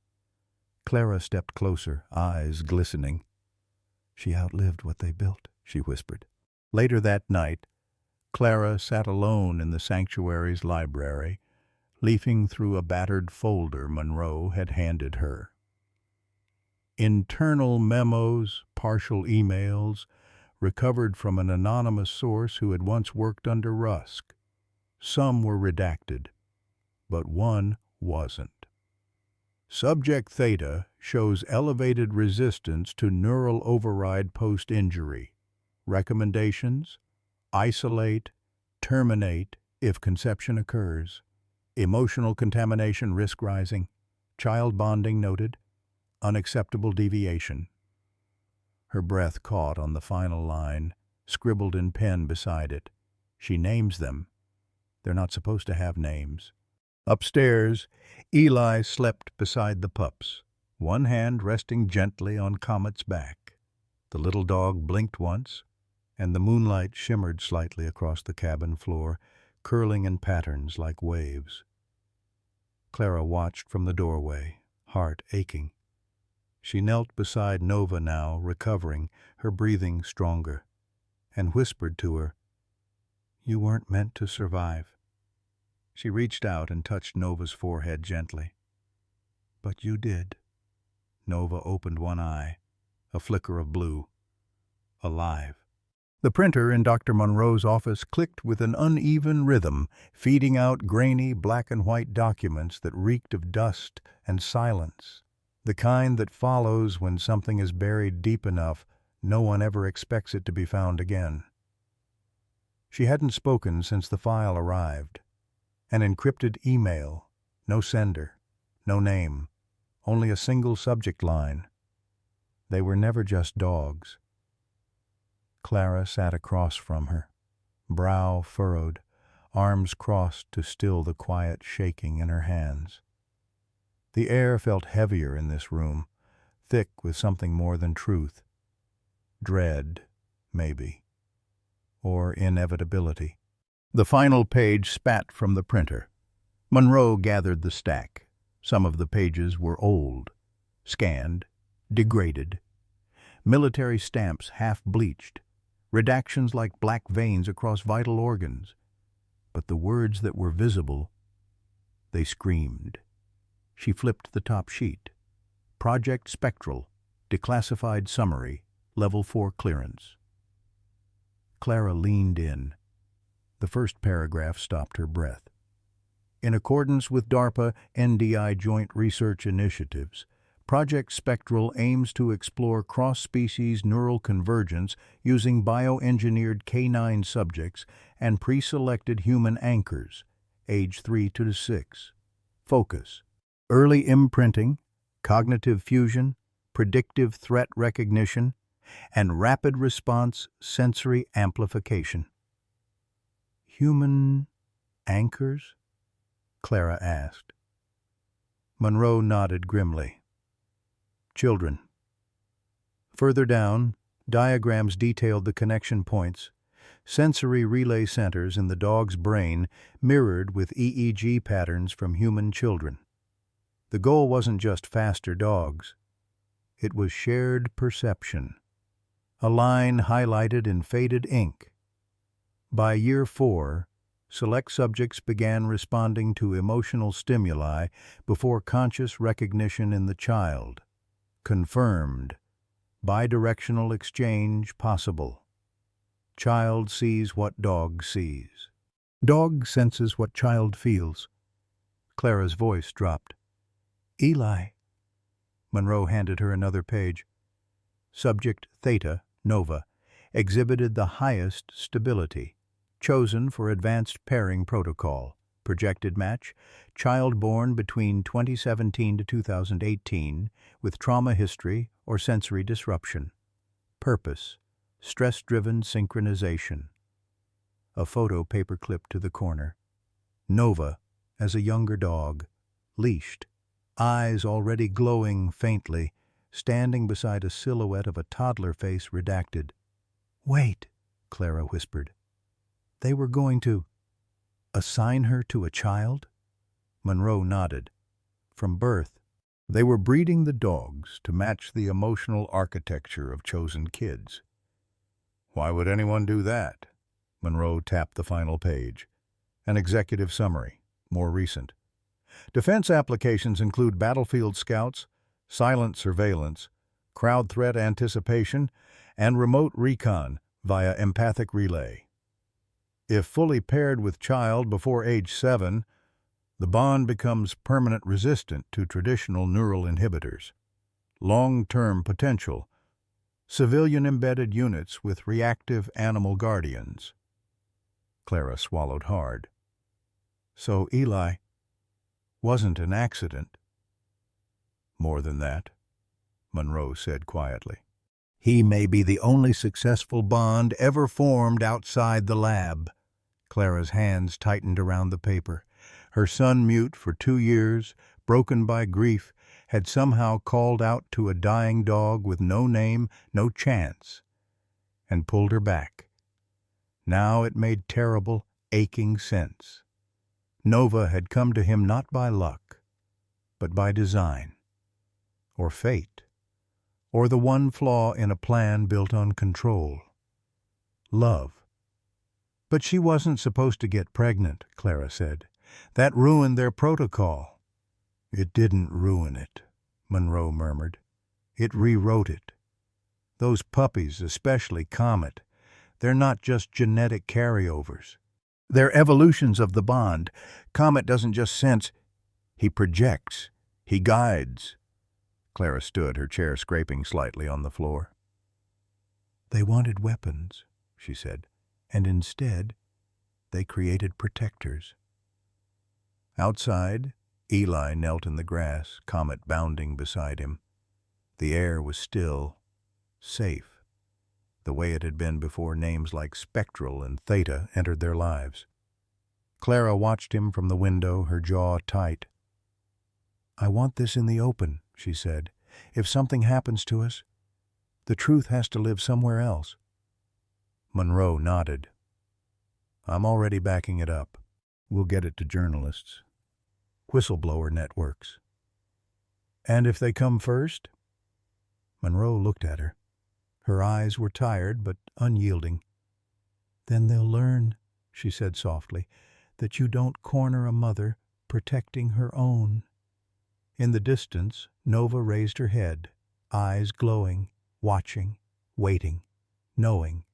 Clara stepped closer, eyes glistening. "She outlived what they built," she whispered. Later that night, Clara sat alone in the sanctuary's library, leafing through a battered folder Monroe had handed her. Internal memos, partial emails, recovered from an anonymous source who had once worked under Rusk. Some were redacted, but one wasn't. Subject Theta shows elevated resistance to neural override post-injury. Recommendations: isolate, terminate if conception occurs. Emotional contamination risk rising. Child bonding noted. Unacceptable deviation. Her breath caught on the final line, scribbled in pen beside it. She names them. They're not supposed to have names. Upstairs, Eli slept beside the pups, one hand resting gently on Comet's back. The little dog blinked once, and the moonlight shimmered slightly across the cabin floor, curling in patterns like waves. Clara watched from the doorway, heart aching. She knelt beside Nova now, recovering, her breathing stronger, and whispered to her, "You weren't meant to survive." She reached out and touched Nova's forehead gently. "But you did." Nova opened one eye, a flicker of blue. Alive. The printer in Dr. Monroe's office clicked with an uneven rhythm, feeding out grainy black-and-white documents that reeked of dust and silence. The kind that follows when something is buried deep enough no one ever expects it to be found again. She hadn't spoken since the file arrived. An encrypted email, no sender, no name, only a single subject line. They were never just dogs. Clara sat across from her, brow furrowed, arms crossed to still the quiet shaking in her hands. The air felt heavier in this room, thick with something more than truth. Dread, maybe, or inevitability. The final page spat from the printer. Monroe gathered the stack. Some of the pages were old, scanned, degraded. Military stamps half-bleached, redactions like black veins across vital organs. But the words that were visible, they screamed. She flipped the top sheet. Project Spectral, declassified summary, level 4 clearance. Clara leaned in. The first paragraph stopped her breath. In accordance with DARPA NDI Joint Research Initiatives, Project Spectral aims to explore cross-species neural convergence using bioengineered canine subjects and pre-selected human anchors, age 3 to 6. Focus: early imprinting, cognitive fusion, predictive threat recognition, and rapid response sensory amplification. "Human anchors?" Clara asked. Monroe nodded grimly. "Children." Further down, diagrams detailed the connection points. Sensory relay centers in the dog's brain mirrored with EEG patterns from human children. The goal wasn't just faster dogs. It was shared perception. A line highlighted in faded ink. By year 4, select subjects began responding to emotional stimuli before conscious recognition in the child. Confirmed. Bidirectional exchange possible. Child sees what dog sees. Dog senses what child feels. Clara's voice dropped. Eli. Monroe handed her another page. Subject Theta, Nova, exhibited the highest stability. Chosen for advanced pairing protocol. Projected match, child born between 2017 to 2018 with trauma history or sensory disruption. Purpose, stress-driven synchronization. A photo paper-clipped to the corner. Nova, as a younger dog, leashed, eyes already glowing faintly, standing beside a silhouette of a toddler face redacted. "Wait," Clara whispered. "They were going to assign her to a child?" Monroe nodded. From birth, they were breeding the dogs to match the emotional architecture of chosen kids. Why would anyone do that? Monroe tapped the final page. An executive summary, more recent. Defense applications include battlefield scouts, silent surveillance, crowd threat anticipation, and remote recon via empathic relay. If fully paired with child before age 7, the bond becomes permanent resistant to traditional neural inhibitors. Long-term potential. Civilian-embedded units with reactive animal guardians. Clara swallowed hard. So Eli wasn't an accident. More than that, Monroe said quietly. He may be the only successful bond ever formed outside the lab. Clara's hands tightened around the paper. Her son, mute for 2 years, broken by grief, had somehow called out to a dying dog with no name, no chance, and pulled her back. Now it made terrible, aching sense. Nova had come to him not by luck, but by design, or fate, or the one flaw in a plan built on control. Love. But she wasn't supposed to get pregnant, Clara said. That ruined their protocol. It didn't ruin it, Monroe murmured. It rewrote it. Those puppies, especially Comet, they're not just genetic carryovers. They're evolutions of the bond. Comet doesn't just sense, he projects, he guides. Clara stood, her chair scraping slightly on the floor. They wanted weapons, she said, and instead they created protectors. Outside, Eli knelt in the grass, Comet bounding beside him. The air was still, safe, the way it had been before names like Spectral and Theta entered their lives. Clara watched him from the window, her jaw tight. "I want this in the open," she said. "If something happens to us, the truth has to live somewhere else." Monroe nodded. "I'm already backing it up. We'll get it to journalists. Whistleblower networks." "And if they come first?" Monroe looked at her. Her eyes were tired but unyielding. "Then they'll learn," she said softly, "that you don't corner a mother protecting her own." In the distance, Nova raised her head, eyes glowing, watching, waiting, knowing.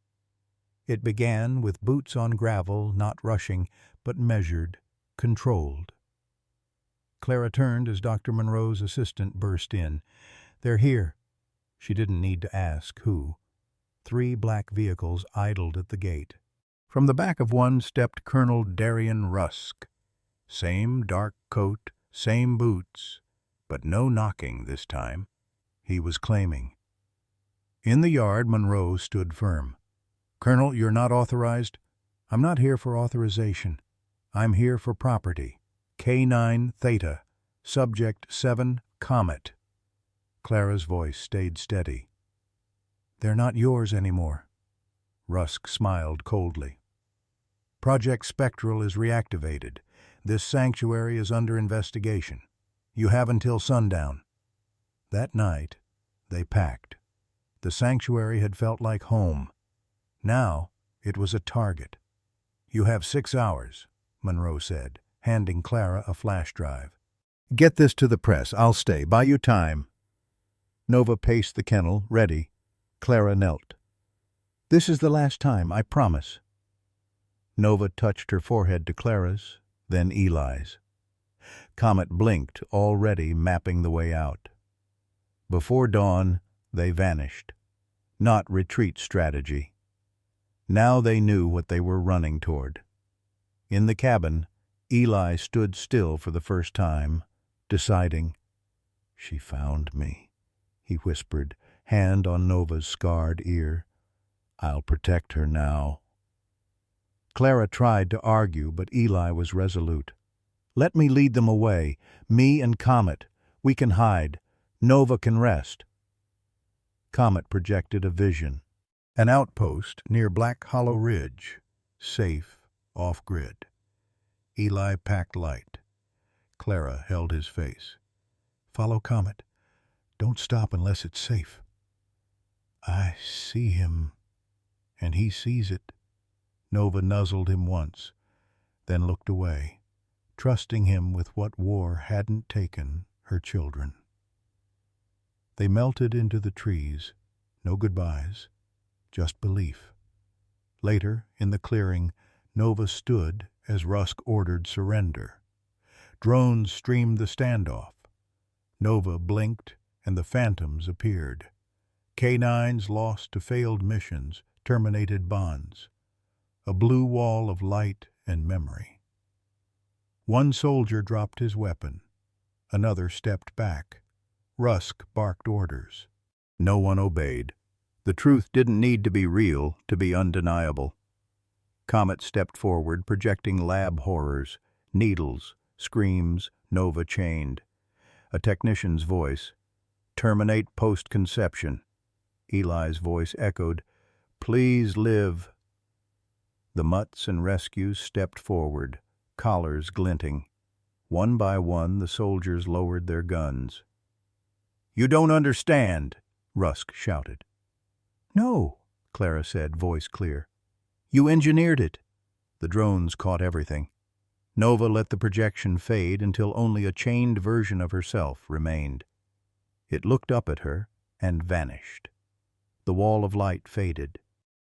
It began with boots on gravel, not rushing, but measured, controlled. Clara turned as Dr. Monroe's assistant burst in. "They're here." She didn't need to ask who. 3 black vehicles idled at the gate. From the back of one stepped Colonel Darian Rusk. Same dark coat, same boots, but no knocking this time. He was claiming. In the yard, Monroe stood firm. "Colonel, you're not authorized?" "I'm not here for authorization. I'm here for property. K9 Theta, Subject 7 Comet." Clara's voice stayed steady. "They're not yours anymore." Rusk smiled coldly. "Project Spectral is reactivated. This sanctuary is under investigation. You have until sundown." That night, they packed. The sanctuary had felt like home. Now, it was a target. "You have 6 hours, Monroe said, handing Clara a flash drive. "Get this to the press. I'll stay. Buy you time." Nova paced the kennel, ready. Clara knelt. "This is the last time, I promise." Nova touched her forehead to Clara's, then Eli's. Comet blinked, already mapping the way out. Before dawn, they vanished. Not retreat strategy. Now they knew what they were running toward. In the cabin, Eli stood still for the first time, deciding. "She found me," he whispered, hand on Nova's scarred ear. "I'll protect her now." Clara tried to argue, but Eli was resolute. "Let me lead them away. Me and Comet. We can hide. Nova can rest." Comet projected a vision. An outpost near Black Hollow Ridge. Safe, off-grid. Eli packed light. Clara held his face. "Follow Comet. Don't stop unless it's safe." "I see him, and he sees it." Nova nuzzled him once, then looked away, trusting him with what war hadn't taken, her children. They melted into the trees, no goodbyes, just belief. Later, in the clearing, Nova stood as Rusk ordered surrender. Drones streamed the standoff. Nova blinked, and the phantoms appeared. K-9s lost to failed missions, terminated bonds. A blue wall of light and memory. One soldier dropped his weapon. Another stepped back. Rusk barked orders. No one obeyed. The truth didn't need to be real to be undeniable. Comet stepped forward, projecting lab horrors, needles, screams, Nova chained. A technician's voice. "Terminate post-conception." Eli's voice echoed, "Please live." The mutts and rescues stepped forward, collars glinting. One by one, the soldiers lowered their guns. "You don't understand," Rusk shouted. "No," Clara said, voice clear. "You engineered it." The drones caught everything. Nova let the projection fade until only a chained version of herself remained. It looked up at her and vanished. The wall of light faded.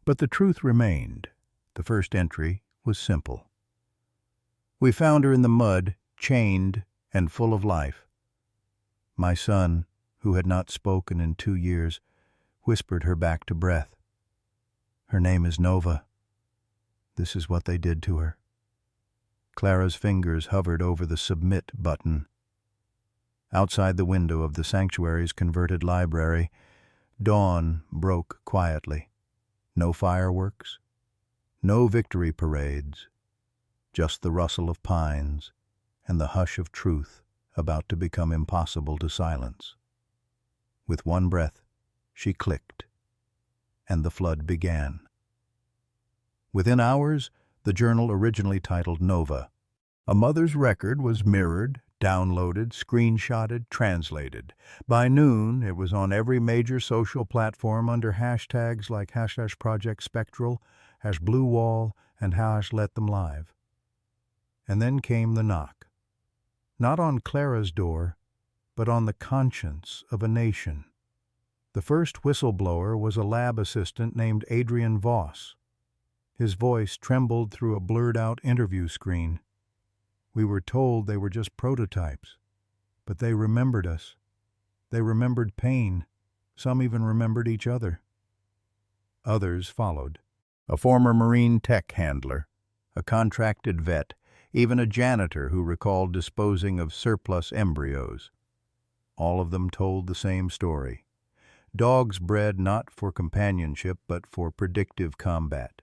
But the truth remained. The first entry was simple. "We found her in the mud, chained and full of life." My son, who had not spoken in 2 years, whispered her back to breath. "Her name is Nova. This is what they did to her." Clara's fingers hovered over the submit button. Outside the window of the sanctuary's converted library, dawn broke quietly. No fireworks, no victory parades, just the rustle of pines and the hush of truth about to become impossible to silence. With one breath, she clicked, and the flood began. Within hours, the journal originally titled Nova. A mother's record was mirrored, downloaded, screenshotted, translated. By noon, it was on every major social platform under hashtags like #ProjectSpectral, #BlueWall, and #LetThemLive. And then came the knock. Not on Clara's door, but on the conscience of a nation. The first whistleblower was a lab assistant named Adrian Voss. His voice trembled through a blurred-out interview screen. "We were told they were just prototypes, but they remembered us. They remembered pain. Some even remembered each other." Others followed. A former Marine tech handler, a contracted vet, even a janitor who recalled disposing of surplus embryos. All of them told the same story. Dogs bred not for companionship but for predictive combat.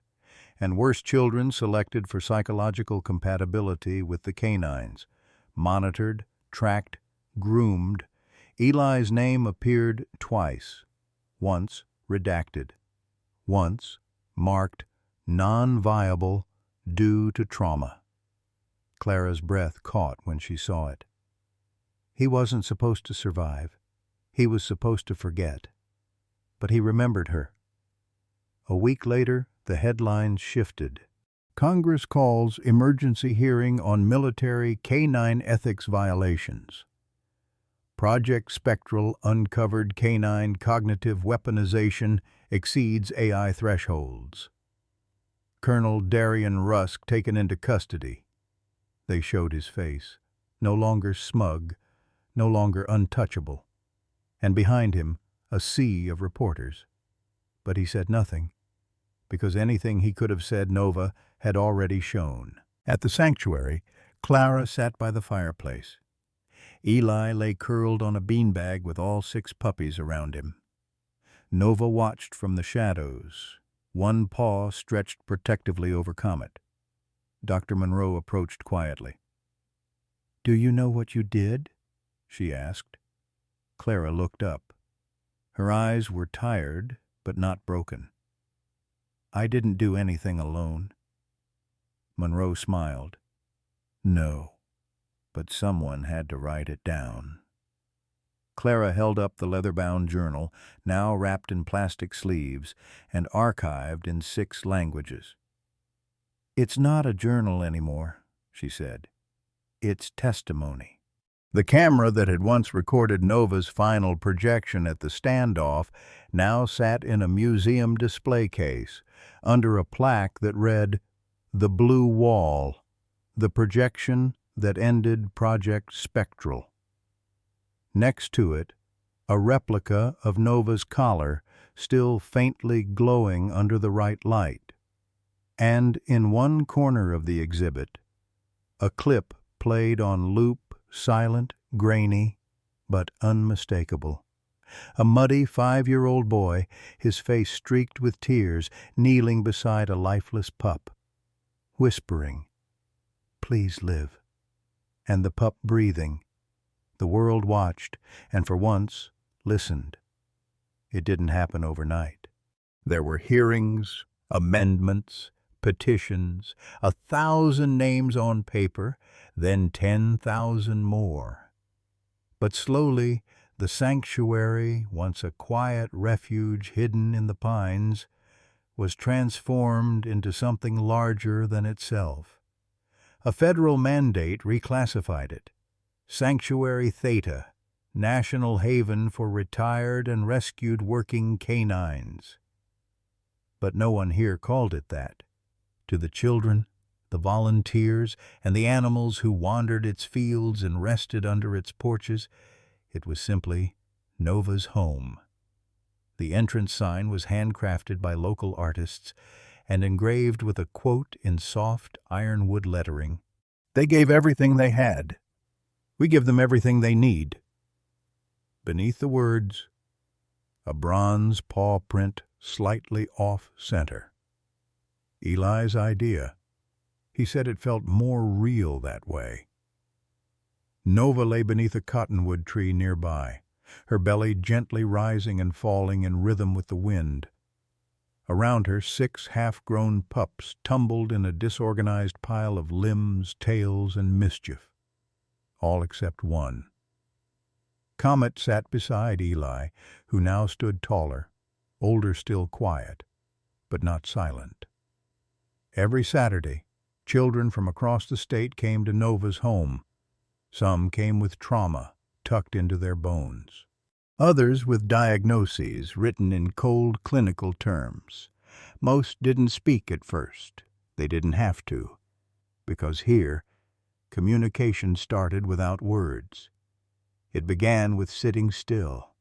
And worse children selected for psychological compatibility with the canines. Monitored, tracked, groomed. Eli's name appeared twice. Once redacted. Once marked non-viable due to trauma. Clara's breath caught when she saw it. He wasn't supposed to survive. He was supposed to forget. But he remembered her. A week later, the headlines shifted. Congress calls emergency hearing on military K-9 ethics violations. Project Spectral uncovered K-9 cognitive weaponization exceeds AI thresholds. Colonel Darian Rusk taken into custody. They showed his face. no longer smug, no longer untouchable, and behind him a sea of reporters. But he said nothing, because anything he could have said Nova had already shown. At the sanctuary, Clara sat by the fireplace. Eli lay curled on a beanbag with all 6 puppies around him. Nova watched from the shadows, one paw stretched protectively over Comet. Dr. Monroe approached quietly. "Do you know what you did?" she asked. Clara looked up. Her eyes were tired, but not broken. "I didn't do anything alone." Monroe smiled. "No, but someone had to write it down." Clara held up the leather-bound journal, now wrapped in plastic sleeves and archived in 6 languages. "It's not a journal anymore," she said. "It's testimony." The camera that had once recorded Nova's final projection at the standoff now sat in a museum display case, under a plaque that read, "The Blue Wall, the projection that ended Project Spectral." Next to it, a replica of Nova's collar, still faintly glowing under the right light. And in one corner of the exhibit, a clip played on loop, silent, grainy, but unmistakable. A muddy 5-year-old boy, his face streaked with tears, kneeling beside a lifeless pup, whispering, "Please live," and the pup breathing. The world watched, and for once, listened. It didn't happen overnight. There were hearings, amendments, petitions, 1,000 names on paper, then 10,000 more. But slowly, the sanctuary, once a quiet refuge hidden in the pines, was transformed into something larger than itself. A federal mandate reclassified it. Sanctuary Theta, national haven for retired and rescued working canines. But no one here called it that. To the children, the volunteers, and the animals who wandered its fields and rested under its porches, it was simply Nova's home. The entrance sign was handcrafted by local artists and engraved with a quote in soft ironwood lettering. "They gave everything they had. We give them everything they need." Beneath the words, a bronze paw print slightly off-center. Eli's idea. He said it felt more real that way. Nova lay beneath a cottonwood tree nearby, her belly gently rising and falling in rhythm with the wind. Around her, 6 half-grown pups tumbled in a disorganized pile of limbs, tails, and mischief. All except one. Comet sat beside Eli, who now stood taller, older still, quiet, but not silent. Every Saturday, children from across the state came to Nova's home. Some came with trauma tucked into their bones. Others with diagnoses written in cold clinical terms. Most didn't speak at first. They didn't have to, because here, communication started without words. It began with sitting still,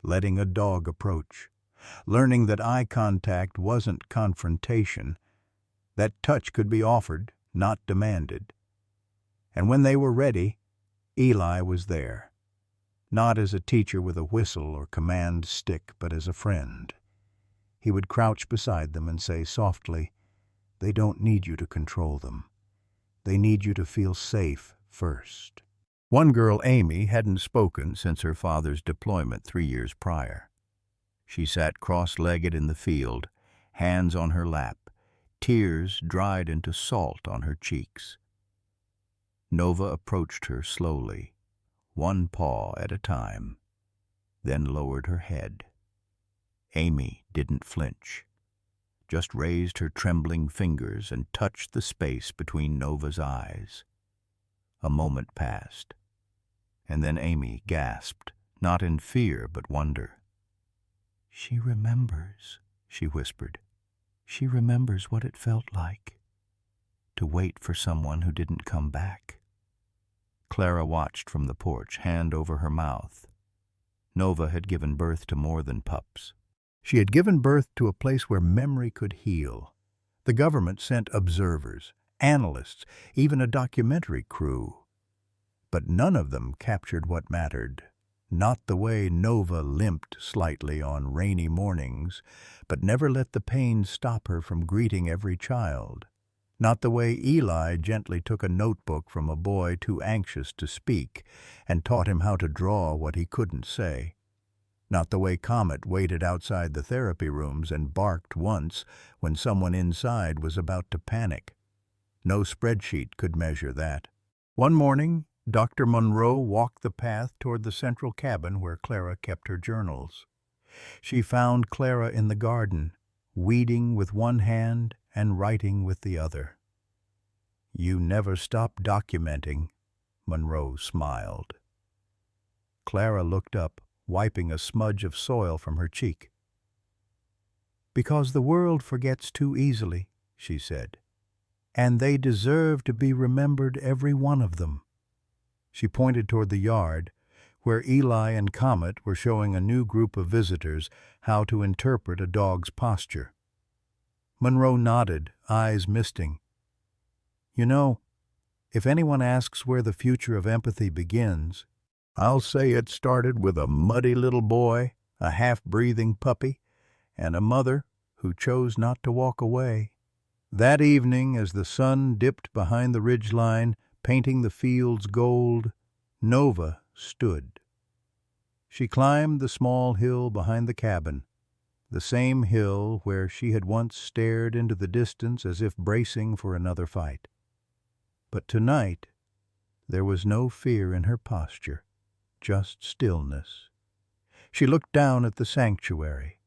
letting a dog approach, learning that eye contact wasn't confrontation, that touch could be offered, not demanded. And when they were ready, Eli was there, not as a teacher with a whistle or command stick, but as a friend. He would crouch beside them and say softly, "They don't need you to control them. They need you to feel safe first." One girl, Amy, hadn't spoken since her father's deployment 3 years prior. She sat cross-legged in the field, hands on her lap, tears dried into salt on her cheeks. Nova approached her slowly, one paw at a time, then lowered her head. Amy didn't flinch, just raised her trembling fingers and touched the space between Nova's eyes. A moment passed, and then Amy gasped, not in fear but wonder. "She remembers," she whispered. "She remembers what it felt like to wait for someone who didn't come back." Clara watched from the porch, hand over her mouth. Nova had given birth to more than pups. She had given birth to a place where memory could heal. The government sent observers, analysts, even a documentary crew. But none of them captured what mattered. Not the way Nova limped slightly on rainy mornings, but never let the pain stop her from greeting every child. Not the way Eli gently took a notebook from a boy too anxious to speak and taught him how to draw what he couldn't say. Not the way Comet waited outside the therapy rooms and barked once when someone inside was about to panic. No spreadsheet could measure that. One morning, Dr. Monroe walked the path toward the central cabin where Clara kept her journals. She found Clara in the garden, weeding with one hand and writing with the other. "You never stop documenting," Monroe smiled. Clara looked up, wiping a smudge of soil from her cheek. "Because the world forgets too easily," she said, "and they deserve to be remembered, every one of them." She pointed toward the yard, where Eli and Comet were showing a new group of visitors how to interpret a dog's posture. Monroe nodded, eyes misting. "You know, if anyone asks where the future of empathy begins, I'll say it started with a muddy little boy, a half-breathing puppy, and a mother who chose not to walk away." That evening, as the sun dipped behind the ridgeline, painting the fields gold, Nova stood. She climbed the small hill behind the cabin, the same hill where she had once stared into the distance as if bracing for another fight. But tonight, there was no fear in her posture, just stillness. She looked down at the sanctuary,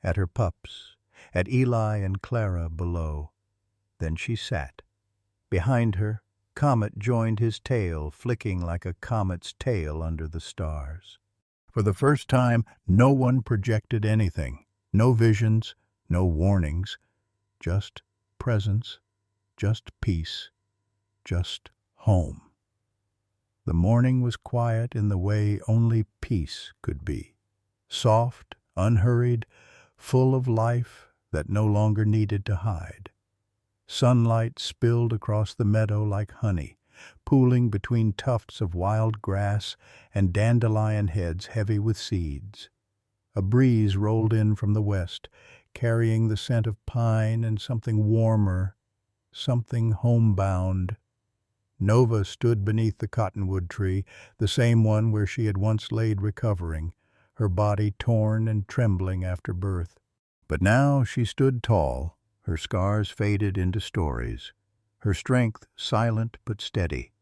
at her pups, at Eli and Clara below. Then she sat. Behind her, Comet joined his tail, flicking like a comet's tail under the stars. For the first time, no one projected anything. No visions, no warnings, just presence, just peace, just home. The morning was quiet in the way only peace could be. Soft, unhurried, full of life that no longer needed to hide. Sunlight spilled across the meadow like honey, pooling between tufts of wild grass and dandelion heads heavy with seeds. A breeze rolled in from the west, carrying the scent of pine and something warmer, something homebound. Nova stood beneath the cottonwood tree, the same one where she had once laid recovering, her body torn and trembling after birth. But now she stood tall, her scars faded into stories, her strength silent but steady.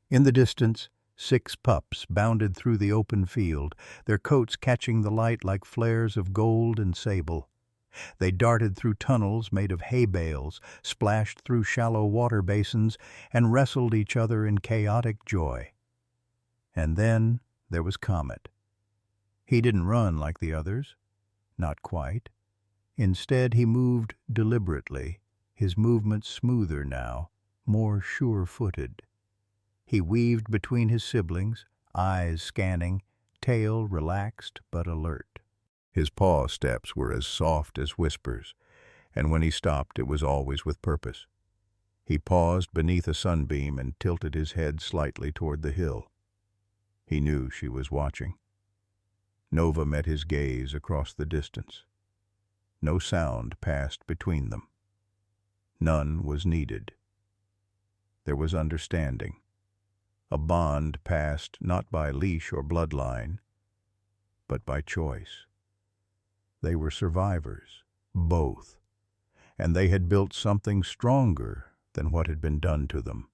In the distance, 6 pups bounded through the open field, their coats catching the light like flares of gold and sable. They darted through tunnels made of hay bales, splashed through shallow water basins, and wrestled each other in chaotic joy. And then there was Comet. He didn't run like the others. Not quite. Instead, he moved deliberately, his movements smoother now, more sure-footed. He weaved between his siblings, eyes scanning, tail relaxed but alert. His paw steps were as soft as whispers, and when he stopped it was always with purpose. He paused beneath a sunbeam and tilted his head slightly toward the hill. He knew she was watching. Nova met his gaze across the distance. No sound passed between them. None was needed. There was understanding. A bond passed not by leash or bloodline, but by choice. They were survivors, both, and they had built something stronger than what had been done to them.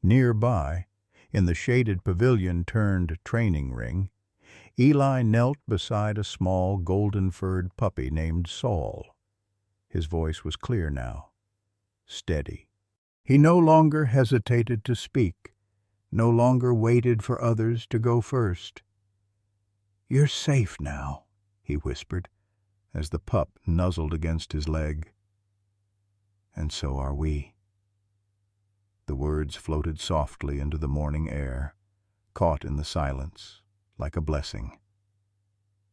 Nearby, in the shaded pavilion-turned training ring, Eli knelt beside a small golden-furred puppy named Saul. His voice was clear now, steady. He no longer hesitated to speak, no longer waited for others to go first. "You're safe now," he whispered, as the pup nuzzled against his leg. "And so are we." The The words floated softly into the morning air, caught in the silence, like a blessing.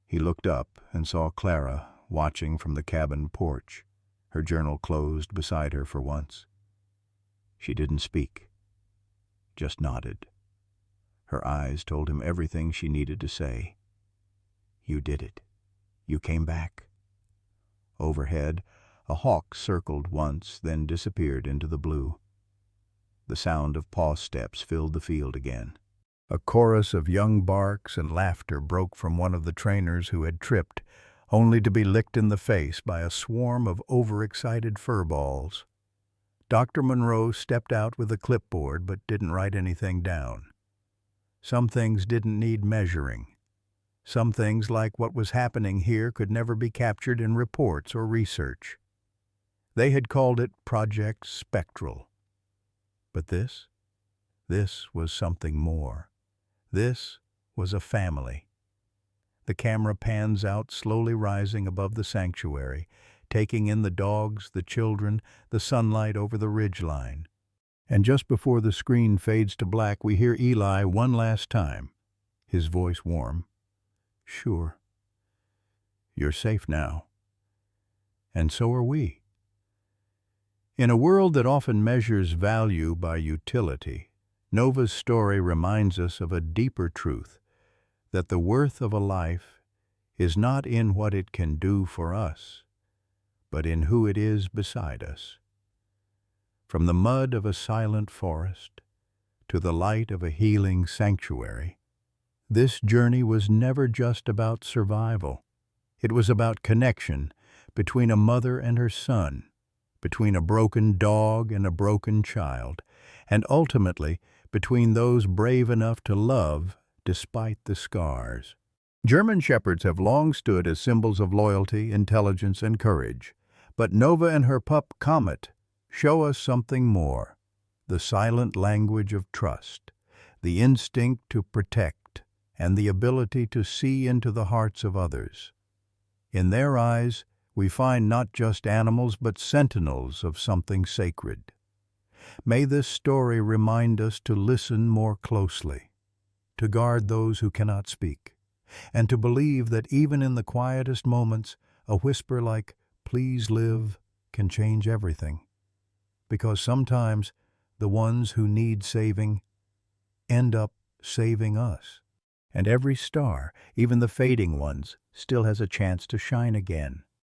He looked up and saw Clara watching from the cabin porch, her journal closed beside her for once. She didn't speak, just nodded. Her eyes told him everything she needed to say. You did it. You came back. Overhead, a hawk circled once, then disappeared into the blue. The sound of paw steps filled the field again. A chorus of young barks and laughter broke from one of the trainers who had tripped, only to be licked in the face by a swarm of overexcited furballs. Dr. Monroe stepped out with a clipboard but didn't write anything down. Some things didn't need measuring. Some things, like what was happening here, could never be captured in reports or research. They had called it Project Spectral. But this was something more. This was a family. The camera pans out, slowly rising above the sanctuary, taking in the dogs, the children, the sunlight over the ridgeline. And just before the screen fades to black, we hear Eli one last time, his voice warm. Sure. You're safe now. And so are we. In a world that often measures value by utility, Nova's story reminds us of a deeper truth, that the worth of a life is not in what it can do for us, but in who it is beside us. From the mud of a silent forest to the light of a healing sanctuary, this journey was never just about survival. It was about connection between a mother and her son, between a broken dog and a broken child, and ultimately between those brave enough to love despite the scars. German Shepherds have long stood as symbols of loyalty, intelligence, and courage, but Nova and her pup Comet show us something more: the silent language of trust, the instinct to protect, and the ability to see into the hearts of others. In their eyes, we find not just animals but sentinels of something sacred. May this story remind us to listen more closely, to guard those who cannot speak, and to believe that even in the quietest moments, a whisper like, "Please live," can change everything. Because sometimes the ones who need saving end up saving us. And every star, even the fading ones, still has a chance to shine again.